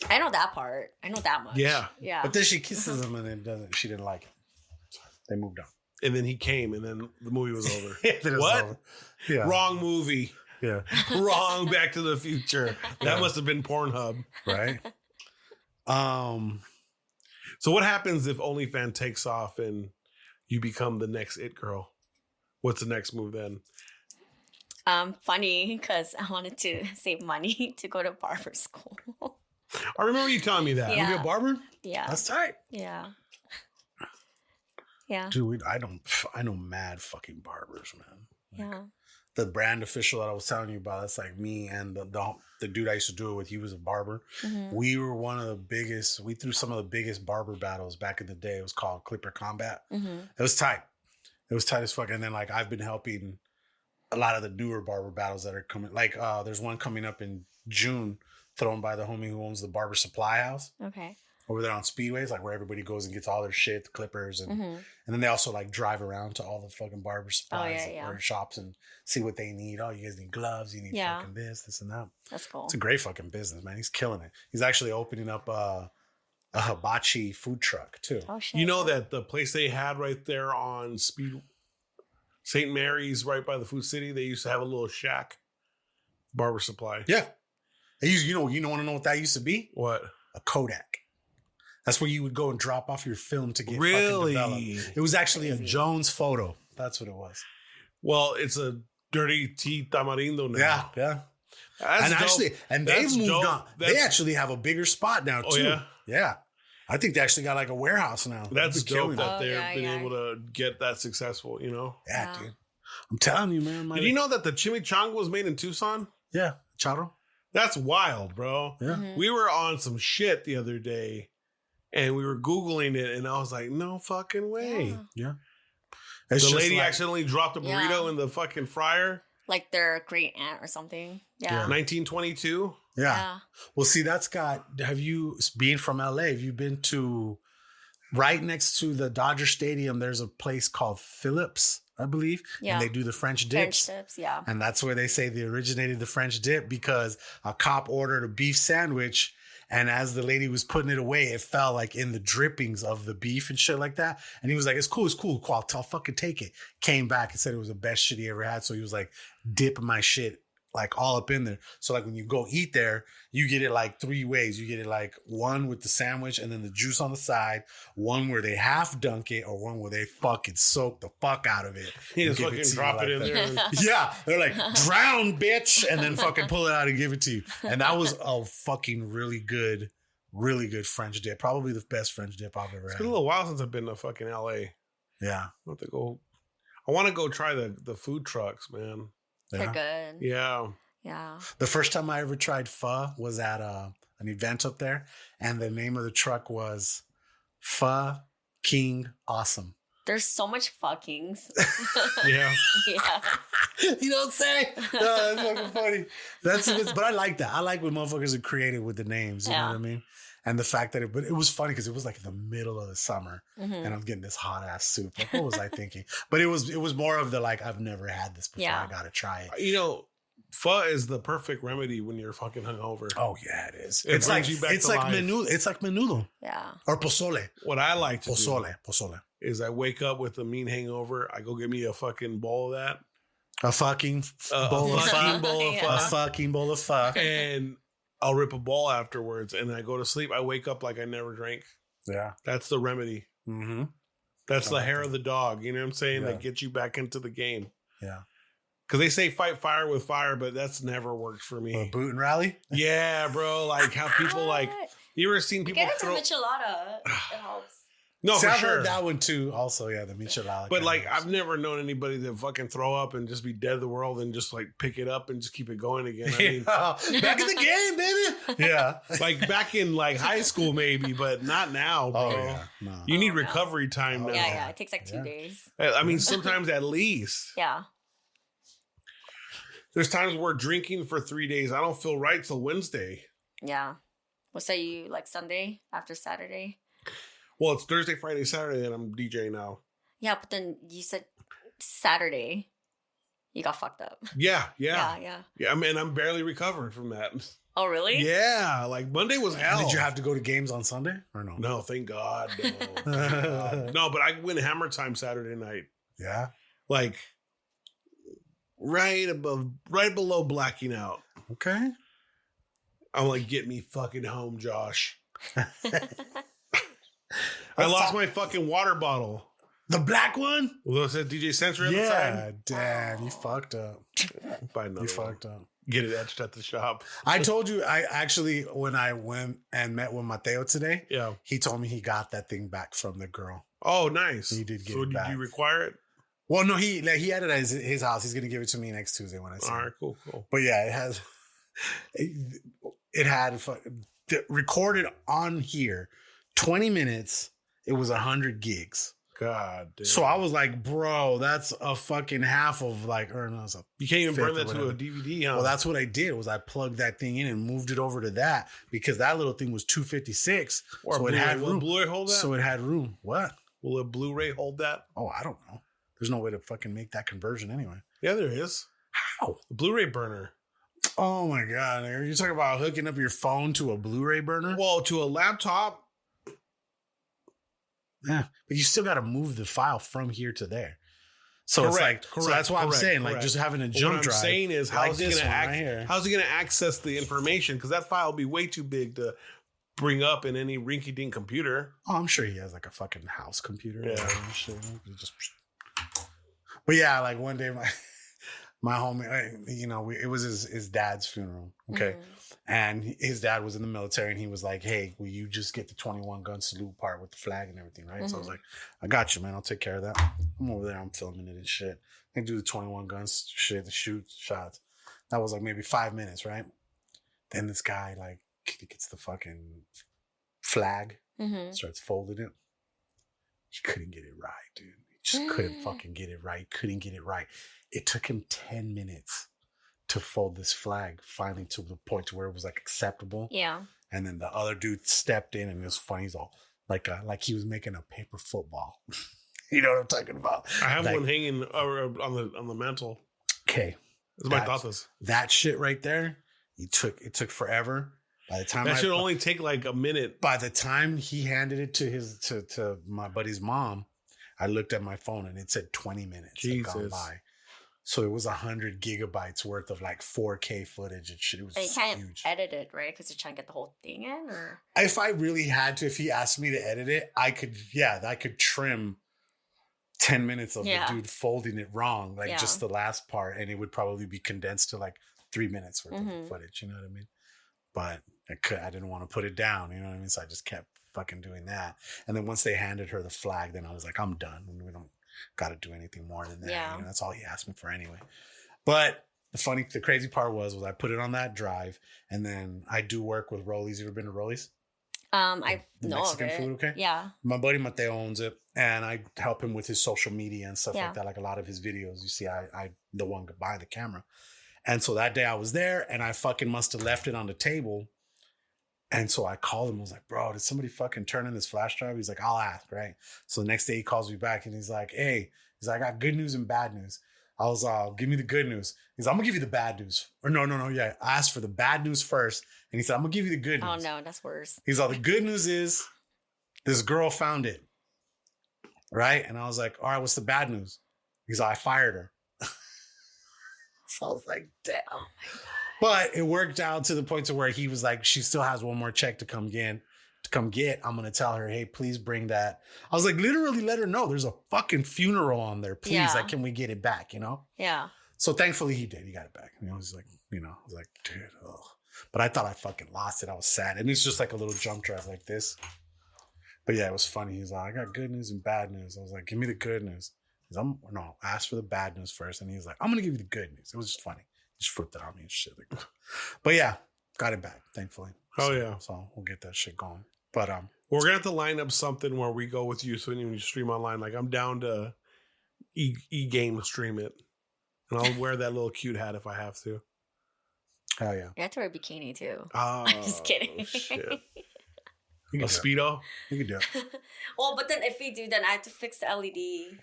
I know that part. I know that much. Yeah. But then she kisses him and she didn't like it. They moved on. And then he came and then the movie was over. What? Over. Yeah. Wrong movie. Yeah. Wrong Back to the Future. That must have been Pornhub. Right? So what happens if OnlyFans takes off and you become the next it girl? What's the next move then? Funny, because I wanted to save money to go to barber school. I remember you telling me that. Yeah. You be a barber? Yeah. That's tight. Yeah. Yeah. Dude, I know mad fucking barbers, man. Yeah. The brand official that I was telling you about, that's like me and the dude I used to do it with. He was a barber. Mm-hmm. We were one of the biggest. We threw some of the biggest barber battles back in the day. It was called Clipper Combat. Mm-hmm. It was tight. It was tight as fuck. And then like I've been helping a lot of the newer barber battles that are coming. Like there's one coming up in June, thrown by the homie who owns the Barber Supply House. Okay. Over there on Speedways, like where everybody goes and gets all their shit, the clippers, and then they also like drive around to all the fucking barber supplies or shops and see what they need. Oh, you guys need gloves, you need fucking this and that. That's cool. It's a great fucking business, man. He's killing it. He's actually opening up a hibachi food truck too. Oh shit. You know that the place they had right there on St. Mary's, right by the Food City, they used to have a little shack, barber supply. Yeah. You want to know what that used to be? What? A Kodak. That's where you would go and drop off your film to get really fucking developed. It was actually a Jones photo. That's what it was. Well, it's a Dirty Tea Tamarindo now. Yeah. That's dope. They've moved on. They actually have a bigger spot now too. Oh, yeah? Yeah. I think they actually got like a warehouse now. That's dope that they've been yeah. able to get that successful, you know? Yeah, dude. I'm telling you, man. Did you know that the chimichanga was made in Tucson? Yeah. Charro. That's wild, bro. Yeah. Mm-hmm. We were on some shit the other day and we were Googling it and I was like, no fucking way. Yeah. The lady accidentally dropped a burrito in the fucking fryer. Like their great aunt or something. Yeah. 1922. Yeah. Well, see, being from LA, have you been to right next to the Dodger Stadium? There's a place called Phillips, I believe. Yeah. And they do the French dips. French dips, yeah. And that's where they say they originated the French dip because a cop ordered a beef sandwich. And as the lady was putting it away, it fell like in the drippings of the beef and shit like that. And he was like, it's cool. I'll fucking take it. Came back and said it was the best shit he ever had. So he was like, dip my shit like all up in there. So like when you go eat there, you get it like 3 ways. You get it like one with the sandwich and then the juice on the side, one where they half dunk it, or one where they fucking soak the fuck out of it. You just fucking drop it in there. Yeah. They're like, drown, bitch. And then fucking pull it out and give it to you. And that was a fucking really good French dip. Probably the best French dip I've ever had. It's been a little while since I've been to fucking LA. Yeah. I want to go try the food trucks, man. They're good. Yeah. Yeah. The first time I ever tried pho was at an event up there, and the name of the truck was Pho King Awesome. There's so much fuckings. Yeah. Yeah. You don't say. No, that's fucking funny. But I like that. I like when motherfuckers are creative with the names. You know what I mean? And the fact that it was funny because it was like in the middle of the summer and I'm getting this hot ass soup. Like, what was I thinking? But it was more of the like, I've never had this before. I gotta try it. You know, pho is the perfect remedy when you're fucking hungover. Oh yeah, it is. It's like menudo. It's like menudo. Yeah. Or pozole. What I like to pozole is I wake up with a mean hangover. I go get me a fucking bowl of that. A fucking bowl of fuck. A fucking bowl of fuck. And I'll rip a ball afterwards, and I go to sleep. I wake up like I never drank. Yeah. That's the remedy. Mm-hmm. That's the hair of the dog. You know what I'm saying? Yeah. That gets you back into the game. Yeah. Because they say fight fire with fire, but that's never worked for me. A boot and rally? Yeah, bro. Like how people like, you ever seen people Get it throw... from Michelada. It helps. No, See, for I've sure. heard that one too. Also, yeah, the michelada. But like, I've never known anybody to fucking throw up and just be dead to the world and just like pick it up and just keep it going again. I mean, back in the game, baby. Yeah, like back in like high school maybe, but not now, bro. Oh yeah, no. You need recovery time now. Yeah, it takes like 2 days. I mean, sometimes at least. Yeah. There's times where drinking for 3 days, I don't feel right till Wednesday. Yeah. What's that? You like Sunday after Saturday? Well, it's Thursday, Friday, Saturday, and I'm DJing now. Yeah, but then you said Saturday. You got fucked up. Yeah. Yeah. I mean, I'm barely recovered from that. Oh, really? Yeah, like Monday was hell. Did you have to go to games on Sunday or no? No, thank God. No, thank God. No, but I went hammer time Saturday night. Yeah. Like right below blacking out. Okay. I'm like, get me fucking home, Josh. I lost my fucking water bottle. The black one? Well, it said DJ Sentry on the Yeah, side. damn, you fucked up. Buy another You one. fucked up. Get it etched at the shop. I told you, I actually, when I went and met with Mateo today, Yeah. he told me he got that thing back from the girl. Oh, nice. He did get so it did back. you require it? Well, no, he had it at his house. He's gonna give it to me next Tuesday when I see All him. right, cool. But yeah, it had recorded on here 20 minutes. It was 100 gigs. God damn. So I was like, bro, that's a fucking half of like, or no, it's a You can't even fifth burn or that to whatever. a DVD, huh? Well, that's what I did was I plugged that thing in and moved it over to that because that little thing was 256. Or so it Blu-ray. had Will room. Blu-ray hold that? So it had room. What? Will a Blu-ray hold that? Oh, I don't know. There's no way to fucking make that conversion anyway. Yeah, there is. How? A Blu-ray burner. Oh my God. Are you talking about hooking up your phone to a Blu-ray burner? Well, to a laptop. Yeah, but you still got to move the file from here to there. So it's like, so that's why I'm saying, like, just having a jump what drive. I'm saying is, like how's he this gonna one right here. how's he gonna access the information? Because that file will be way too big to bring up in any rinky-dink computer. Oh, I'm sure he has like a fucking house computer. Yeah. And shit. But yeah, like one day my homie, it was his dad's funeral. Okay. Mhm. And his dad was in the military and he was like, hey, will you just get the 21 gun salute part with the flag and everything, right? So I was like, I got you, man. I'll take care of that. I'm over there. I'm filming it and shit. I do the 21 guns shit, the shots. That was like maybe 5 minutes, right? Then this guy like gets the fucking flag, starts folding it. He couldn't get it right, dude. He just couldn't fucking get it right. Couldn't get it right. It took him 10 minutes to fold this flag finally to the point to where it was like acceptable. Yeah. And then the other dude stepped in and it was funny. He's all like he was making a paper football. You know what I'm talking about? I have like, one hanging on the mantle. Okay. That's my thoughts. That shit right there, it took forever. By the time that should only take like a minute. By the time he handed it to my buddy's mom, I looked at my phone and it said 20 minutes had gone by. So it was 100 gigabytes worth of like 4K footage and shit. It was And you can't huge. edit it, right? Because you're trying to get the whole thing in, or If I really had to, if he asked me to edit it, I could trim 10 minutes of the dude folding it wrong, like just the last part, and it would probably be condensed to like 3 minutes worth of footage. You know what I mean? But I didn't want to put it down. You know what I mean? So I just kept fucking doing that. And then once they handed her the flag, then I was like, I'm done. We don't got to do anything more than that. Yeah. You know, that's all he asked me for anyway. But the crazy part was I put it on that drive, and then I do work with Rollies. You ever been to Rollies? I The know Mexican of it. food, okay? Yeah. My buddy Mateo owns it, and I help him with his social media and stuff Yeah. like that. Like a lot of his videos, you see, I the one behind the camera. And so that day I was there, and I fucking must have left it on the table. And so I called him. I was like, bro, did somebody fucking turn in this flash drive? He's like, I'll ask, right? So the next day he calls me back, and he's like, hey, I got good news and bad news. I was, give me the good news. He's like, I'm gonna give you the bad news. Or no, yeah. I asked for the bad news first, and he said, I'm gonna give you the good news. Oh no, that's worse. He's like, the good news is this girl found it. Right? And I was like, all right, what's the bad news? He's like, I fired her. So I was like, damn. But it worked out to the point to where he was like, she still has one more check to come get. I'm going to tell her, hey, please bring that. I was like, literally let her know there's a fucking funeral on there. Please, Yeah. like, can we get it back, you know? Yeah. So thankfully he did. He got it back. You know, he's like, you know, I was like, dude, ugh. But I thought I fucking lost it. I was sad. And it's just like a little jump drive like this. But yeah, it was funny. He's like, I got good news and bad news. I was like, give me the good news. No, ask for the bad news first. And he's like, I'm going to give you the good news. It was just funny. He just flipped it on me and shit. Like, but yeah, got it back, thankfully. Oh, yeah. So we'll get that shit going. But we're going to have to line up something where we go with you. So when you stream online, like I'm down to e-game stream it. And I'll wear that little cute hat if I have to. Hell yeah. You have to wear a bikini too. Oh, I'm just kidding. Shit. You A can do it. Speedo? You can do it. Well, but then if we do, then I have to fix the LEDs.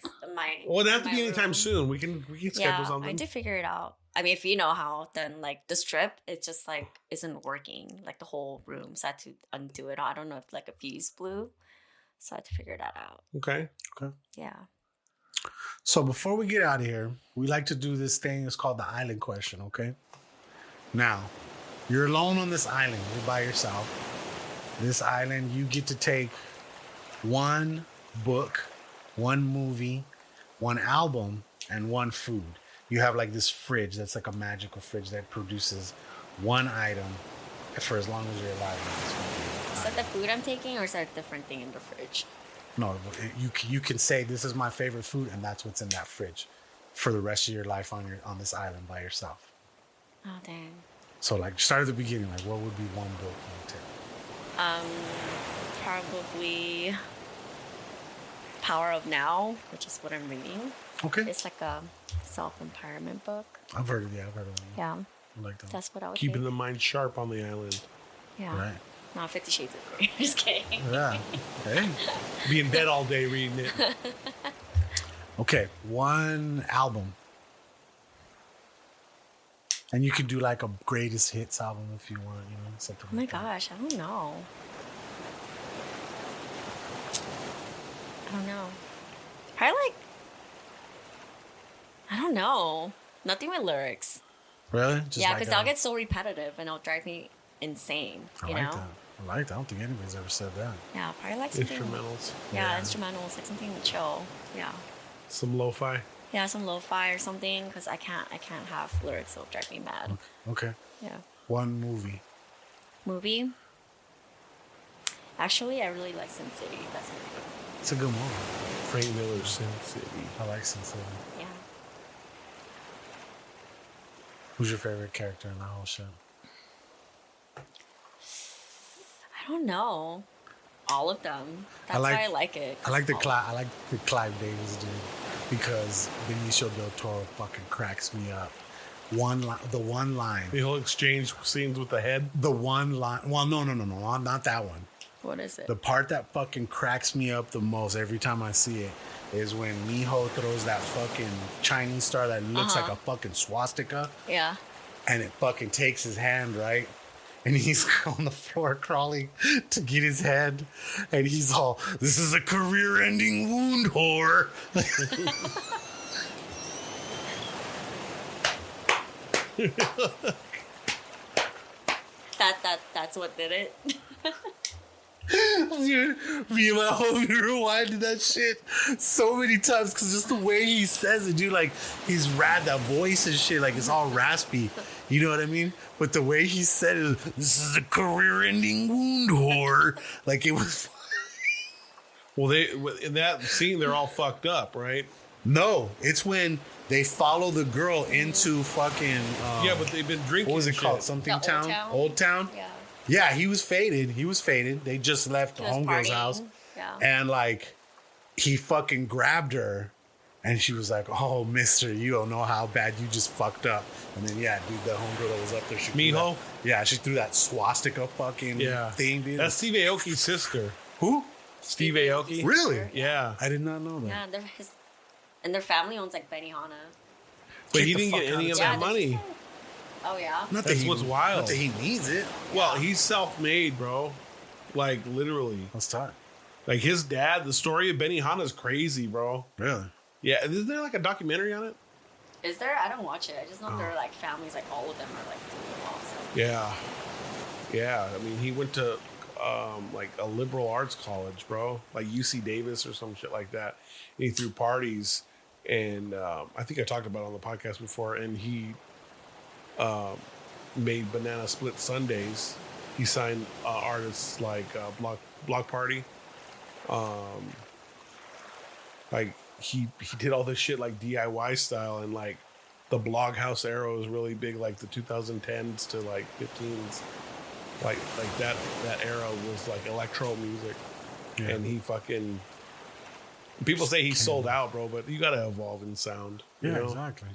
Well, it doesn't have to my be anytime room. soon. We can schedule Yeah, something. I did figure it out. I mean, if you know how, then like the strip, it just like isn't working. Like the whole room, so I had to undo it. I don't know if like a fuse blew, so I had to figure that out. Okay. Yeah. So before we get out of here, we like to do this thing. It's called the island question, okay? Now, you're alone on this island. You're by yourself. This island, you get to take one book, one movie, one album, and one food. You have like this fridge that's like a magical fridge that produces one item for as long as you're alive. Is that the food I'm taking, or is that a different thing in the fridge? No, you can say this is my favorite food, and that's what's in that fridge for the rest of your life on this island by yourself. Oh dang. So like start at the beginning. Like what would be one book you would take? Probably Power of Now, which is what I'm reading. Okay, It's like a self-empowerment book. I've heard of that. Yeah, I like that. that's what I would Keeping take. the mind sharp on the island. Yeah. Right. Not 50 Shades of Grey. Just kidding. Yeah. Hey. Be in bed all day reading it. Okay, one album. And you could do like a greatest hits album if you want, you know, something. Oh my like that. gosh, I don't know. Probably like, I don't know. Nothing with lyrics. Really? Just Yeah, like because I'll get so repetitive and it'll drive me insane. I You like know? that. I like that. I don't think anybody's ever said that. Yeah, probably like something. Instrumentals. Yeah, instrumentals, like something chill. Yeah. Some lo-fi. Yeah, some lo-fi or something, because I can't have lyrics. It'll drive me mad. Okay. Yeah. One movie. Movie. Actually, I really like Sin City. That's my favorite. It's a good movie. Frank Miller's Sin City. I like Sin City. Yeah. Who's your favorite character in the whole show? I don't know. All of them. That's like- why I like it. I like the all- I like the Clive Davis dude because Benicio del Toro fucking cracks me up. The one line. The whole exchange scenes with the head. The one line. Well, no, not that one. What is it? The part that fucking cracks me up the most every time I see it is when Miho throws that fucking Chinese star that looks like a fucking swastika, Yeah. and it fucking takes his hand, right? And he's on the floor crawling to get his head, and he's all, "This is a career-ending wound, whore." That's what did it. Dude, me and my homie rewinded that shit so many times because just the way he says it, dude, like he's that voice and shit, like it's all raspy. You know what I mean? But the way he said it, "This is a career-ending wound, whore." Like it was. Well, in that scene, they're all fucked up, right? No, it's when they follow the girl into fucking. Yeah, but they've been drinking. What was it shit. called? Something The Old Town? Town? Old Town? Yeah. Yeah, he was faded. They just left He was homegirl's partying. house. Yeah. And like he fucking grabbed her and she was like, "Oh, mister, you don't know how bad you just fucked up." And then yeah, dude, the homegirl that was up there, she threw Miho? that- Yeah, she threw that swastika fucking thing, dude. That's Steve Aoki's sister. Who? Steve Aoki. Really? Yeah. I did not know that. Yeah, and their family owns like Benihana. But Get he the didn't fuck get out any of of town. that money. Oh yeah. Not That's that what's wild. Not that he needs it. Well, he's self-made, bro. Like, literally. Let's talk. Like, his dad, the story of Benihana is crazy, bro. Really? Yeah. Isn't there like a documentary on it? Is there? I don't watch it. I just know there are like families, like all of them are like doing well. So. Yeah. I mean, he went to like a liberal arts college, bro, like UC Davis or some shit like that. And he threw parties, and I think I talked about it on the podcast before. And he made Banana Split Sundays. He signed artists like Block Party. Like he did all this shit like DIY style, and like the Blog House era was really big, like the 2010s to like 15s. Like that era was like electro music, and he fucking. People say he sold out, bro, but you gotta evolve in sound. You know? Exactly.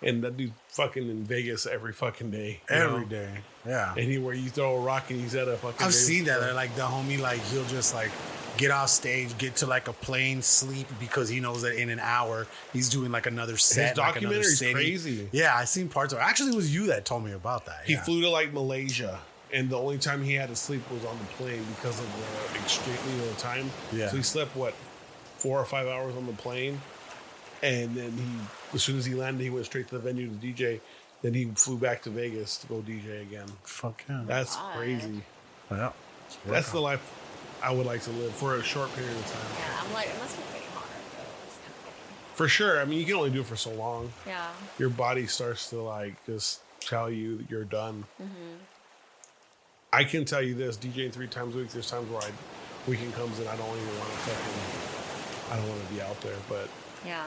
And that dude fucking in Vegas every fucking day. Every day, yeah. Anywhere you throw a rock and he's at a fucking. I've seen that. They're like the homie, like he'll just like get off stage, get to like a plane, sleep because he knows that in an hour he's doing like another set. His documentary is like crazy. Yeah, I seen parts of it. Actually, it was you that told me about that. He flew to like Malaysia, and the only time he had to sleep was on the plane because of the extremely low time. Yeah. So he slept 4 or 5 hours on the plane, and then as soon as he landed, he went straight to the venue to DJ. Then he flew back to Vegas to go DJ again. Fuck yeah. That's crazy. Yeah. That's the life I would like to live for a short period of time. Yeah, I'm like, it must be pretty hard. For sure. I mean, you can only do it for so long. Yeah. Your body starts to like just tell you that you're done. Mm-hmm. I can tell you this: DJing 3 times a week. There's times where weekend comes and I don't even want to I don't want to be out there, but yeah.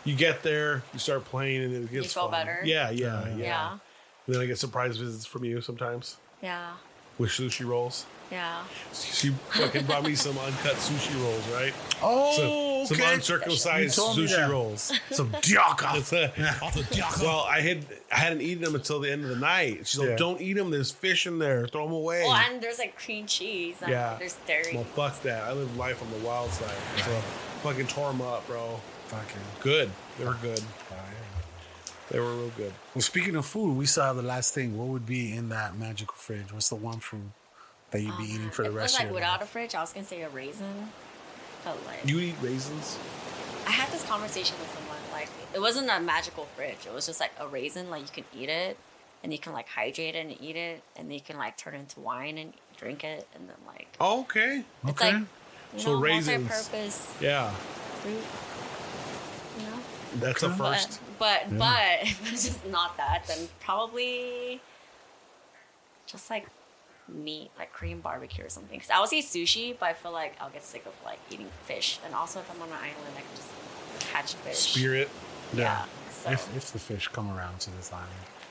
You get there, you start playing, and it gets you feel fun. better. Yeah. Yeah. And then I get surprise visits from you sometimes. Yeah. With sushi rolls. Yeah. She fucking brought me some uncut sushi rolls, right? Oh, Some uncircumcised sushi rolls. Some diaka. Well, I hadn't eaten them until the end of the night. She's like, "Don't eat them. There's fish in there. Throw them away." Oh, and there's like cream cheese. And there's dairy. Well, fuck that. I live life on the wild side. So fucking tore them up, bro. Fucking good. They were good. They were real good. Well, speaking of food, we saw the last thing. What would be in that magical fridge? What's the one food that you'd be eating for the rest of your life? Without a fridge, I was gonna say a raisin. But like, you eat raisins? I had this conversation with someone. Like, it wasn't a magical fridge. It was just like a raisin. Like, you can eat it, and you can like hydrate it and eat it, and then you can like turn it into wine and drink it, and then like. Oh, okay. It's like, so raisins. Multi-purpose. Yeah. Fruit. You know. That's a first. But if it's just not that, then probably just like meat, like Korean barbecue or something. Because I would say sushi, but I feel like I'll get sick of like eating fish. And also, if I'm on an island, I can just catch fish. Spear it. Yeah. So. If the fish come around to this island,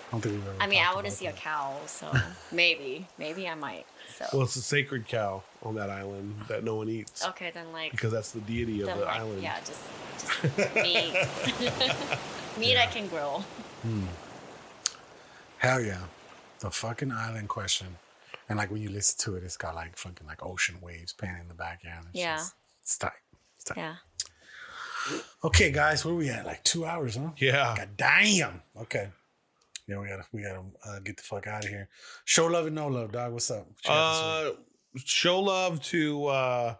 I don't think we've ever. I mean, I wouldn't see a cow, so maybe I might. So. Well, it's a sacred cow on that island that no one eats. Okay, then like. Because that's the deity of the island. Yeah, just meat. Meat I can grill. Hell yeah. The fucking island question. And like when you listen to it, it's got like fucking like ocean waves playing in the background. It's tight. It's tight. Yeah. Okay, guys, where we at? Like 2 hours, huh? Yeah. God damn. Okay. Yeah, we gotta get the fuck out of here. Show love and no love, dog. What's up? Show love to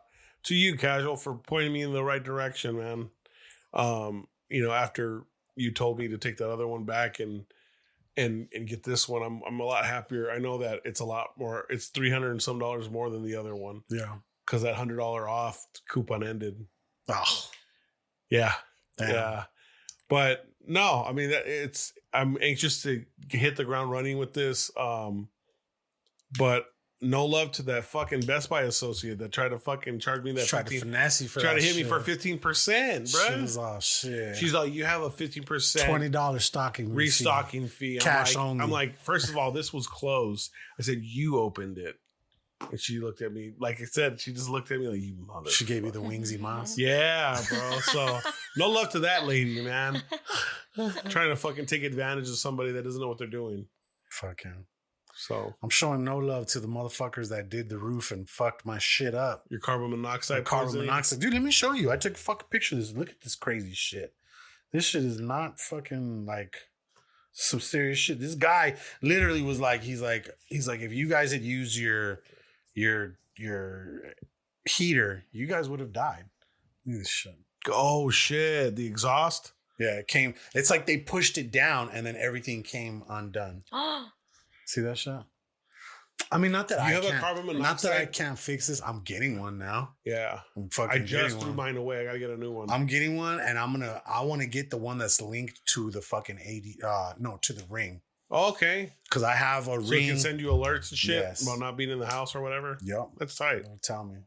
you, Casual, for pointing me in the right direction, man. After you told me to take that other one back and get this one, I'm a lot happier. I know that it's a lot more. It's $300 and some more than the other one. Yeah, because that $100 off coupon ended. Oh, yeah, damn. Yeah. But no, I mean I'm anxious to hit the ground running with this. But no love to that fucking Best Buy associate that tried to fucking charge me that. Tried to finesse you for tried that to hit shit. me for 15%, bro. She was all shit. She's like, you have a 15% $20 stocking restocking fee. Cash only. I'm like, first of all, this was closed. I said, you opened it. And she looked at me, like I said, she just looked at me like, you mother. She gave you the wingsy moss. Yeah, bro. So no love to that lady, man. Trying to fucking take advantage of somebody that doesn't know what they're doing. Fuck him. So I'm showing no love to the motherfuckers that did the roof and fucked my shit up. Your carbon monoxide. Dude, let me show you. I took a fucking picture of this. Look at this crazy shit. This shit is not fucking like some serious shit. This guy literally was like, he's like, if you guys had used your heater, you guys would have died. Look at this shit. Oh shit! The exhaust. Yeah, it came. It's like they pushed it down and then everything came undone. See that shot? I mean, not that You I have a can't. carbon Not that monoxide? I can't fix this. I'm getting one now. Yeah. I'm I fucking just getting threw one. mine away. I gotta get a new one. I'm getting one, and I want to get the one that's linked to the fucking to the ring. Oh, okay. Because I have a So ring. it can send you alerts and shit Yes. about not being in the house or whatever. Yep. That's tight. It'll tell me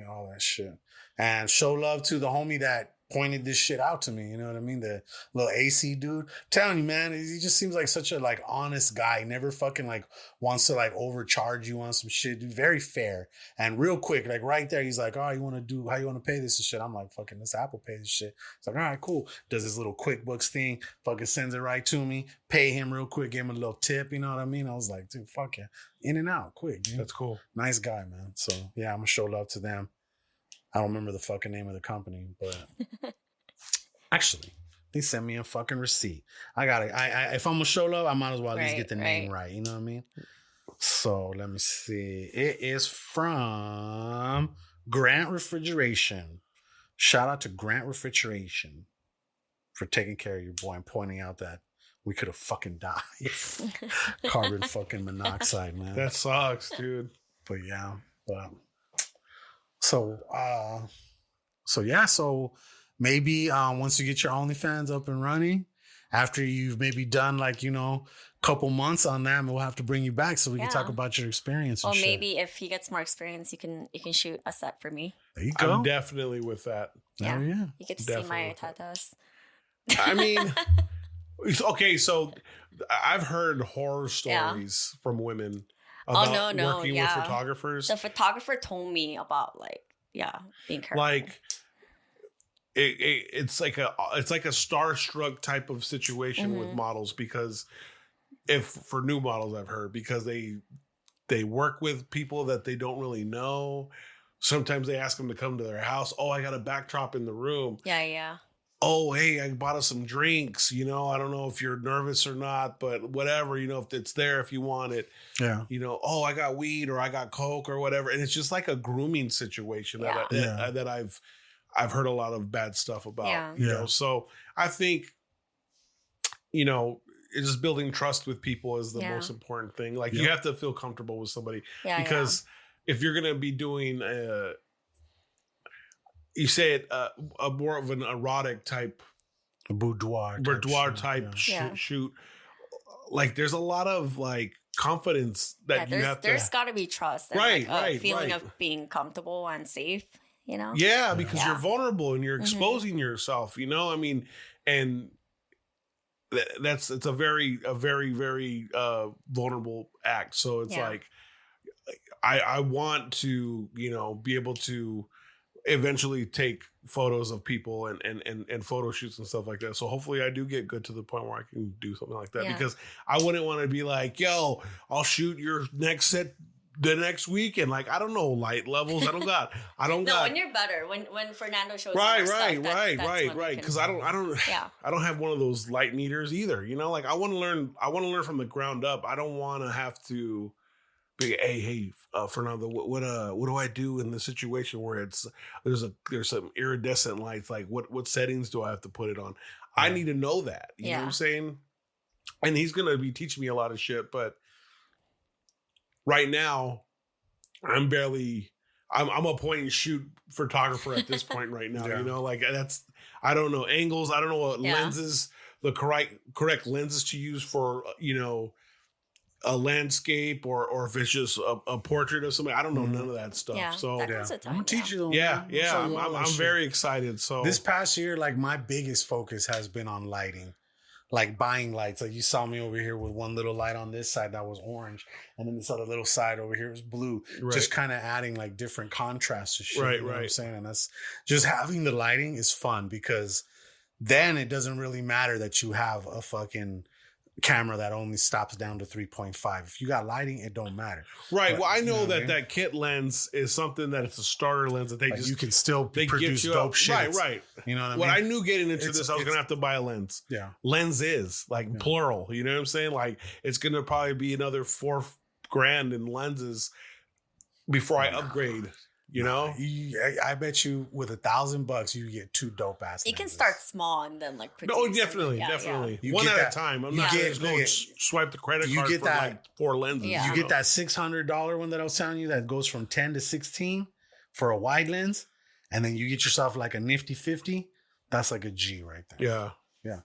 all that shit. And show love to the homie that pointed this shit out to me. You know what I mean? The little AC dude. Telling you, man, he just seems like such a like honest guy. Never fucking like wants to like overcharge you on some shit. Dude, very fair and real quick. Like right there, he's like, "Oh, how you want to pay this and shit?" I'm like, "Fucking let's Apple Pay this shit." It's like, "All right, cool." Does his little QuickBooks thing. Fucking sends it right to me. Pay him real quick. Give him a little tip. You know what I mean? I was like, dude, fuck yeah, in and out, quick. Dude. That's cool. Nice guy, man. So yeah, I'm gonna show love to them. I don't remember the fucking name of the company, but actually, they sent me a fucking receipt. I got it. I if I'm gonna show love, I might as well at least get the name right. You know what I mean? So let me see. It is from Grant Refrigeration. Shout out to Grant Refrigeration for taking care of your boy and pointing out that we could have fucking died. Carbon fucking monoxide, man. That sucks, dude. But yeah, so maybe once you get your OnlyFans up and running, after you've maybe done like, couple months on that, we'll have to bring you back so we can talk about your experience. Well, maybe if he gets more experience, you can shoot a set for me. There you go. I'm definitely with that. Yeah, yeah. You get to see my tatas. I mean, okay, so I've heard horror stories from women about working with photographers. The photographer told me about being careful. Like it's like a starstruck type of situation with models, because for new models I've heard, because they work with people that they don't really know. Sometimes they ask them to come to their house. Oh, I got a backdrop in the room. Yeah. Oh, hey, I bought us some drinks. I don't know if you're nervous or not, but whatever, if it's there, if you want it. Yeah. Oh, I got weed or I got Coke or whatever. And it's just like a grooming situation that I've heard a lot of bad stuff about. Yeah. So I think, it's just building trust with people is the most important thing. Like you have to feel comfortable with somebody, because if you're going to be doing you say it a more of an erotic type, boudoir type shoot. Like there's a lot of like confidence that you have to. There's got to be trust, and right, feeling of being comfortable and safe. Yeah, because you're vulnerable and you're exposing yourself. I mean, and it's a very, very vulnerable act. So it's like I want to be able to eventually take photos of people and photo shoots and stuff like that. So hopefully I do get good to the point where I can do something like that, because I wouldn't want to be like, yo, I'll shoot your next set the next week, and like I don't know light levels. I don't got. When you're better, when Fernando shows right, right, because I don't have one of those light meters either. Like I want to learn from the ground up. I don't want to have to be, hey, Fernando, what do I do in the situation where there's some iridescent lights? Like what settings do I have to put it on? I need to know that. You know what I'm saying? And he's gonna be teaching me a lot of shit, but right now I'm a point and shoot photographer at this point right now. Like I don't know angles. I don't know what lenses, the correct lenses to use for, a landscape or if it's just a portrait of somebody. I don't know none of that stuff. So I'm gonna teach you. I'm very excited. So this past year, like my biggest focus has been on lighting, like buying lights. Like you saw me over here with one little light on this side that was orange, and then this other little side over here was blue. Right. Just kind of adding like different contrasts to shit. Right, you know what I'm saying? And that's just having the lighting is fun, because then it doesn't really matter that you have a fucking camera that only stops down to 3.5. If you got lighting, it don't matter. Right. But, well, I know that kit lens is something that it's a starter lens that they you can still produce dope shit. Right. You know what I mean? What I knew getting into this, I was gonna have to buy a lens. Yeah. Lenses, like plural. You know what I'm saying? Like it's gonna probably be another $4,000 in lenses before I upgrade. You know, I bet you with $1,000 you get 2 dope ass. You can start small and then like produce. Oh, definitely. You One get at that- a time. I'm you not get- just going to swipe the credit you card get for that- like 4 lenses. Yeah. You get that $600 one that I was telling you that goes from 10 to 16 for a wide lens, and then you get yourself like a nifty 50. That's like a G right there. Yeah.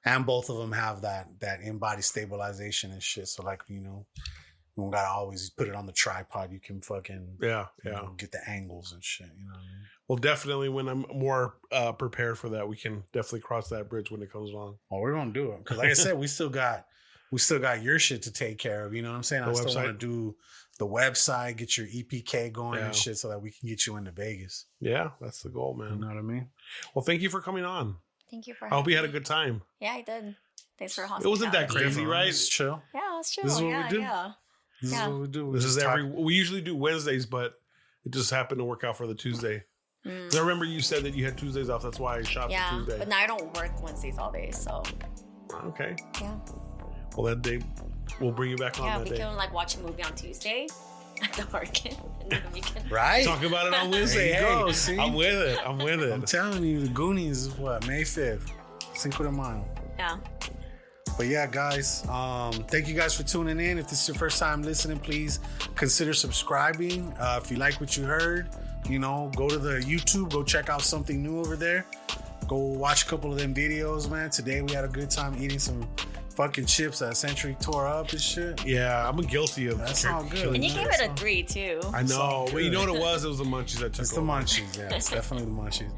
And both of them have that in-body stabilization and shit. So like, you know, you don't gotta always put it on the tripod. You can fucking you know, get the angles and shit. You know what I mean? Well, definitely when I'm more prepared for that, we can definitely cross that bridge when it comes along. Well, we're gonna do it because, like I said, we still got your shit to take care of. You know what I'm saying? I still want to do the website, get your EPK going and shit, so that we can get you into Vegas. Yeah, that's the goal, man. You know what I mean? Well, thank you for coming on. Thank you for. I hope you had a having good time. me. Yeah, I did. Thanks for It hospitality. wasn't that crazy, right? It's chill. Yeah, it's chill. This is what we yeah, do. yeah. This is what we do. We This just is talk- we usually do Wednesdays, but it just happened to work out for the Tuesday. I remember you said that you had Tuesdays off. That's why I shot Yeah, for Tuesday. but now I don't work Wednesdays all day, so Okay. yeah. Well, that day we'll bring you back on Yeah, that we day. can like watch a movie on Tuesday at the market, and then we can. Right? Talk about it on Wednesday. There you Hey, go, see? I'm with it. I'm with it. I'm telling you, the Goonies is what? May 5th. Cinco de Mayo. Yeah. But yeah, guys, thank you guys for tuning in. If this is your first time listening, please consider subscribing. If you like what you heard, you know, go to the YouTube, go check out something new over there. Go watch a couple of them videos, man. Today we had a good time eating some fucking chips that Century tore up and shit. Yeah, I'm guilty of That's all good. And you gave it a 3 too. I know. But you know good. what it was? It was the munchies that took It's the over. munchies, yeah. It's definitely the munchies.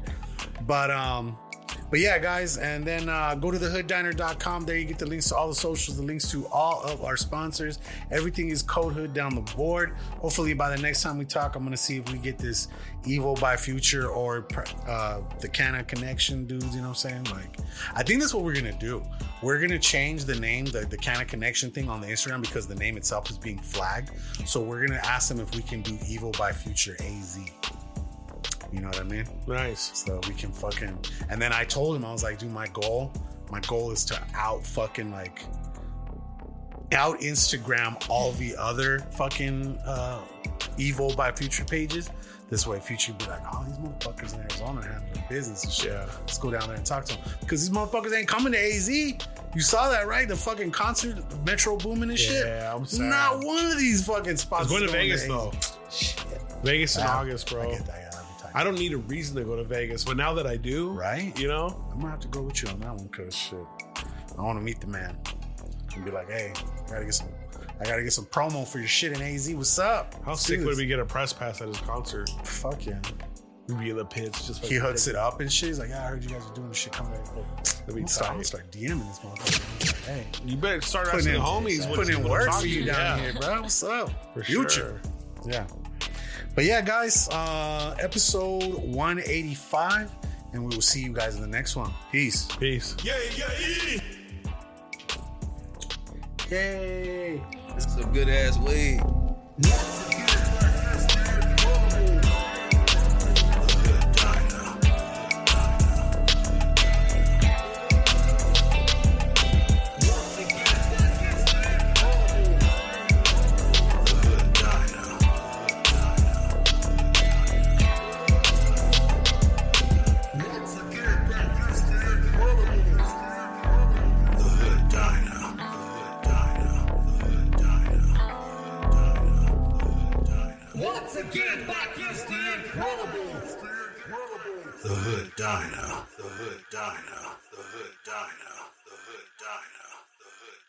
But yeah, guys, and then go to thehooddiner.com. There you get the links to all the socials, the links to all of our sponsors. Everything is Code Hood down the board. Hopefully by the next time we talk, I'm going to see if we get this Evil by Future or the Canna Connection dudes, you know what I'm saying? Like, I think that's what we're going to do. We're going to change the name, the Canna Connection thing on the Instagram because the name itself is being flagged. So we're going to ask them if we can do Evil by Future AZ. You know what I mean? Nice. So we can fucking. And then I told him, I was like, dude, my goal is to out Instagram all the other fucking Evil by Future pages. This way, Future be like, oh, these motherfuckers in Arizona handle their business and shit. Yeah. Let's go down there and talk to them. Because these motherfuckers ain't coming to AZ. You saw that, right? The fucking concert, Metro Boomin' and shit. Yeah, I'm sad. Not one of these fucking spots. It's going to is Vegas, AZ. though. Shit. Vegas in August, bro. I get that, yeah. I don't need a reason to go to Vegas, but now that I do, Right? You know, I'm gonna have to go with you on that one because shit, I want to meet the man and be like, hey, I gotta get some promo for your shit in AZ. What's up? how Let's sick do would this. we get a press pass at his concert? Fuck yeah. We'd be in the pits, just He hooks it up and shit. He's like, yeah, I heard you guys are doing this shit. Come back. That'd be I'm tight. gonna start DMing this motherfucker. Like, hey, You better start putting asking in, the homies. putting in what work to talk for you to. down Yeah, here, bro. What's up? For Future. sure. Yeah. But yeah, guys, episode 185, and we will see you guys in the next one. Peace. Peace. Yeah, yeah, yeah. Yay. Some good ass weed. The Hood Diner. The Hood Diner. The Hood Diner. The Hood Diner. The Hood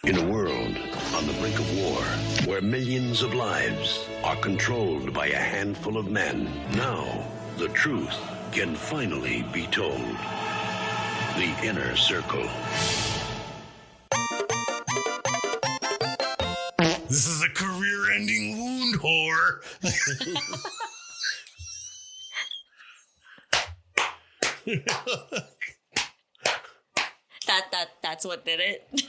Diner. In a world on the brink of war, where millions of lives are controlled by a handful of men, now the truth can finally be told. The Inner Circle. This is a career-ending wound whore. That's what did it.